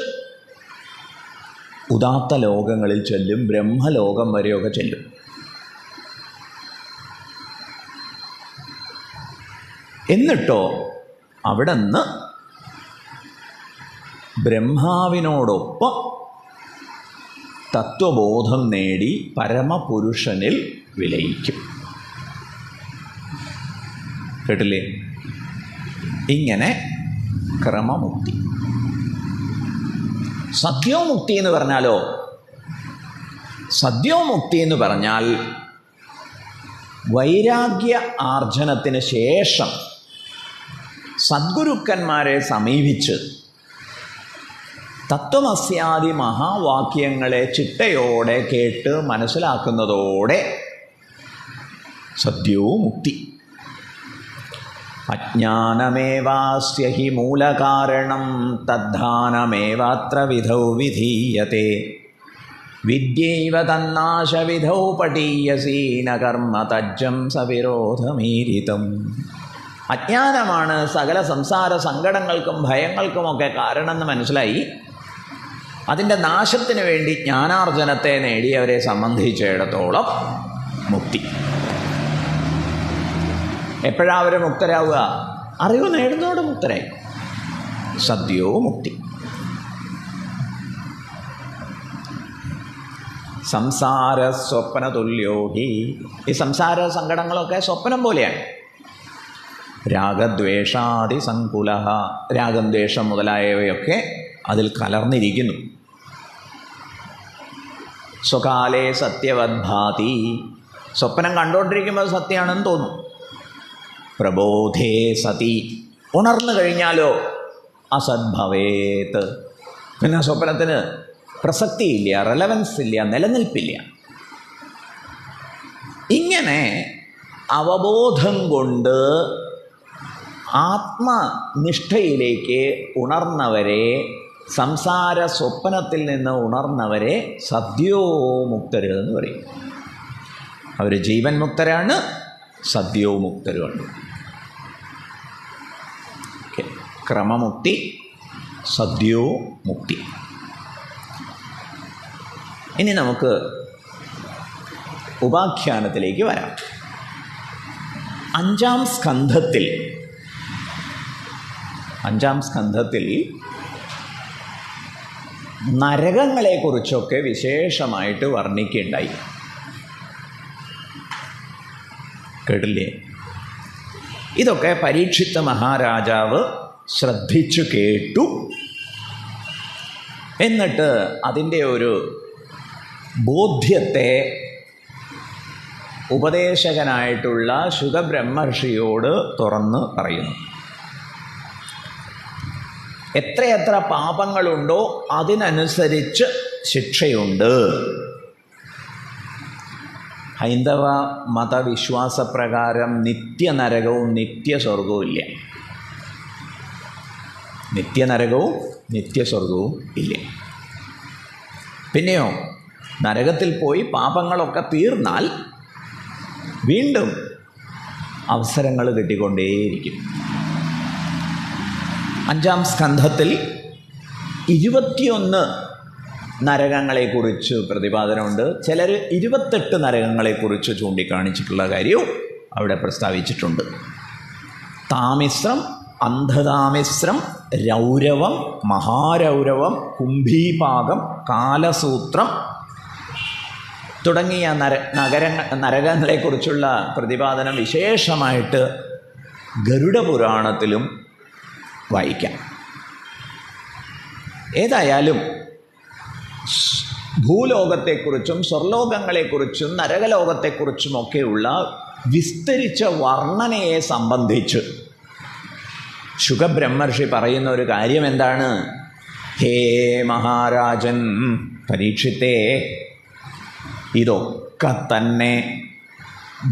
ഉദാത്ത ലോകങ്ങളിൽ ചെല്ലും, ബ്രഹ്മലോകം വരെയൊക്കെ ചെല്ലും. എന്നിട്ടോ അവിടെ നിന്ന് ബ്രഹ്മാവിനോടൊപ്പം തത്വബോധം നേടി പരമപുരുഷനിൽ വിലയിക്കും. കേട്ടില്ലേ? ഇങ്ങനെ ക്രമമുക്തി. സദ്യോമുക്തി എന്ന് പറഞ്ഞാലോ, സദ്യോമുക്തി എന്ന് പറഞ്ഞാൽ വൈരാഗ്യ ആർജനത്തിന് ശേഷം സദ്ഗുരുക്കന്മാരെ സമീപിച്ച് തത്വമസ്യാദി മഹാവാക്യങ്ങളെ ചിട്ടയോടെ കേട്ട് മനസ്സിലാക്കുന്നതോടെ സദ്യോമുക്തി. അജ്ഞാനമേവാസ്യ ഹി മൂലകാരണം തദ്ധാനമേവാത്ര വിധൗ വിധീയത്തെ വിദ്യൈവ തന്നാശവിധൗ പടീയസീന കർമ്മ തജ്ജം സവിരോധമീരിതം. അജ്ഞാനമാണ് സകല സംസാര സങ്കടങ്ങൾക്കും ഭയങ്ങൾക്കുമൊക്കെ കാരണമെന്ന് മനസ്സിലായി അതിൻ്റെ നാശത്തിന് വേണ്ടി ജ്ഞാനാർജനത്തെ നേടിയവരെ സംബന്ധിച്ചിടത്തോളം മുക്തി. എപ്പോഴാണ് അവർ മുക്തരാവുക? അറിവ് നേടുന്നതോടെ മുക്തരായി. സദ്യോ മുക്തി. സംസാര സ്വപ്ന തുല്യോ ഹി. ഈ സംസാര സങ്കടങ്ങളൊക്കെ സ്വപ്നം പോലെയാണ്. രാഗദ്വേഷാദി സങ്കുല. രാഗം, ദ്വേഷം മുതലായവയൊക്കെ അതിൽ കലർന്നിരിക്കുന്നു. സ്വകാലേ സത്യവദ്ഭാതി. സ്വപ്നം കണ്ടുകൊണ്ടിരിക്കുമ്പോൾ സത്യമാണെന്ന് തോന്നും. പ്രബോധേ സതി. ഉണർന്നു കഴിഞ്ഞാലോ അസദ്ഭവേത്. പിന്നെ സ്വപ്നത്തിന് പ്രസക്തിയില്ല, റെലവൻസ് ഇല്ല, നിലനിൽപ്പില്ല. ഇങ്ങനെ അവബോധം കൊണ്ട് ആത്മനിഷ്ഠയിലേക്ക് ഉണർന്നവരെ, സംസാര സ്വപ്നത്തിൽ നിന്ന് ഉണർന്നവരെ സദ്യോമുക്തര് എന്ന് പറയും. അവർ ജീവൻ മുക്തരാണ്, സദ്യോമുക്തരുമാണ്. ക്രമമുക്തി, സദ്യോമുക്തി. ഇനി നമുക്ക് ഉപാഖ്യാനത്തിലേക്ക് വരാം. 5ാം സ്കന്ധത്തിൽ നരകങ്ങളെക്കുറിച്ചൊക്കെ വിശേഷമായിട്ട് വർണ്ണിക്കുകയുണ്ടായി. കേട്ടില്ലേ? ഇതൊക്കെ പരീക്ഷിത്ത മഹാരാജാവ് ശ്രദ്ധിച്ചു കേട്ടു. എന്നിട്ട് അതിൻ്റെ ഒരു ബോധ്യത്തെ ഉപദേശകനായിട്ടുള്ള ശുകബ്രഹ്മർഷിയോട് തുറന്ന് പറയുന്നു. എത്രയെത്ര പാപങ്ങളുണ്ടോ അതിനനുസരിച്ച് ശിക്ഷയുണ്ട്. ഹൈന്ദവ മതവിശ്വാസപ്രകാരം നിത്യനരകവും നിത്യസ്വർഗവും ഇല്ല. നിത്യനരകവും നിത്യസ്വർഗവും ഇല്ല. പിന്നെയോ നരകത്തിൽ പോയി പാപങ്ങളൊക്കെ തീർന്നാൽ വീണ്ടും അവസരങ്ങൾ കിട്ടിക്കൊണ്ടേയിരിക്കും. 5-ാം സ്കന്ധത്തിൽ 21 നരകങ്ങളെക്കുറിച്ച് പ്രതിപാദനമുണ്ട്. ചിലർ 28 നരകങ്ങളെക്കുറിച്ച് ചൂണ്ടിക്കാണിച്ചിട്ടുള്ള കാര്യവും അവിടെ പ്രസ്താവിച്ചിട്ടുണ്ട്. താമിശ്രം, അന്ധതാമിശ്രം, രൗരവം, മഹാരൗരവം, കുംഭീപാകം, കാലസൂത്രം തുടങ്ങിയ നരകങ്ങളെക്കുറിച്ചുള്ള പ്രതിപാദനം വിശേഷമായിട്ട് ഗരുഡപുരാണത്തിലും വായിക്കാം. ഏതായാലും ഭൂലോകത്തെക്കുറിച്ചും സ്വർലോകങ്ങളെക്കുറിച്ചും നരകലോകത്തെക്കുറിച്ചുമൊക്കെയുള്ള വിസ്തരിച്ച വർണ്ണനയെ സംബന്ധിച്ച് ശുകബ്രഹ്മർഷി പറയുന്ന ഒരു കാര്യം എന്താണ്? ഹേ മഹാരാജൻ പരീക്ഷിത്തേ, ഇതൊക്കെ തന്നെ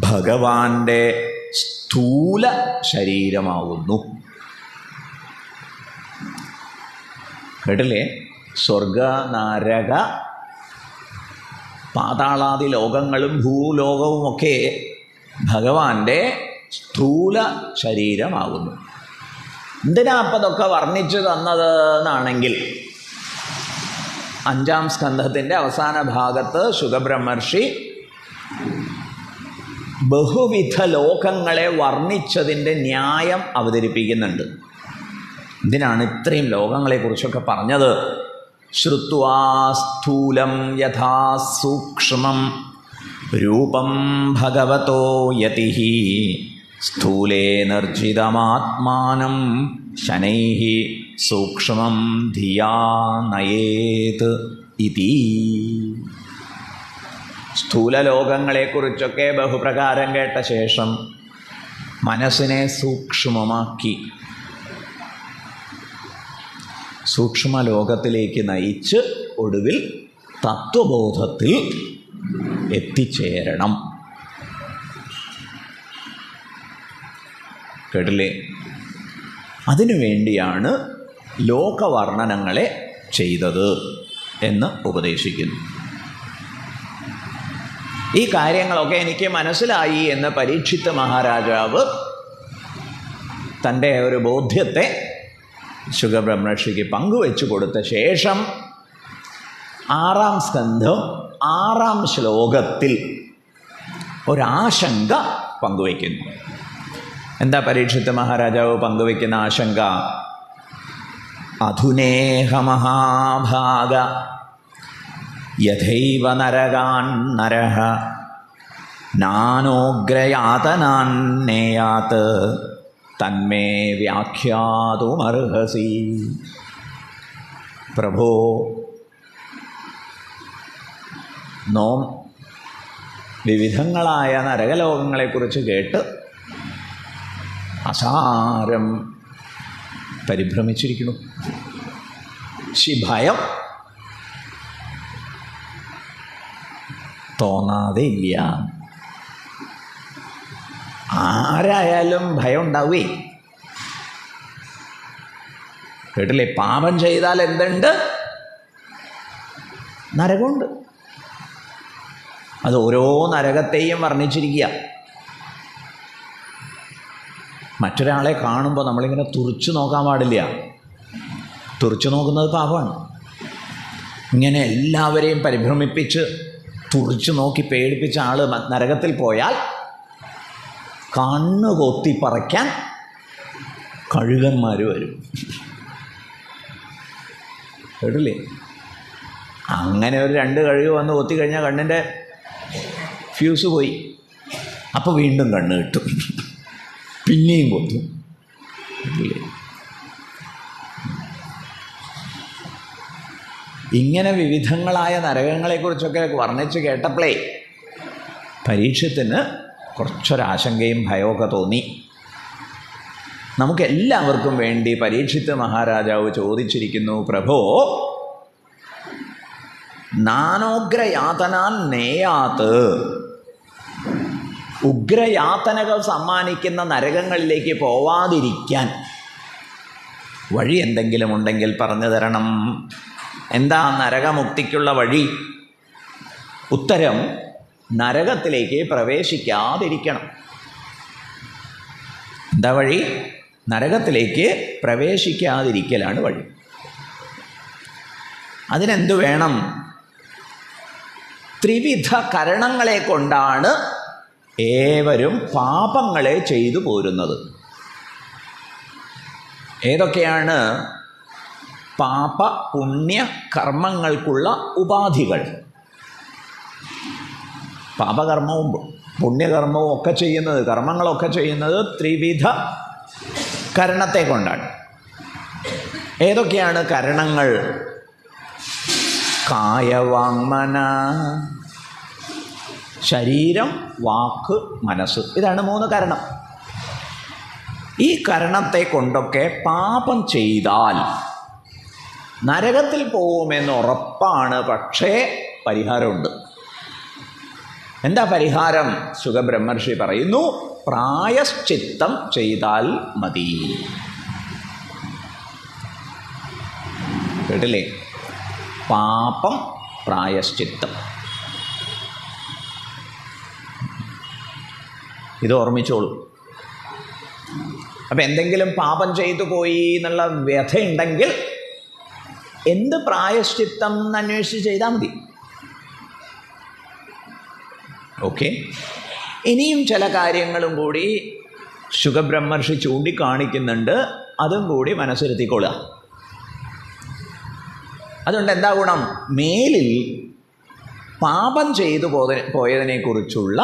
ഭഗവാന്റെ സ്ഥൂല ശരീരമാവുന്നു. കേട്ടില്ലേ? സ്വർഗ നരക പാതാളാദി ലോകങ്ങളും ഭൂലോകവുമൊക്കെ ഭഗവാന്റെ സ്ഥൂല ശരീരമാകുന്നു. എന്തിനാ അപ്പം അതൊക്കെ വർണ്ണിച്ചു തന്നത് എന്നാണെങ്കിൽ 5-ാം സ്കന്ധത്തിൻ്റെ അവസാന ഭാഗത്ത് ശുകബ്രഹ്മർഷി ബഹുവിധ ലോകങ്ങളെ വർണ്ണിച്ചതിൻ്റെ ന്യായം അവതരിപ്പിക്കുന്നുണ്ട്. എന്തിനാണ് ഇത്രയും ലോകങ്ങളെക്കുറിച്ചൊക്കെ പറഞ്ഞത്? ശ്രുത്വാ സ്ഥൂലം യഥാ സൂക്ഷ്മം രൂപം ഭഗവതോ യതിഃ സ്ഥൂലേ നിർജിതമാത്മാനം ശനൈഃ സൂക്ഷ്മം ധിയാ നയേത് ഇതി. സ്ഥൂലലോകങ്ങളെക്കുറിച്ചൊക്കെ ബഹുപ്രകാരം കേട്ട ശേഷം മനസ്സിനെ സൂക്ഷ്മമാക്കി സൂക്ഷ്മലോകത്തിലേക്ക് നയിച്ച് ഒടുവിൽ തത്വബോധത്തിൽ എത്തിച്ചേരണം. കേട്ടില്ലേ? അതിനുവേണ്ടിയാണ് ലോകവർണ്ണനങ്ങളെ ചെയ്തത് എന്ന് ഉപദേശിക്കുന്നു. ഈ കാര്യങ്ങളൊക്കെ എനിക്ക് മനസ്സിലായി എന്ന് പരീക്ഷിത്ത മഹാരാജാവ് തൻ്റെ ഒരു ബോധ്യത്തെ ശുകബ്രഹ്മർഷിക്ക് പങ്കുവെച്ചു കൊടുത്ത ശേഷം 6-ാം സ്കന്ധം 6-ാം ശ്ലോകത്തിൽ ഒരാശങ്ക പങ്കുവയ്ക്കുന്നു. എന്താ പരീക്ഷിത്ത മഹാരാജാവ് പങ്കുവയ്ക്കുന്ന ആശങ്ക? അധുനേഹ മഹാഭാഗ യഥൈവ നരകാൻ നരഃ നാനോഗ്രയാതനാൻ നേയാത് തന്മേ വ്യാഖ്യാതുമർഹസി. പ്രഭോ, വിവിധങ്ങളായ നരകലോകങ്ങളെക്കുറിച്ച് കേട്ട് അസാരം പരിഭ്രമിച്ചിരിക്കുന്നു. ഭയം തോന്നാതെ ഇല്ല. ആരായാലും ഭയം ഉണ്ടാവേ. കേട്ടില്ലേ? പാപം ചെയ്താൽ എന്തുണ്ട്? നരകമുണ്ട്. അത് ഓരോ നരകത്തെയും വർണ്ണിച്ചിരിക്കുക. മറ്റൊരാളെ കാണുമ്പോൾ നമ്മളിങ്ങനെ തുറിച്ചു നോക്കാൻ പാടില്ല. തുറിച്ചു നോക്കുന്നത് പാപമാണ്. ഇങ്ങനെ എല്ലാവരെയും പരിഭ്രമിപ്പിച്ച് തുറിച്ചു നോക്കി പേടിപ്പിച്ച ആൾ നരകത്തിൽ പോയാൽ കണ്ണ് കൊത്തി പറിക്കാൻ കഴുകന്മാർ വരും. കേട്ടില്ലേ? അങ്ങനെ ഒരു 2 കഴുക് വന്ന് കൊത്തി കഴിഞ്ഞാൽ കണ്ണിൻ്റെ ഫ്യൂസ് പോയി. അപ്പോൾ വീണ്ടും കണ്ണ് കിട്ടും, പിന്നെയും കൊത്തും. ഇങ്ങനെ വിവിധങ്ങളായ നരകങ്ങളെക്കുറിച്ചൊക്കെ വർണ്ണിച്ച് കേട്ടപ്പോഴേ പരീക്ഷത്തിന് കുറച്ചൊരാശങ്കയും ഭയമൊക്കെ തോന്നി. നമുക്കെല്ലാവർക്കും വേണ്ടി പരീക്ഷിത്ത് മഹാരാജാവ് ചോദിച്ചിരിക്കുന്നു, പ്രഭോ, നാനോഗ്രയാതനാൻ നേയാത്ത്, ഉഗ്രയാതനകൾ സമ്മാനിക്കുന്ന നരകങ്ങളിലേക്ക് പോവാതിരിക്കാൻ വഴി എന്തെങ്കിലും ഉണ്ടെങ്കിൽ പറഞ്ഞു തരണം. എന്താ നരകമുക്തിക്കുള്ള വഴി? ഉത്തരം, നരകത്തിലേക്ക് പ്രവേശിക്കാതിരിക്കണം. എന്താ വഴി? നരകത്തിലേക്ക് പ്രവേശിക്കാതിരിക്കലാണ് വഴി. അതിനെന്തു വേണം? ത്രിവിധ കരണങ്ങളെ കൊണ്ടാണ് ഏവരും പാപങ്ങളെ ചെയ്തു പോരുന്നത്. ഏതൊക്കെയാണ് പാപ പുണ്യ കർമ്മങ്ങൾക്കുള്ള ഉപാധികൾ? പാപകർമ്മവും പുണ്യകർമ്മവും ഒക്കെ ചെയ്യുന്നത്, കർമ്മങ്ങളൊക്കെ ചെയ്യുന്നത് ത്രിവിധ കരണത്തെ കൊണ്ടാണ്. ഏതൊക്കെയാണ് കരണങ്ങൾ? കായവാങ്മന, ശരീരം, വാക്ക്, മനസ്സ്. ഇതാണ് 3 കരണം. ഈ കരണത്തെ കൊണ്ടൊക്കെ പാപം ചെയ്താൽ നരകത്തിൽ പോകുമെന്ന് ഉറപ്പാണ്. പക്ഷേ പരിഹാരമുണ്ട്. എന്താ പരിഹാരം? സുഖബ്രഹ്മർഷി പറയുന്നു, പ്രായശ്ചിത്തം ചെയ്താൽ മതി. കേട്ടില്ലേ? പാപം, പ്രായശ്ചിത്തം. ഇത് ഓർമ്മിച്ചോളൂ. അപ്പം എന്തെങ്കിലും പാപം ചെയ്തു പോയി എന്നുള്ള വ്യഥയുണ്ടെങ്കിൽ എന്ത് പ്രായശ്ചിത്തം എന്ന് അന്വേഷിച്ച് ചെയ്താൽ മതി. ഓക്കെ. ഇനിയും ചില കാര്യങ്ങളും കൂടി ശുഖബ്രഹ്മർഷി ചൂണ്ടിക്കാണിക്കുന്നുണ്ട്. അതും കൂടി മനസ്സിരുത്തിക്കൊള്ളുക. അതുകൊണ്ട് എന്താ ഗുണം? മേലിൽ പാപം ചെയ്തു പോയതിനെക്കുറിച്ചുള്ള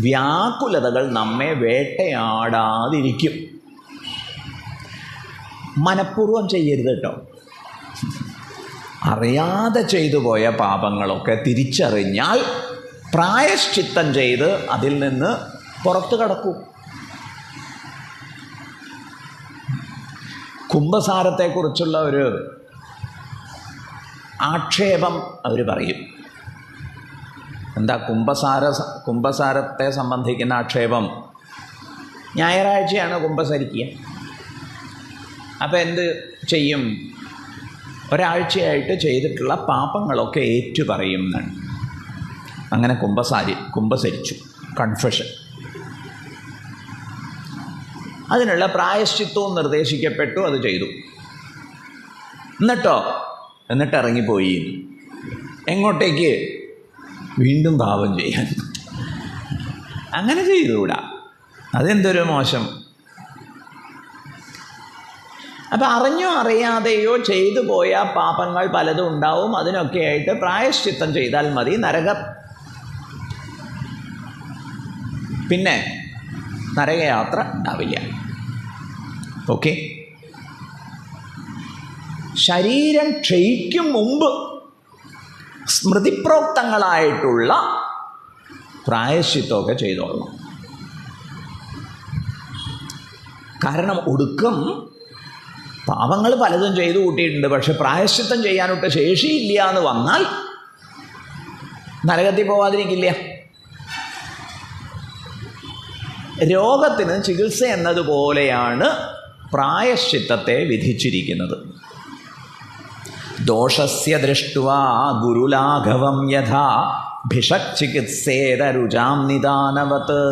വ്യാകുലതകൾ നമ്മെ വേട്ടയാടാതിരിക്കും. മനഃപൂർവ്വം ചെയ്യരുത് കേട്ടോ. അറിയാതെ ചെയ്തു പോയ പാപങ്ങളൊക്കെ തിരിച്ചറിഞ്ഞാൽ പ്രായശ്ചിത്തം ചെയ്ത് അതിൽ നിന്ന് പുറത്തു കടക്കും. കുംഭസാരത്തെക്കുറിച്ചുള്ള ഒരു ആക്ഷേപം അവർ പറയും. എന്താ കുംഭസാരത്തെ സംബന്ധിക്കുന്ന ആക്ഷേപം? ഞായറാഴ്ചയാണ് കുംഭസരിക്കുക. അപ്പം എന്ത് ചെയ്യും? ഒരാഴ്ചയായിട്ട് ചെയ്തിട്ടുള്ള പാപങ്ങളൊക്കെ ഏറ്റുപറയും എന്നാണ്. അങ്ങനെ കുംഭസരിച്ചു, കൺഫെഷൻ. അതിനുള്ള പ്രായശ്ചിത്തവും നിർദ്ദേശിക്കപ്പെട്ടു. അത് ചെയ്തു. എന്നിട്ട് ഇറങ്ങിപ്പോയി. എങ്ങോട്ടേക്ക്? വീണ്ടും പാപം ചെയ്യാൻ. അങ്ങനെ ചെയ്തുകൂടാ. അതെന്തൊരു മോശം. അപ്പം അറിഞ്ഞോ അറിയാതെയോ ചെയ്തു പോയ പാപങ്ങൾ പലതും ഉണ്ടാവും. അതിനൊക്കെയായിട്ട് പ്രായശ്ചിത്തം ചെയ്താൽ മതി. പിന്നെ നരകയാത്ര ഉണ്ടാവില്ല. ഓക്കെ. ശരീരം ക്ഷയിക്കും മുമ്പ് സ്മൃതിപ്രോക്തങ്ങളായിട്ടുള്ള പ്രായശ്ചിത്തമൊക്കെ ചെയ്തോളണം. കാരണം ഒടുക്കം പാപങ്ങൾ പലതും ചെയ്തു കൂട്ടിയിട്ടുണ്ട്. പക്ഷെ പ്രായശ്ചിത്തം ചെയ്യാനൊട്ട് ശേഷിയില്ല എന്ന് വന്നാൽ നരകത്തിൽ പോവാതിരിക്കില്ല. രോഗത്തിന് ചികിത്സ എന്നതുപോലെയാണ് പ്രായശ്ചിത്തത്തെ വിധിച്ചിരിക്കുന്നത്. ദോഷസ്യ ദൃഷ്ട്വാ ഗുരുലാഘവം യഥാ ഭിഷക്ചികിത്സേത രുചാം നിദാനവത്.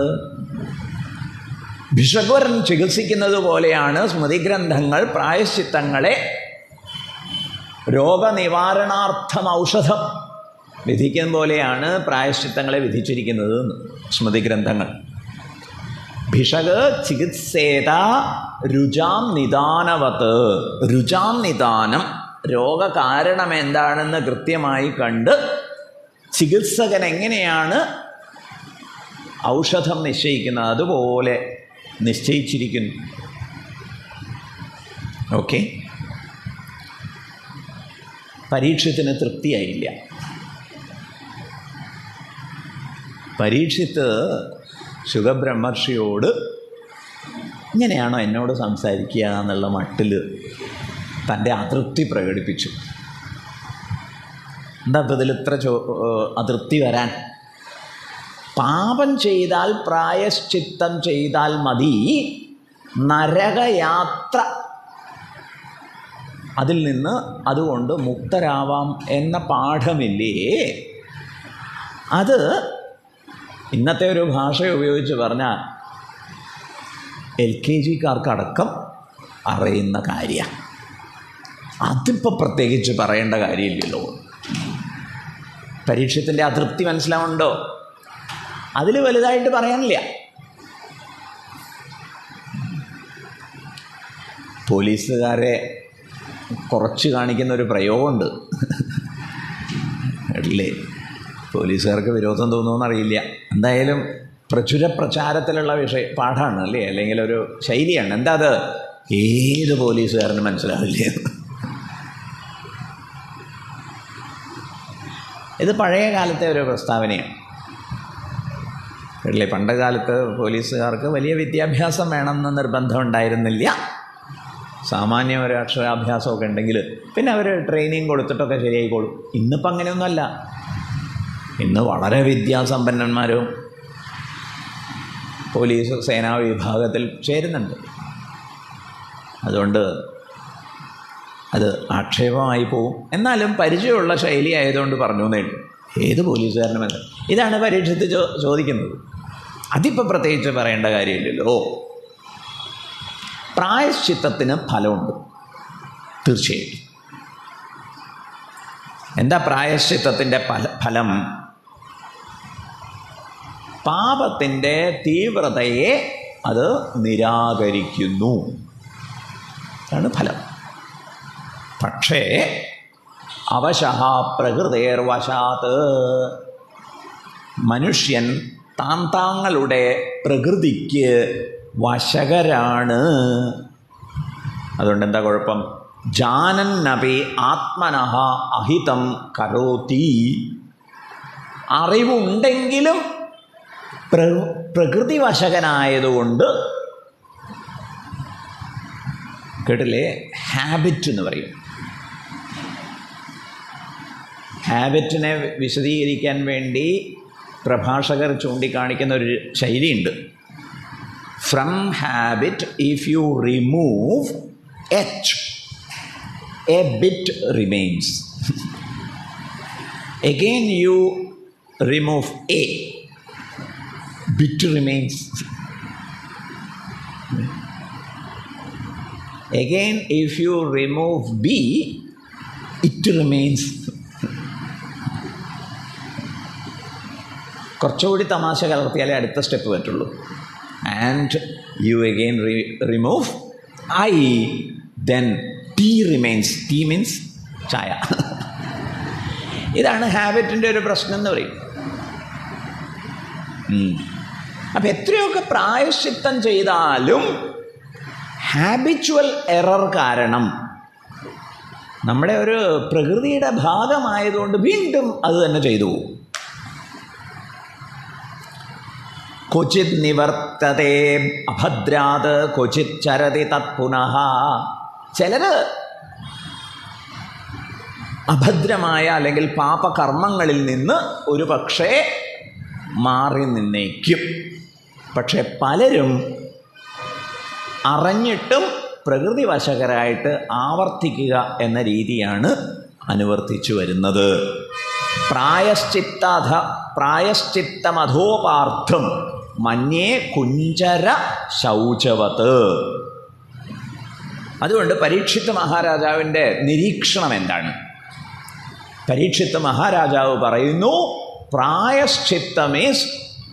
ഭിഷഗ്വരൻ ചികിത്സിക്കുന്നത് പോലെയാണ് സ്മൃതിഗ്രന്ഥങ്ങൾ പ്രായശ്ചിത്തങ്ങളെ രോഗനിവാരണാർത്ഥം ഔഷധം വിധിക്കുന്ന പോലെയാണ് പ്രായശ്ചിത്തങ്ങളെ വിധിച്ചിരിക്കുന്നത് സ്മൃതിഗ്രന്ഥങ്ങൾ. ഭിഷക് ചികിത്സേത രുചാം നിദാനവത്. രുചാം നിദാനം, രോഗകാരണം എന്താണെന്ന് കൃത്യമായി കണ്ട് ചികിത്സകൻ എങ്ങനെയാണ് ഔഷധം നിശ്ചയിക്കുന്നത് അതുപോലെ നിശ്ചയിച്ചിരിക്കുന്നു. ഓക്കെ. പരീക്ഷത്തിന് തൃപ്തിയായില്ല. പരീക്ഷിത്ത് ശുഖബ്രഹ്മർഷിയോട് ഇങ്ങനെയാണോ എന്നോട് സംസാരിക്കുക എന്നുള്ള മട്ടിൽ തൻ്റെ അതൃപ്തി പ്രകടിപ്പിച്ചു. എന്താ ഇപ്പം ഇതിൽ ഇത്ര അതൃപ്തി വരാൻ? പാപം ചെയ്താൽ പ്രായശ്ചിത്തം ചെയ്താൽ മതി, നരകയാത്ര അതിൽ നിന്ന് അതുകൊണ്ട് മുക്തരാവാം എന്ന പാഠമില്ലേ, അത് ഇന്നത്തെ ഒരു ഭാഷ ഉപയോഗിച്ച് പറഞ്ഞാൽ LKG-കാർക്കടക്കം അറിയുന്ന കാര്യമാണ്. അതിപ്പോൾ പ്രത്യേകിച്ച് പറയേണ്ട കാര്യമില്ലല്ലോ. പരീക്ഷത്തിൻ്റെ അതൃപ്തി മനസ്സിലാവുന്നുണ്ടോ? അതിൽ വലുതായിട്ട് പറയാനില്ല. പോലീസുകാരെ കുറച്ച് കാണിക്കുന്ന ഒരു പ്രയോഗമുണ്ട് അല്ലേ? പോലീസുകാർക്ക് വിരോധം തോന്നുമെന്നറിയില്ല. എന്തായാലും പ്രചുര പ്രചാരത്തിലുള്ള പാഠമാണ് അല്ലേ, അല്ലെങ്കിൽ ഒരു ശൈലിയാണ്. എന്താ അത്? ഏത് പോലീസുകാരനും മനസ്സിലാവില്ല. ഇത് പഴയ കാലത്തെ ഒരു പ്രസ്താവനയാണ് അല്ലേ. പണ്ട് കാലത്ത് പോലീസുകാർക്ക് വലിയ വിദ്യാഭ്യാസം വേണമെന്ന് നിർബന്ധം ഉണ്ടായിരുന്നില്ല. സാമാന്യം ഒരു അക്ഷരാഭ്യാസമൊക്കെ ഉണ്ടെങ്കിൽ പിന്നെ അവർ ട്രെയിനിങ് കൊടുത്തിട്ടൊക്കെ ശരിയായിക്കോളും. ഇന്നിപ്പോൾ അങ്ങനെയൊന്നുമല്ല. ഇന്ന് വളരെ വിദ്യാസമ്പന്നന്മാരും പോലീസ് സേനാ വിഭാഗത്തിൽ ചേരുന്നുണ്ട്. അതുകൊണ്ട് അത് ആക്ഷേപമായി പോവും. എന്നാലും പരിചയമുള്ള ശൈലി ആയതുകൊണ്ട് പറഞ്ഞു എന്നേ ഉള്ളൂ. ഏത് പോലീസുകാരനും എന്താ? ഇതാണ് പരീക്ഷത്തിൽ ചോദിക്കുന്നത്. അതിപ്പോൾ പ്രത്യേകിച്ച് പറയേണ്ട കാര്യമില്ലല്ലോ. പ്രായശ്ചിത്തത്തിന് ഫലമുണ്ട് തീർച്ചയായിട്ടും. എന്താ പ്രായശ്ചിത്തത്തിൻ്റെ ഫലം? പാപത്തിൻ്റെ തീവ്രതയെ അത് നിരാകരിക്കുന്നു, അതാണ് ഫലം. പക്ഷേ അവശഃ പ്രകൃതേർവശാത്, മനുഷ്യൻ താങ്ങളുടെ പ്രകൃതിക്ക് വശകരാണ്. അതുകൊണ്ട് എന്താ കുഴപ്പം? ജാനന്നപി ആത്മനഃ അഹിതം കരോതി, അറിവുണ്ടെങ്കിലും പ്രകൃതി വശകനായതുകൊണ്ട്, കേട്ടില്ലേ, ഹാബിറ്റ് എന്ന് പറയും. ഹാബിറ്റിനെ വിശദീകരിക്കാൻ വേണ്ടി പ്രഭാഷകർ ചൂണ്ടിക്കാണിക്കുന്ന ഒരു ശൈലിയുണ്ട്. From habit if you remove H, a bit remains. Again you remove A, bit remains. Again if you remove B, it remains. കുറച്ചുകൂടി തമാശ കലർത്തിയാലേ അടുത്ത സ്റ്റെപ്പ് പറ്റുള്ളൂ. And you again remove I, then T remains. T means ചായ. ഇതാണ് ഹാബിറ്റിൻ്റെ ഒരു പ്രശ്നം എന്ന് പറയും. അപ്പം എത്രയൊക്കെ പ്രായശ്ചിത്തം ചെയ്താലും ഹാബിച്വൽ എറർ കാരണം നമ്മുടെ ഒരു പ്രകൃതിയുടെ ഭാഗമായതുകൊണ്ട് വീണ്ടും അത് തന്നെ ചെയ്തു പോകും. ക്വചിത് നിവർത്തതേ അഭദ്രാത് ക്വചിത് ചരതി തത് പുനഃ. ചിലർ അഭദ്രമായ അല്ലെങ്കിൽ പാപകർമ്മങ്ങളിൽ നിന്ന് ഒരു പക്ഷേ മാറി നിന്നേക്കും. പക്ഷെ പലരും അറിഞ്ഞിട്ടും പ്രകൃതി വശകരായിട്ട് ആവർത്തിക്കുക എന്ന രീതിയാണ് അനുവർത്തിച്ചു വരുന്നത്. പ്രായശ്ചിത്തമധോപാർത്ഥം മന്യേ കുഞ്ചര ശൗചവത്. അതുകൊണ്ട് പരീക്ഷിത്ത് മഹാരാജാവിൻ്റെ നിരീക്ഷണം എന്താണ്? പരീക്ഷിത്ത് മഹാരാജാവ് പറയുന്നു, പ്രായശ്ചിത്തം ഈസ്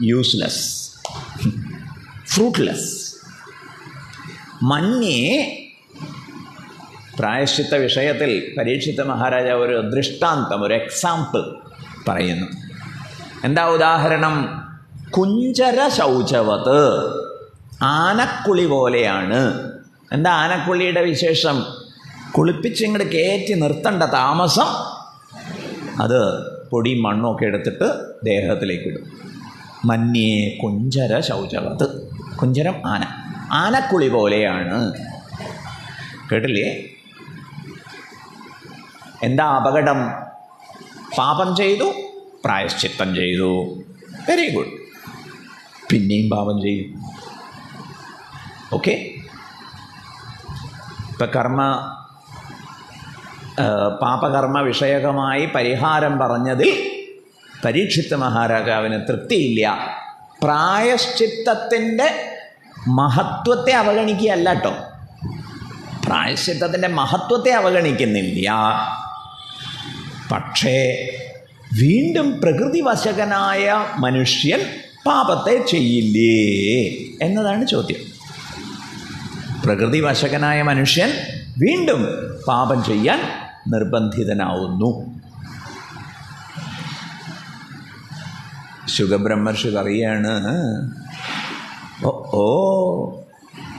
യൂസ്ലെസ്, ഫ്രൂട്ട്ലെസ്. മന്യേ, പ്രായശ്ചിത്ത വിഷയത്തിൽ പരീക്ഷിത്ത് മഹാരാജാവ് ഒരു ദൃഷ്ടാന്തം, ഒരു എക്സാമ്പിൾ പറയുന്നു. എന്താ ഉദാഹരണം? കുഞ്ചര ശൗചവത്, ആനക്കുളി പോലെയാണ്. എന്താ ആനക്കുളിയുടെ വിശേഷം? കുളിപ്പിച്ചിങ്ങോട്ട് കയറ്റി നിർത്തേണ്ട താമസം അത് പൊടിയും മണ്ണൊക്കെ എടുത്തിട്ട് ദേഹത്തിലേക്ക് ഇടും. മന്യേ കുഞ്ചര ശൗചവത്. കുഞ്ചരം ആന. ആനക്കുളി പോലെയാണ്. കേട്ടില്ലേ? എന്താ അപകടം? പാപം ചെയ്തു, പ്രായശ്ചിത്തം ചെയ്തു, വെരി ഗുഡ്, പിന്നെയും പാപം ചെയ്യും. ഓക്കെ. ഇപ്പം പാപകർമ്മ വിഷയകമായി പരിഹാരം പറഞ്ഞതിൽ പരീക്ഷിത്ത് മഹാരാജാവിന് തൃപ്തിയില്ല. പ്രായശ്ചിത്തത്തിൻ്റെ മഹത്വത്തെ അവഗണിക്കുകയല്ല കേട്ടോ, പ്രായശ്ചിത്തത്തിൻ്റെ മഹത്വത്തെ അവഗണിക്കുന്നില്ല. പക്ഷേ വീണ്ടും പ്രകൃതിവശകനായ മനുഷ്യൻ പാപത്തെ ചെയ്യില്ലേ എന്നതാണ് ചോദ്യം. പ്രകൃതിവശകനായ മനുഷ്യൻ വീണ്ടും പാപം ചെയ്യാൻ നിർബന്ധിതനാവുന്നു. ശുഗബ്രഹ്മർഷി പറയാണ്, ഓ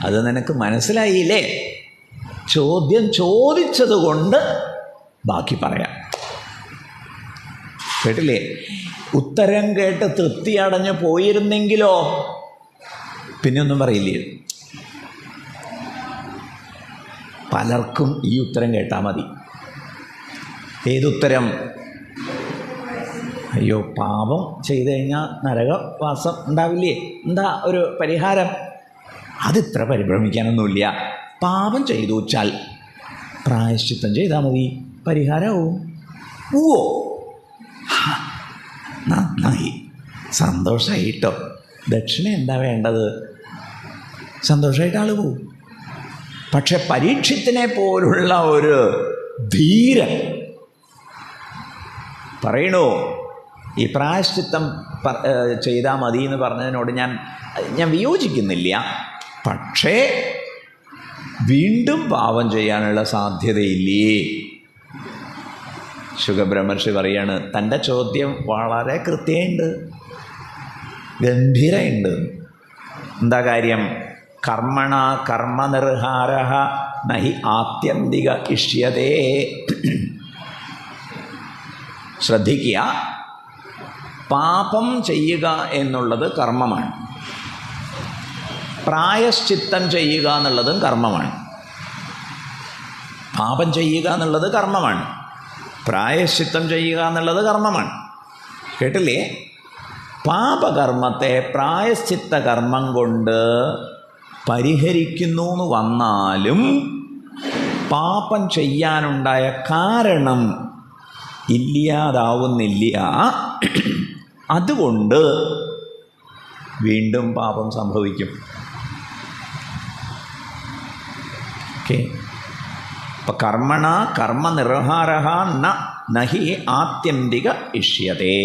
അത് നിനക്ക് മനസ്സിലായില്ലേ? ചോദ്യം ചോദിച്ചത് കൊണ്ട് ബാക്കി പറയാം. കേട്ടില്ലേ? ഉത്തരം കേട്ട് തൃപ്തി അടഞ്ഞ് പോയിരുന്നെങ്കിലോ പിന്നെ ഒന്നും പറയില്ലേ. പലർക്കും ഈ ഉത്തരം കേട്ടാൽ മതി. ഏതുത്തരം? അയ്യോ, പാപം ചെയ്തു കഴിഞ്ഞാൽ നരകവാസം ഉണ്ടാവില്ലേ, എന്താ ഒരു പരിഹാരം? അതിത്ര പരിഭ്രമിക്കാനൊന്നുമില്ല. പാപം ചെയ്തു വച്ചാൽ പ്രായശ്ചിത്തം ചെയ്താൽ മതി, പരിഹാരമാവും. ഓ നന്നായി, സന്തോഷമായി കേട്ടോ. ദക്ഷിണ എന്താ വേണ്ടത്? സന്തോഷമായിട്ട് ആൾ പോവും. പക്ഷെ പരീക്ഷത്തിനെ പോലുള്ള ഒരു ധീരൻ പറയണു, ഈ പ്രായശ്ചിത്തം ചെയ്താൽ മതി എന്ന് പറഞ്ഞതിനോട് ഞാൻ വിയോജിക്കുന്നില്ല. പക്ഷേ വീണ്ടും പാപം ചെയ്യാനുള്ള സാധ്യതയില്ലേ? ശുഗബ്രഹ്മർഷി പറയാണ്, തൻ്റെ ചോദ്യം വളരെ കൃത്യമുണ്ട്, ഗംഭീരമുണ്ട്. എന്താ കാര്യം? കർമ്മണ കർമ്മനിർഹാര നഹി ആത്യന്തിക ഇഷ്യതേ. ശ്രദ്ധിക്കുക, പാപം ചെയ്യുക എന്നുള്ളത് കർമ്മമാണ്, പ്രായശ്ചിത്തം ചെയ്യുക എന്നുള്ളതും കർമ്മമാണ്. പാപം ചെയ്യുക എന്നുള്ളത് കർമ്മമാണ്, പ്രായശ്ചിത്തം ചെയ്യുക എന്നുള്ളത് കർമ്മമാണ്. കേട്ടില്ലേ? പാപകർമ്മത്തെ പ്രായശ്ചിത്ത കർമ്മം കൊണ്ട് പരിഹരിക്കുന്നു എന്ന് വന്നാലും പാപം ചെയ്യാനുണ്ടായ കാരണം ഇല്ലാതാവുന്നില്ല. അതുകൊണ്ട് വീണ്ടും പാപം സംഭവിക്കും. ഓക്കെ. അപ്പം കർമ്മണ കർമ്മനിർഹാര നഹി ആത്യന്തിക ഇഷ്യതേ.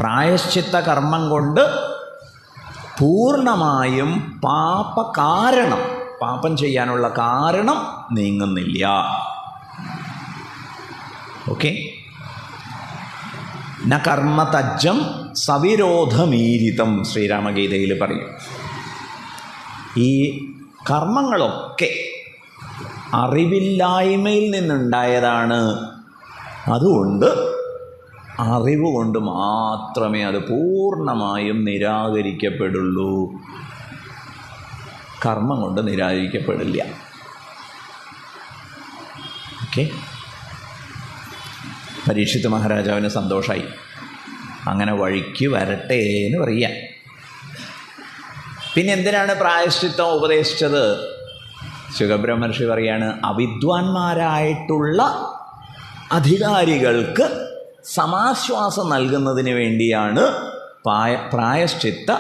പ്രായശ്ചിത്ത കർമ്മം കൊണ്ട് പൂർണ്ണമായും പാപം ചെയ്യാനുള്ള കാരണം നീങ്ങുന്നില്ല. ഓക്കെ. ന കർമ്മതജ്ജം സവിരോധമീരിതം ശ്രീരാമഗീതയിൽ പറയും. ഈ കർമ്മങ്ങളൊക്കെ അറിവില്ലായ്മയിൽ നിന്നുണ്ടായതാണ്. അതുകൊണ്ട് അറിവ് കൊണ്ട് മാത്രമേ അത് പൂർണ്ണമായും നിരാകരിക്കപ്പെടുള്ളൂ. കർമ്മം കൊണ്ട് നിരാകരിക്കപ്പെടില്ല. ഓക്കെ. പരീക്ഷിത്ത് മഹാരാജാവിന് സന്തോഷമായി. അങ്ങനെ വഴിക്ക് വരട്ടെ എന്ന് പറയുക. പിന്നെ എന്തിനാണ് പ്രായശ്ചിത്തം ഉപദേശിച്ചത്? ശുഗബ്രഹ്മർഷി പറയാണ്, അവിദ്വാൻമാരായിട്ടുള്ള അധികാരികൾക്ക് സമാശ്വാസം നൽകുന്നതിന് വേണ്ടിയാണ് പ്രായശ്ചിത്ത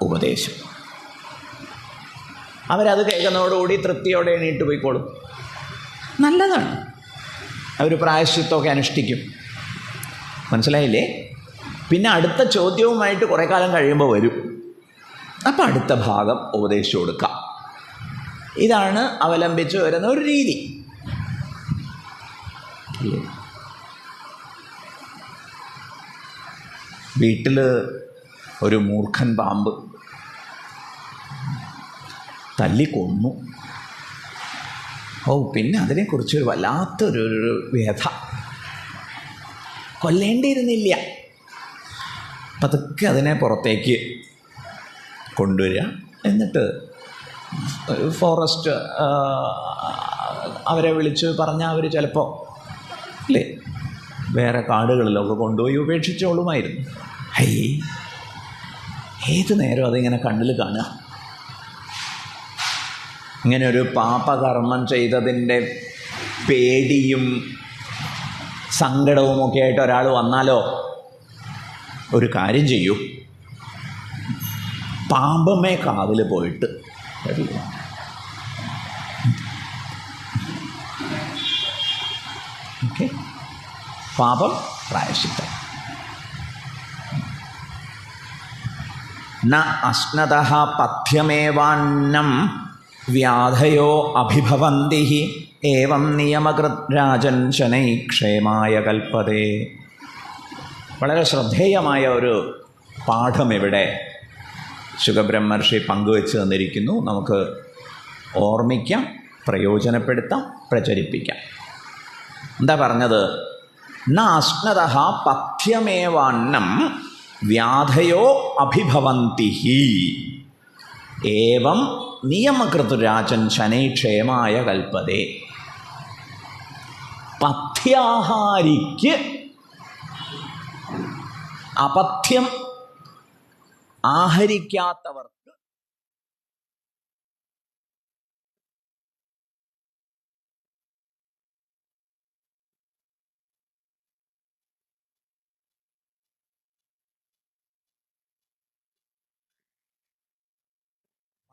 ഉപദേശം. അവരത് കേൾക്കുന്നതോടുകൂടി തൃപ്തിയോടെ എണീറ്റ് പോയിക്കോളും. നല്ലതാണ്. അവർ പ്രായശ്ചിത്തമൊക്കെ അനുഷ്ഠിക്കും. മനസ്സിലായില്ലേ? പിന്നെ അടുത്ത ചോദ്യവുമായിട്ട് കുറേ കാലം കഴിയുമ്പോൾ വരും. അപ്പം അടുത്ത ഭാഗം ഉപദേശിച്ചു കൊടുക്കാം. ഇതാണ് അവലംബിച്ച് വരുന്ന ഒരു രീതി. വീട്ടിൽ ഒരു മൂർഖൻ പാമ്പ് തല്ലിക്കൊന്നു. പിന്നെ അതിനെക്കുറിച്ചൊരു വല്ലാത്തൊരു വ്യഥ. കൊല്ലേണ്ടിയിരുന്നില്ല. പതുക്കെ അതിനെ പുറത്തേക്ക് കൊണ്ടുവരിക, എന്നിട്ട് ഫോറസ്റ്റ് അവരെ വിളിച്ച് പറഞ്ഞാൽ അവർ ചിലപ്പോൾ അല്ലേ വേറെ കാടുകളിലൊക്കെ കൊണ്ടുപോയി ഉപേക്ഷിച്ചോളുമായിരുന്നു. ഹൈ, ഏത് നേരം അതിങ്ങനെ കണ്ണിൽ കാണുക. ഇങ്ങനെ ഒരു പാപകർമ്മം ചെയ്തതിൻ്റെ പേടിയും സങ്കടവുമൊക്കെ ആയിട്ട് ഒരാൾ വന്നാലോ, ഒരു കാര്യം ചെയ്യൂ, പാമ്പമേ കാവിൽ പോയിട്ട് ഓക്കെ, പാപം പ്രായശ്ചിത്തം. ന അശ്നതഃ പഥ്യമേവാന്നം വ്യാധയോ അഭിഭവന്തി ഏവം നിയമകൃത് രാജൻ ശനൈ ക്ഷേമായ കൽപ്പതേ. വളരെ ശ്രദ്ധേയമായ ഒരു പാഠം ഇവിടെ ശുകബ്രഹ്മർഷി പങ്കുവെച്ച് തന്നിരിക്കുന്നു. നമുക്ക് ഓർമ്മിക്കാം, പ്രയോജനപ്പെടുത്താം, പ്രചരിപ്പിക്കാം. എന്താ പറഞ്ഞത്? ന അശ്നതഃ പഥ്യമേവാന്നം വ്യാധയോ അഭിഭവന്തി ഏവം നിയമകൃത് രാജൻ ശനൈ ക്ഷേമായ കൽപ്പതേ. പഥ്യാഹാരിക്ക് അപഥ്യം ആഹരിക്കാത്തവർക്ക്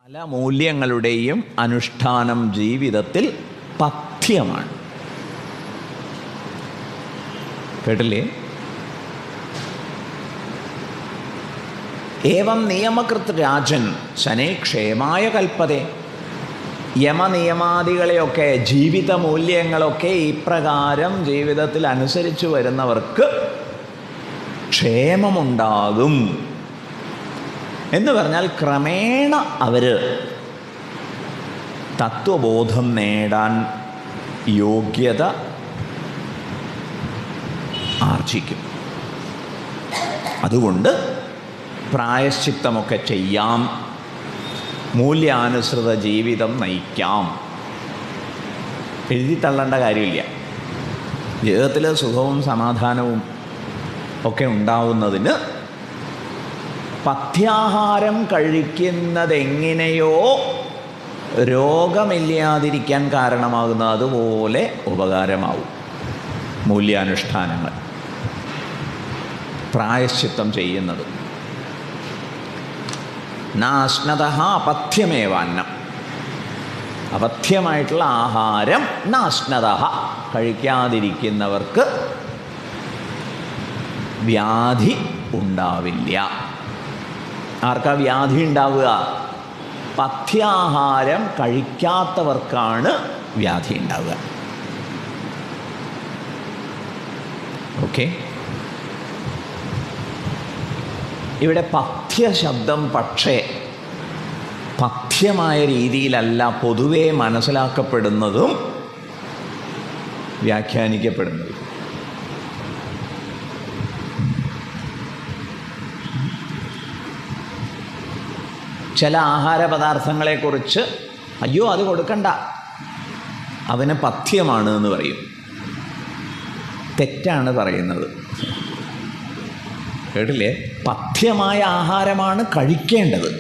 പല മൂല്യങ്ങളുടെയും അനുഷ്ഠാനം ജീവിതത്തിൽ പഥ്യമാണ്. കേട്ടില്ലേ? ഏവം നിയമകൃത് രാജൻ ശനൈ ക്ഷേമായ കൽപ്പതേ. യമനിയമാദികളെയൊക്കെ ജീവിത മൂല്യങ്ങളൊക്കെ ഇപ്രകാരം ജീവിതത്തിൽ അനുസരിച്ച് വരുന്നവർക്ക് ക്ഷേമമുണ്ടാകും എന്ന് പറഞ്ഞാൽ ക്രമേണ അവർ തത്വബോധം നേടാൻ യോഗ്യത ആർജിക്കും. അതുകൊണ്ട് പ്രായശ്ചിത്തമൊക്കെ ചെയ്യാം, മൂല്യാനുസൃത ജീവിതം നയിക്കാം. എഴുതി തള്ളേണ്ട കാര്യമില്ല. ജീവിതത്തിൽ സുഖവും സമാധാനവും ഒക്കെ ഉണ്ടാവുന്നതിന് പഥ്യാഹാരം കഴിക്കുന്നതെങ്ങനെയോ രോഗമില്ലാതിരിക്കാൻ കാരണമാകുന്നത് അതുപോലെ ഉപകാരമാവും മൂല്യാനുഷ്ഠാനങ്ങൾ, പ്രായശ്ചിത്തം ചെയ്യുന്നത്. നാശ്നതഃ അപഥ്യമേവാന്നം, അപഥ്യമായിട്ടുള്ള ആഹാരം നാശ്നതഃ കഴിക്കാതിരിക്കുന്നവർക്ക് വ്യാധി ഉണ്ടാവില്ല. ആർക്കാ വ്യാധി ഉണ്ടാവുക? പഥ്യാഹാരം കഴിക്കാത്തവർക്കാണ് വ്യാധി ഉണ്ടാവുക. ഓക്കെ, ഇവിടെ പഥ്യ ശബ്ദം പക്ഷേ പഥ്യമായ രീതിയിലല്ല പൊതുവെ മനസ്സിലാക്കപ്പെടുന്നതും വ്യാഖ്യാനിക്കപ്പെടുന്നതും. ചില ആഹാര പദാർത്ഥങ്ങളെക്കുറിച്ച് അയ്യോ അത് കൊടുക്കണ്ട, അവന് പഥ്യമാണ് എന്ന് പറയും. തെറ്റാണ് പറയുന്നത്. കേട്ടില്ലേ? പഥ്യമായ ആഹാരമാണ് കഴിക്കേണ്ടത്.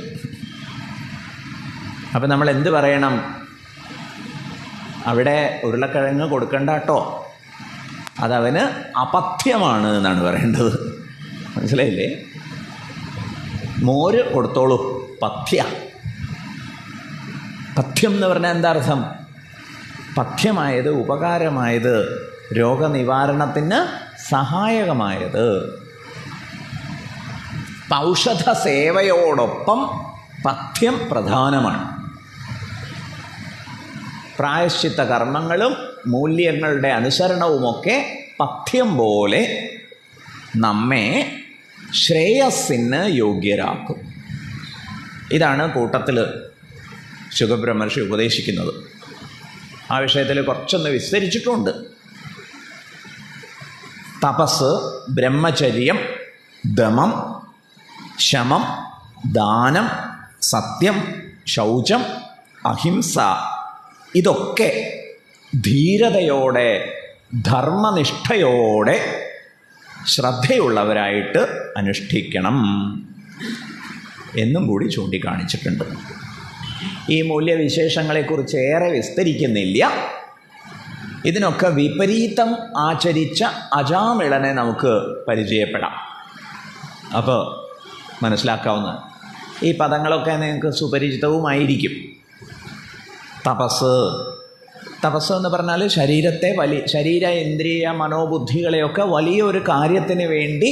അപ്പം നമ്മൾ എന്ത് പറയണം? അവിടെ ഉരുളക്കിഴങ്ങ് കൊടുക്കണ്ട കേട്ടോ, അതവന് അപഥ്യമാണ് എന്നാണ് പറയേണ്ടത്. മനസ്സിലായില്ലേ? മോര് കൊടുത്തോളൂ, പഥ്യ. പഥ്യം എന്ന് പറഞ്ഞാൽ എന്താ അർത്ഥം? പഥ്യമായത്, ഉപകാരമായത്, രോഗനിവാരണത്തിന് സഹായകമായത്. ഔഷധ സേവയോടൊപ്പം പഥ്യം പ്രധാനമാണ്. പ്രായശ്ചിത്ത കർമ്മങ്ങളും മൂല്യങ്ങളുടെ അനുസരണവുമൊക്കെ പഥ്യം പോലെ നമ്മെ ശ്രേയസ്സിന് യോഗ്യരാക്കും. ഇതാണ് കൂട്ടത്തിൽ ശുകബ്രഹ്മർഷി ഉപദേശിക്കുന്നത്. ആ വിഷയത്തിൽ കുറച്ചൊന്ന് വിസ്തരിച്ചിട്ടുണ്ട്. തപസ്, ബ്രഹ്മചര്യം, ദമം, ശമം, ദാനം, സത്യം, ശൗചം, അഹിംസ ഇതൊക്കെ ധീരതയോടെ ധർമ്മനിഷ്ഠയോടെ ശ്രദ്ധയുള്ളവരായിട്ട് അനുഷ്ഠിക്കണം എന്നും കൂടി ചൂണ്ടിക്കാണിച്ചിട്ടുണ്ട്. ഈ മൂല്യവിശേഷങ്ങളെക്കുറിച്ച് ഏറെ വിസ്തരിക്കുന്നില്ല. ഇതിനൊക്കെ വിപരീതം ആചരിച്ച അജാമിളനെ നമുക്ക് പരിചയപ്പെടാം. അപ്പോൾ മനസ്സിലാക്കാവുന്ന ഈ പദങ്ങളൊക്കെ നിങ്ങൾക്ക് സുപരിചിതവുമായിരിക്കും. തപസ് എന്ന് പറഞ്ഞാൽ ശരീര ഇന്ദ്രിയ മനോബുദ്ധികളെയൊക്കെ വലിയൊരു കാര്യത്തിന് വേണ്ടി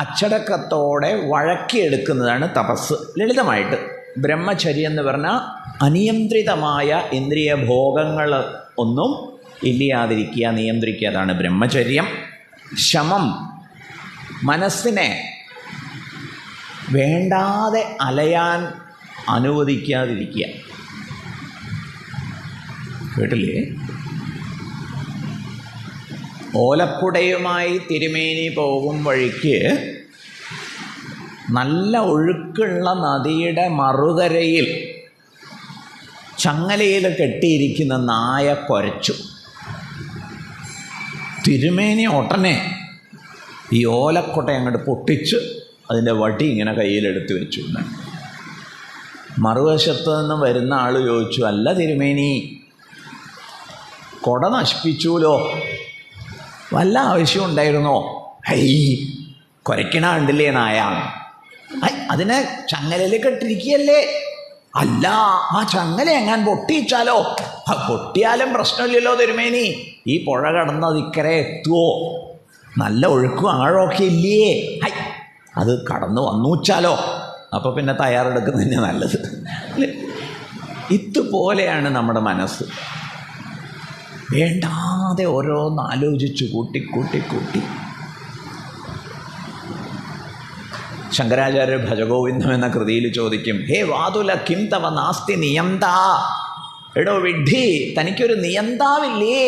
അച്ചടക്കത്തോടെ വഴക്കിയെടുക്കുന്നതാണ് തപസ്. ലളിതമായിട്ട് ബ്രഹ്മചര്യം എന്ന് പറഞ്ഞാൽ അനിയന്ത്രിതമായ ഇന്ദ്രിയ ഭോഗങ്ങൾ ഒന്നും ഇല്ലാതിരിക്കുക, നിയന്ത്രിക്കുക, അതാണ് ബ്രഹ്മചര്യം. ശമം, മനസ്സിനെ വേണ്ടാതെ അലയാൻ അനുവദിക്കാതിരിക്കുക. കേട്ടില്ലേ? ഓലക്കുടയുമായി തിരുമേനി പോകും വഴിക്ക് നല്ല ഒഴുക്കുള്ള നദിയുടെ മറുകരയിൽ ചങ്ങലയിൽ കെട്ടിയിരിക്കുന്ന നായ കുരച്ചു. തിരുമേനി ഉടനെ ഈ ഓലക്കുട അങ്ങോട്ട് പൊട്ടിച്ച് അതിൻ്റെ വടി ഇങ്ങനെ കയ്യിലെടുത്ത് വെച്ചു. മറുവശത്ത് നിന്ന് വരുന്ന ആൾ ചോദിച്ചു, അല്ല തിരുമേനി, കുട നശിപ്പിച്ചുല്ലോ, വല്ല ആവശ്യം ഉണ്ടായിരുന്നോ? ഹൈ, കുരയ്ക്കണ കണ്ടില്ലേ നായ? അതിനെ ചങ്ങലയിൽ കെട്ടിരിക്കുകയല്ലേ. അല്ല, ആ ചങ്ങല എങ്ങാൻ പൊട്ടിച്ചാലോ? പൊട്ടിയാലും പ്രശ്നമില്ലല്ലോ തിരുമേനി, ഈ പുഴ കടന്നത് ഇക്കരെ എത്തുമോ? നല്ല ഒഴുക്കും ആഴമൊക്കെ ഇല്ലേ? ഹൈ, അത് കടന്നു വന്നുവച്ചാലോ? അപ്പോൾ പിന്നെ തയ്യാറെടുക്കുന്നതന്നെ നല്ലത്. ഇതുപോലെയാണ് നമ്മുടെ മനസ്സ്. വേണ്ടാതെ ഓരോന്ന് ആലോചിച്ച് കൂട്ടി ശങ്കരാചാര്യ ഭജഗോവിന്ദം എന്ന കൃതിയിൽ ചോദിക്കും, ഹേ വാതുല കിം തവ നാസ്തി നിയന്ത. എടോ വിഡ്ഢി, തനിക്കൊരു നിയന്താവില്ലേ?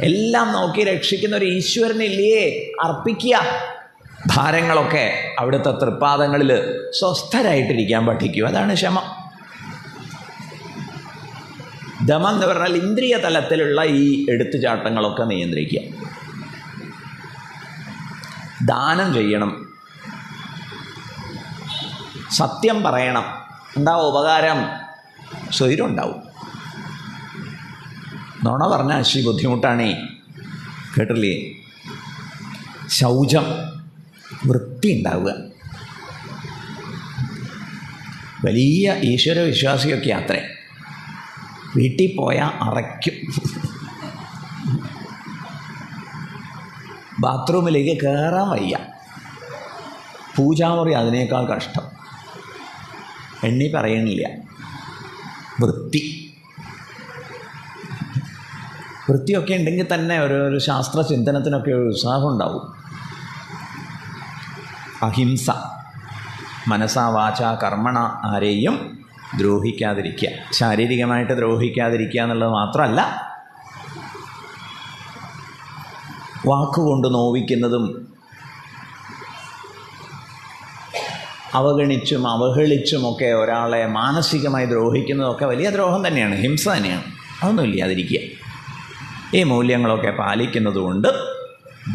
എല്ലാം നോക്കി രക്ഷിക്കുന്ന ഒരു ഈശ്വരനില്ലേ? അർപ്പിക്കുക. ഭാരങ്ങളൊക്കെ അവിടുത്തെ തൃപ്പാദങ്ങളിൽ സ്വസ്ഥരായിട്ടിരിക്കാൻ പഠിക്കൂ. അതാണ് ശമം. ദമം എന്ന് പറഞ്ഞാൽ ഇന്ദ്രിയ തലത്തിലുള്ള ഈ എടുത്തുചാട്ടങ്ങളൊക്കെ നിയന്ത്രിക്കുക. ദാനം ചെയ്യണം, സത്യം പറയണം. എന്താ ഉപകാരം? സ്വൈരം ഉണ്ടാവും. നുണ പറഞ്ഞാൽ അശ്വി ബുദ്ധിമുട്ടാണേ. കേട്ടില്ലേ? ശൗചം, വൃത്തി ഉണ്ടാവുക. വലിയ ഈശ്വര വിശ്വാസിയൊക്കെ അത്രേ, വീട്ടിൽ പോയാൽ അറയ്ക്കും. ബാത്റൂമിലേക്ക് കയറാൻ വയ്യ. പൂജാമുറി അതിനേക്കാൾ കഷ്ടം. എണ്ണി പറയണില്ല. വൃത്തിയൊക്കെ ഉണ്ടെങ്കിൽ തന്നെ ഒരു ശാസ്ത്ര ചിന്തനത്തിനൊക്കെ ഒരു ഉത്സാഹം ഉണ്ടാവും. അഹിംസ, മനസാ വാച കർമ്മണ ആരെയും ദ്രോഹിക്കാതിരിക്കുക. ശാരീരികമായിട്ട് ദ്രോഹിക്കാതിരിക്കുക എന്നുള്ളത് മാത്രമല്ല, വാക്കുകൊണ്ട് നോവിക്കുന്നതും അവഗണിച്ചും അവഹേളിച്ചുമൊക്കെ ഒരാളെ മാനസികമായി ദ്രോഹിക്കുന്നതൊക്കെ വലിയ ദ്രോഹം തന്നെയാണ്, ഹിംസ തന്നെയാണ്. അതൊന്നും ഇല്ലാതിരിക്കുക. ഈ മൂല്യങ്ങളൊക്കെ പാലിക്കുന്നതുകൊണ്ട്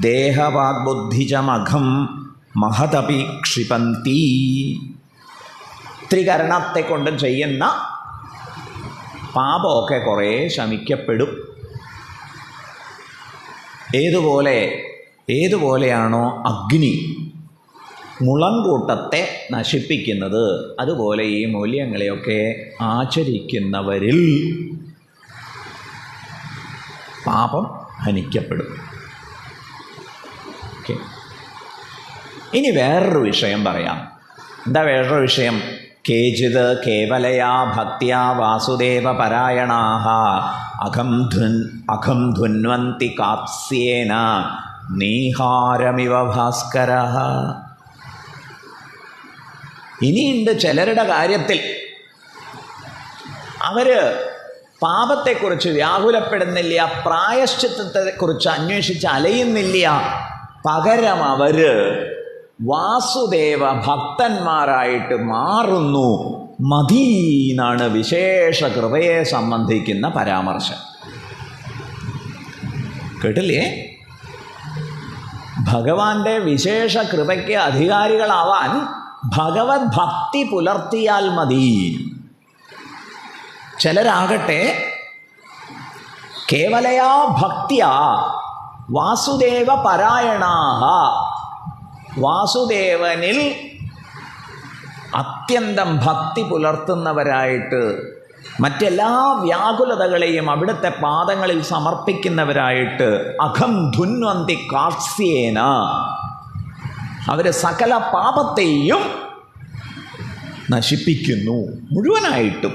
ദേഹവാഗ്ബുദ്ധിജമഘം മഹതപി ക്ഷിപന്തി. ത്രികരണത്തെ കൊണ്ട് ചെയ്യുന്ന പാപമൊക്കെ കുറേ ശമിക്കപ്പെടും. ഏതുപോലെയാണോ അഗ്നി മുളങ്കൂട്ടത്തെ നശിപ്പിക്കുന്നത്, അതുപോലെ ഈ മൂല്യങ്ങളെയൊക്കെ ആചരിക്കുന്നവരിൽ പാപം ഹനിക്കപ്പെടും. ഓക്കെ, ഇനി വേറൊരു വിഷയം പറയാം. എന്താ വേറൊരു വിഷയം? കേചിത് കേവലയാ ഭക്ത്യാ വാസുദേവ പരായണാഃ അഖം ധുന്വന്തി കാപ്സ്യേന നീഹാരമിവ ഭാസ്കരഃ. ഇനിയുണ്ട് ചിലരുടെ കാര്യത്തിൽ. അവർ പാപത്തെക്കുറിച്ച് വ്യാകുലപ്പെടുന്നില്ല, പ്രായശ്ചിത്തത്തെക്കുറിച്ച് അന്വേഷിച്ച് അലയുന്നില്ല. പകരം അവർ വാസുദേവ ഭക്തന്മാരായിട്ട് മാറുന്നു. മതി എന്നാണ് വിശേഷ കൃപയെ സംബന്ധിക്കുന്ന പരാമർശം. കേട്ടില്ലേ? ഭഗവാന്റെ വിശേഷ കൃപയ്ക്ക് അധികാരികളാവാൻ ഭഗവത് ഭക്തി പുലർത്തിയാൽ മതി. ചിലരാകട്ടെ കേവലയാ ഭക്തിയാ വാസുദേവ പരായണാഹ, വാസുദേവനിൽ അത്യന്തം ഭക്തി പുലർത്തുന്നവരായിട്ട് മറ്റെല്ലാ വ്യാകുലതകളെയും അവിടുത്തെ പാദങ്ങളിൽ സമർപ്പിക്കുന്നവരായിട്ട് അഖം ധുന്വന്തി കാർസ്യേന, അവർ സകല പാപത്തെയും നശിപ്പിക്കുന്നു മുഴുവനായിട്ടും.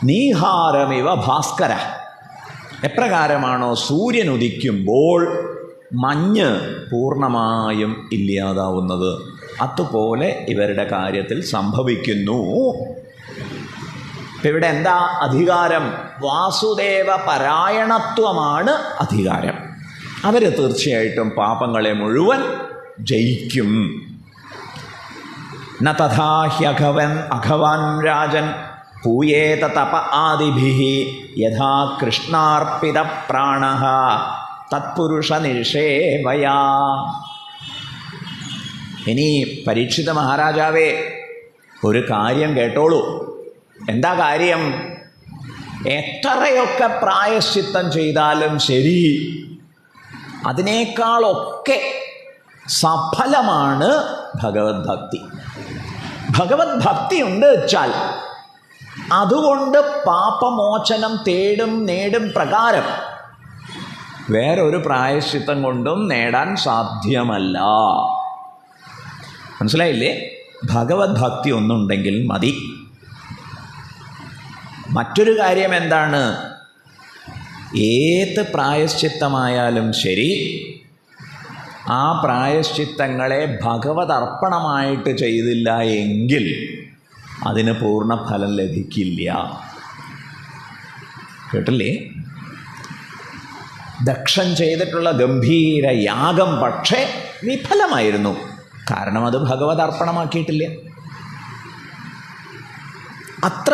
നീഹാരമിവ ഭാസ്കര, എപ്രകാരമാണോ സൂര്യൻ ഉദിക്കുമ്പോൾ മഞ്ഞ് പൂർണ്ണമായും ഇല്ലാതാവുന്നത്, അതുപോലെ ഇവരുടെ കാര്യത്തിൽ സംഭവിക്കുന്നു. ഇപ്പം ഇവിടെ എന്താ അധികാരം? വാസുദേവ പരായണത്വമാണ് അധികാരം. അവർ തീർച്ചയായിട്ടും പാപങ്ങളെ മുഴുവൻ ജയിക്കും. ന തഥാ ഹ്യഘവൻ അഘവാൻ രാജൻ പൂയേത തപ ആദിഭിഹി യഥാ കൃഷ്ണാർപ്പിത പ്രാണഃ തത്പുരുഷ നിഷേവയാ. ഇനി പരീക്ഷിത മഹാരാജാവേ, ഒരു കാര്യം കേട്ടോളൂ. എന്താ കാര്യം? എത്രയൊക്കെ പ്രായശ്ചിത്തം ചെയ്താലും ശരി, അതിനേക്കാളൊക്കെ സഫലമാണ് ഭഗവത് ഭക്തി. ഭഗവത് ഭക്തി ഉണ്ട് വെച്ചാൽ അതുകൊണ്ട് പാപമോചനം നേടും പ്രകാരം വേറൊരു പ്രായശ്ചിത്തം കൊണ്ടും നേടാൻ സാധ്യമല്ല. മനസ്സിലായില്ലേ? ഭഗവത് ഭക്തി ഒന്നുണ്ടെങ്കിൽ മതി. മറ്റൊരു കാര്യം എന്താണ്? ഏത് പ്രായശ്ചിത്തമായാലും ശരി, ആ പ്രായശ്ചിത്തങ്ങളെ ഭഗവത് അർപ്പണമായിട്ട് ചെയ്തില്ല എങ്കിൽ അതിന് പൂർണ്ണ ഫലം ലഭിക്കില്ല. കേട്ടില്ലേ? ദക്ഷൻ ചെയ്തിട്ടുള്ള ഗംഭീര യാഗം പക്ഷേ വിഫലമായിരുന്നു. കാരണം അത് ഭഗവത് അർപ്പണമാക്കിയിട്ടില്ല. അത്ര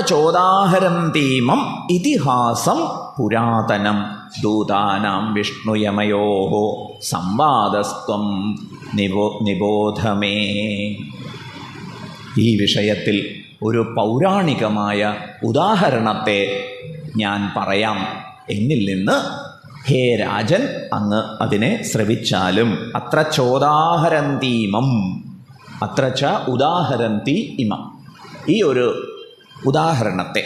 ചോദാഹരന്തീമം ഇതിഹാസം പുരാതനം ദൂതാനാം വിഷ്ണുയമയോ സംവാദസ്ത്വം നിബോധമേ. ഈ വിഷയത്തിൽ ഒരു പൗരാണികമായ ഉദാഹരണത്തെ ഞാൻ പറയാം. എന്നിൽ നിന്ന് ഹേ രാജൻ അങ്ങ് അതിനെ ശ്രവിച്ചാലും. അത്ര ചോദാഹരന്തീമം, അത്ര ച ഉദാഹരന്തി ഇമം, ഈ ഒരു ഉദാഹരണത്തെ.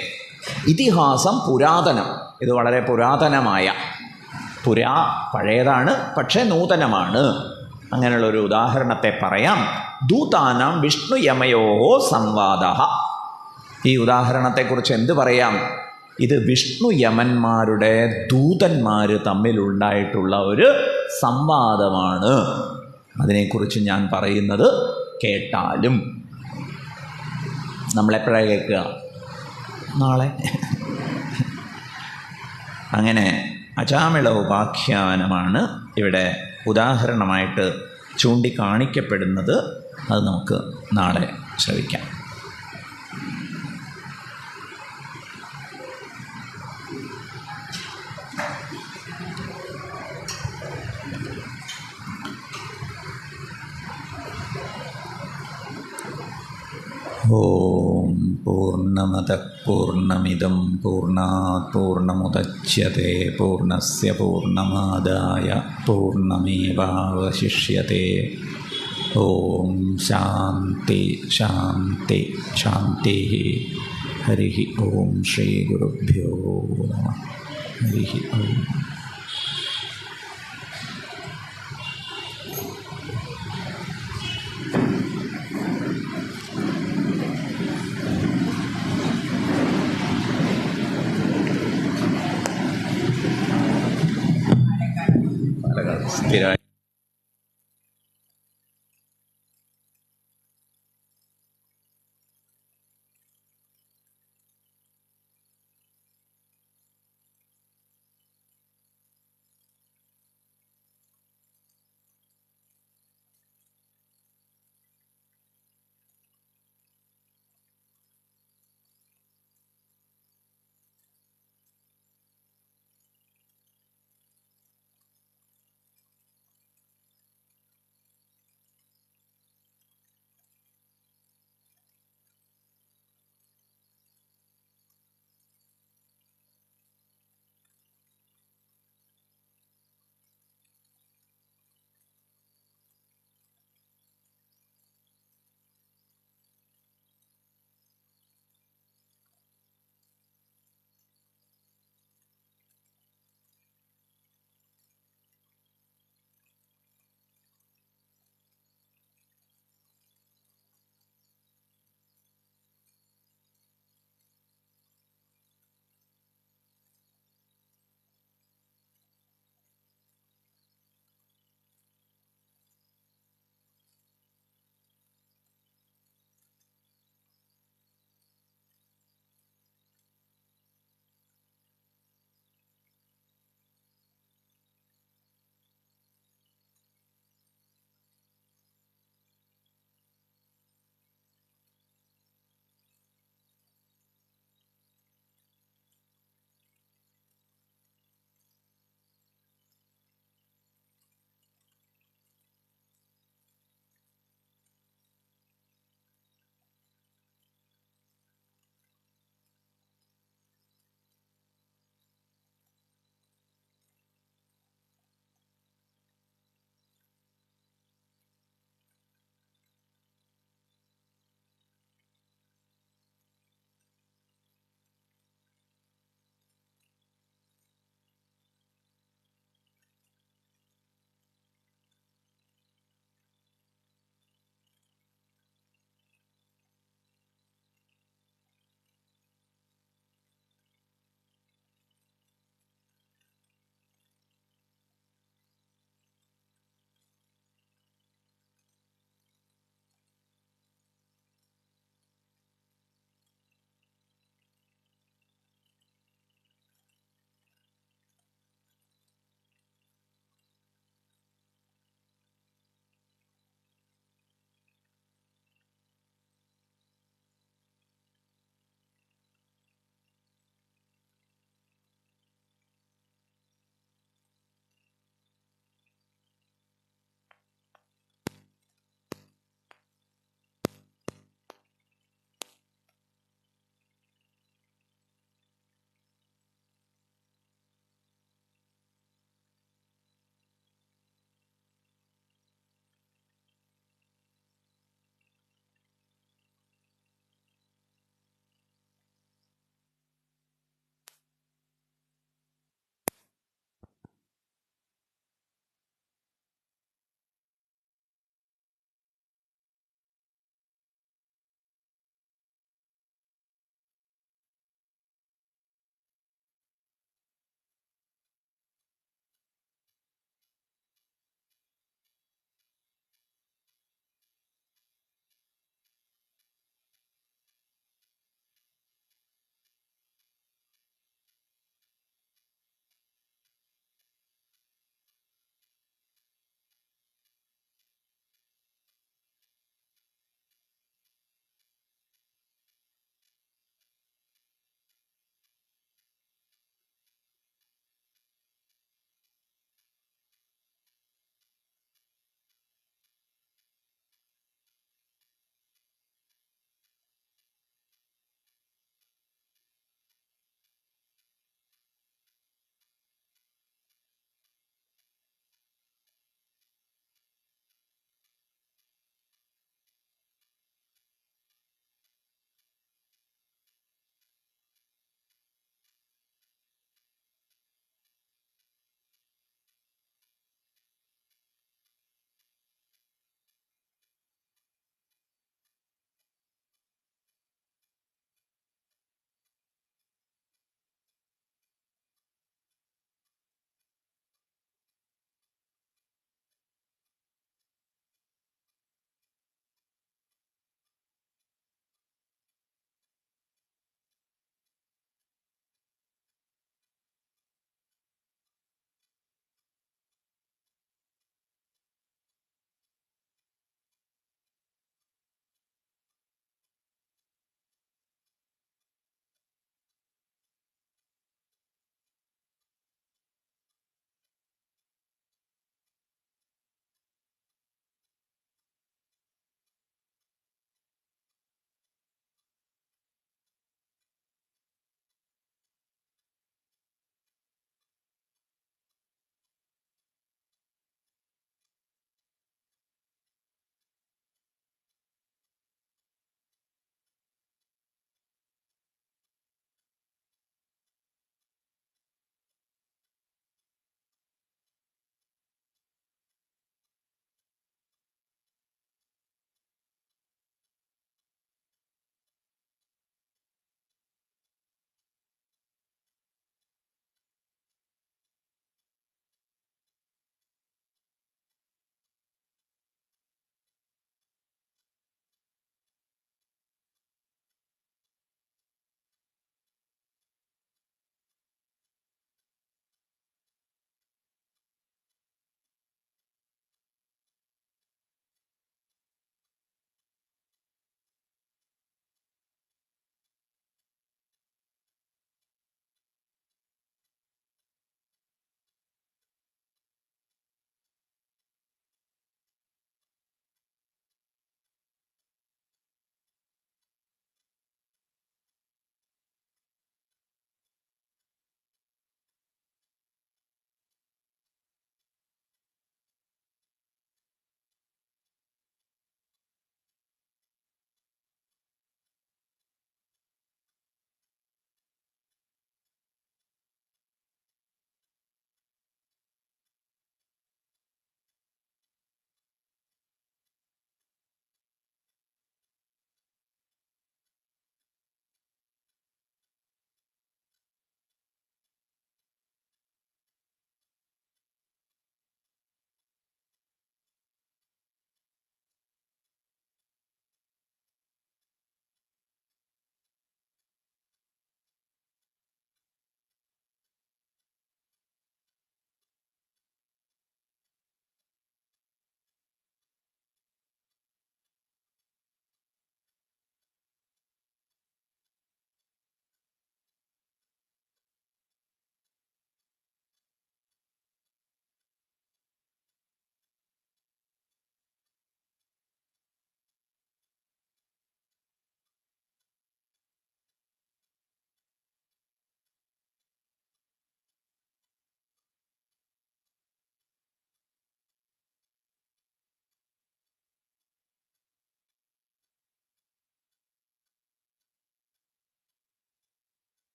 ഇതിഹാസം പുരാതനം, ഇത് വളരെ പുരാതനമായ, പഴയതാണ് പക്ഷേ നൂതനമാണ്. അങ്ങനെയുള്ളൊരു ഉദാഹരണത്തെ പറയാം. ദൂതാനാം വിഷ്ണു യമയോ സംവാദ. ഈ ഉദാഹരണത്തെക്കുറിച്ച് എന്ത് പറയാം? ഇത് വിഷ്ണു യമന്മാരുടെ ദൂതന്മാർ തമ്മിലുണ്ടായിട്ടുള്ള ഒരു സംവാദമാണ്. അതിനെക്കുറിച്ച് ഞാൻ പറയുന്നത് കേട്ടാലും. നമ്മളെപ്പോഴാണ് കേൾക്കുക? നാളെ. അങ്ങനെ അജാമിള ഉപാഖ്യാനമാണ് ഇവിടെ ഉദാഹരണമായിട്ട് ചൂണ്ടിക്കാണിക്കപ്പെടുന്നത്. അത് നമുക്ക് നാളെ ശ്രവിക്കാം. ഓം പൂർണ്ണമദഃ പൂർണ്ണമിദം പൂർണ്ണാത് പൂർണ്ണമുദച്യത്തെ പൂർണ്ണസ്യ പൂർണ്ണമാദായ പൂർണ്ണമേവാവശിഷ്യത്തെ. ഓം ശാന്തി ശാന്തി ശാന്തി. ഹരി ഓം ശ്രീ ഗുരുഭ്യോ നമഃ. ഹരി ഓം. സ്ഥിരമായി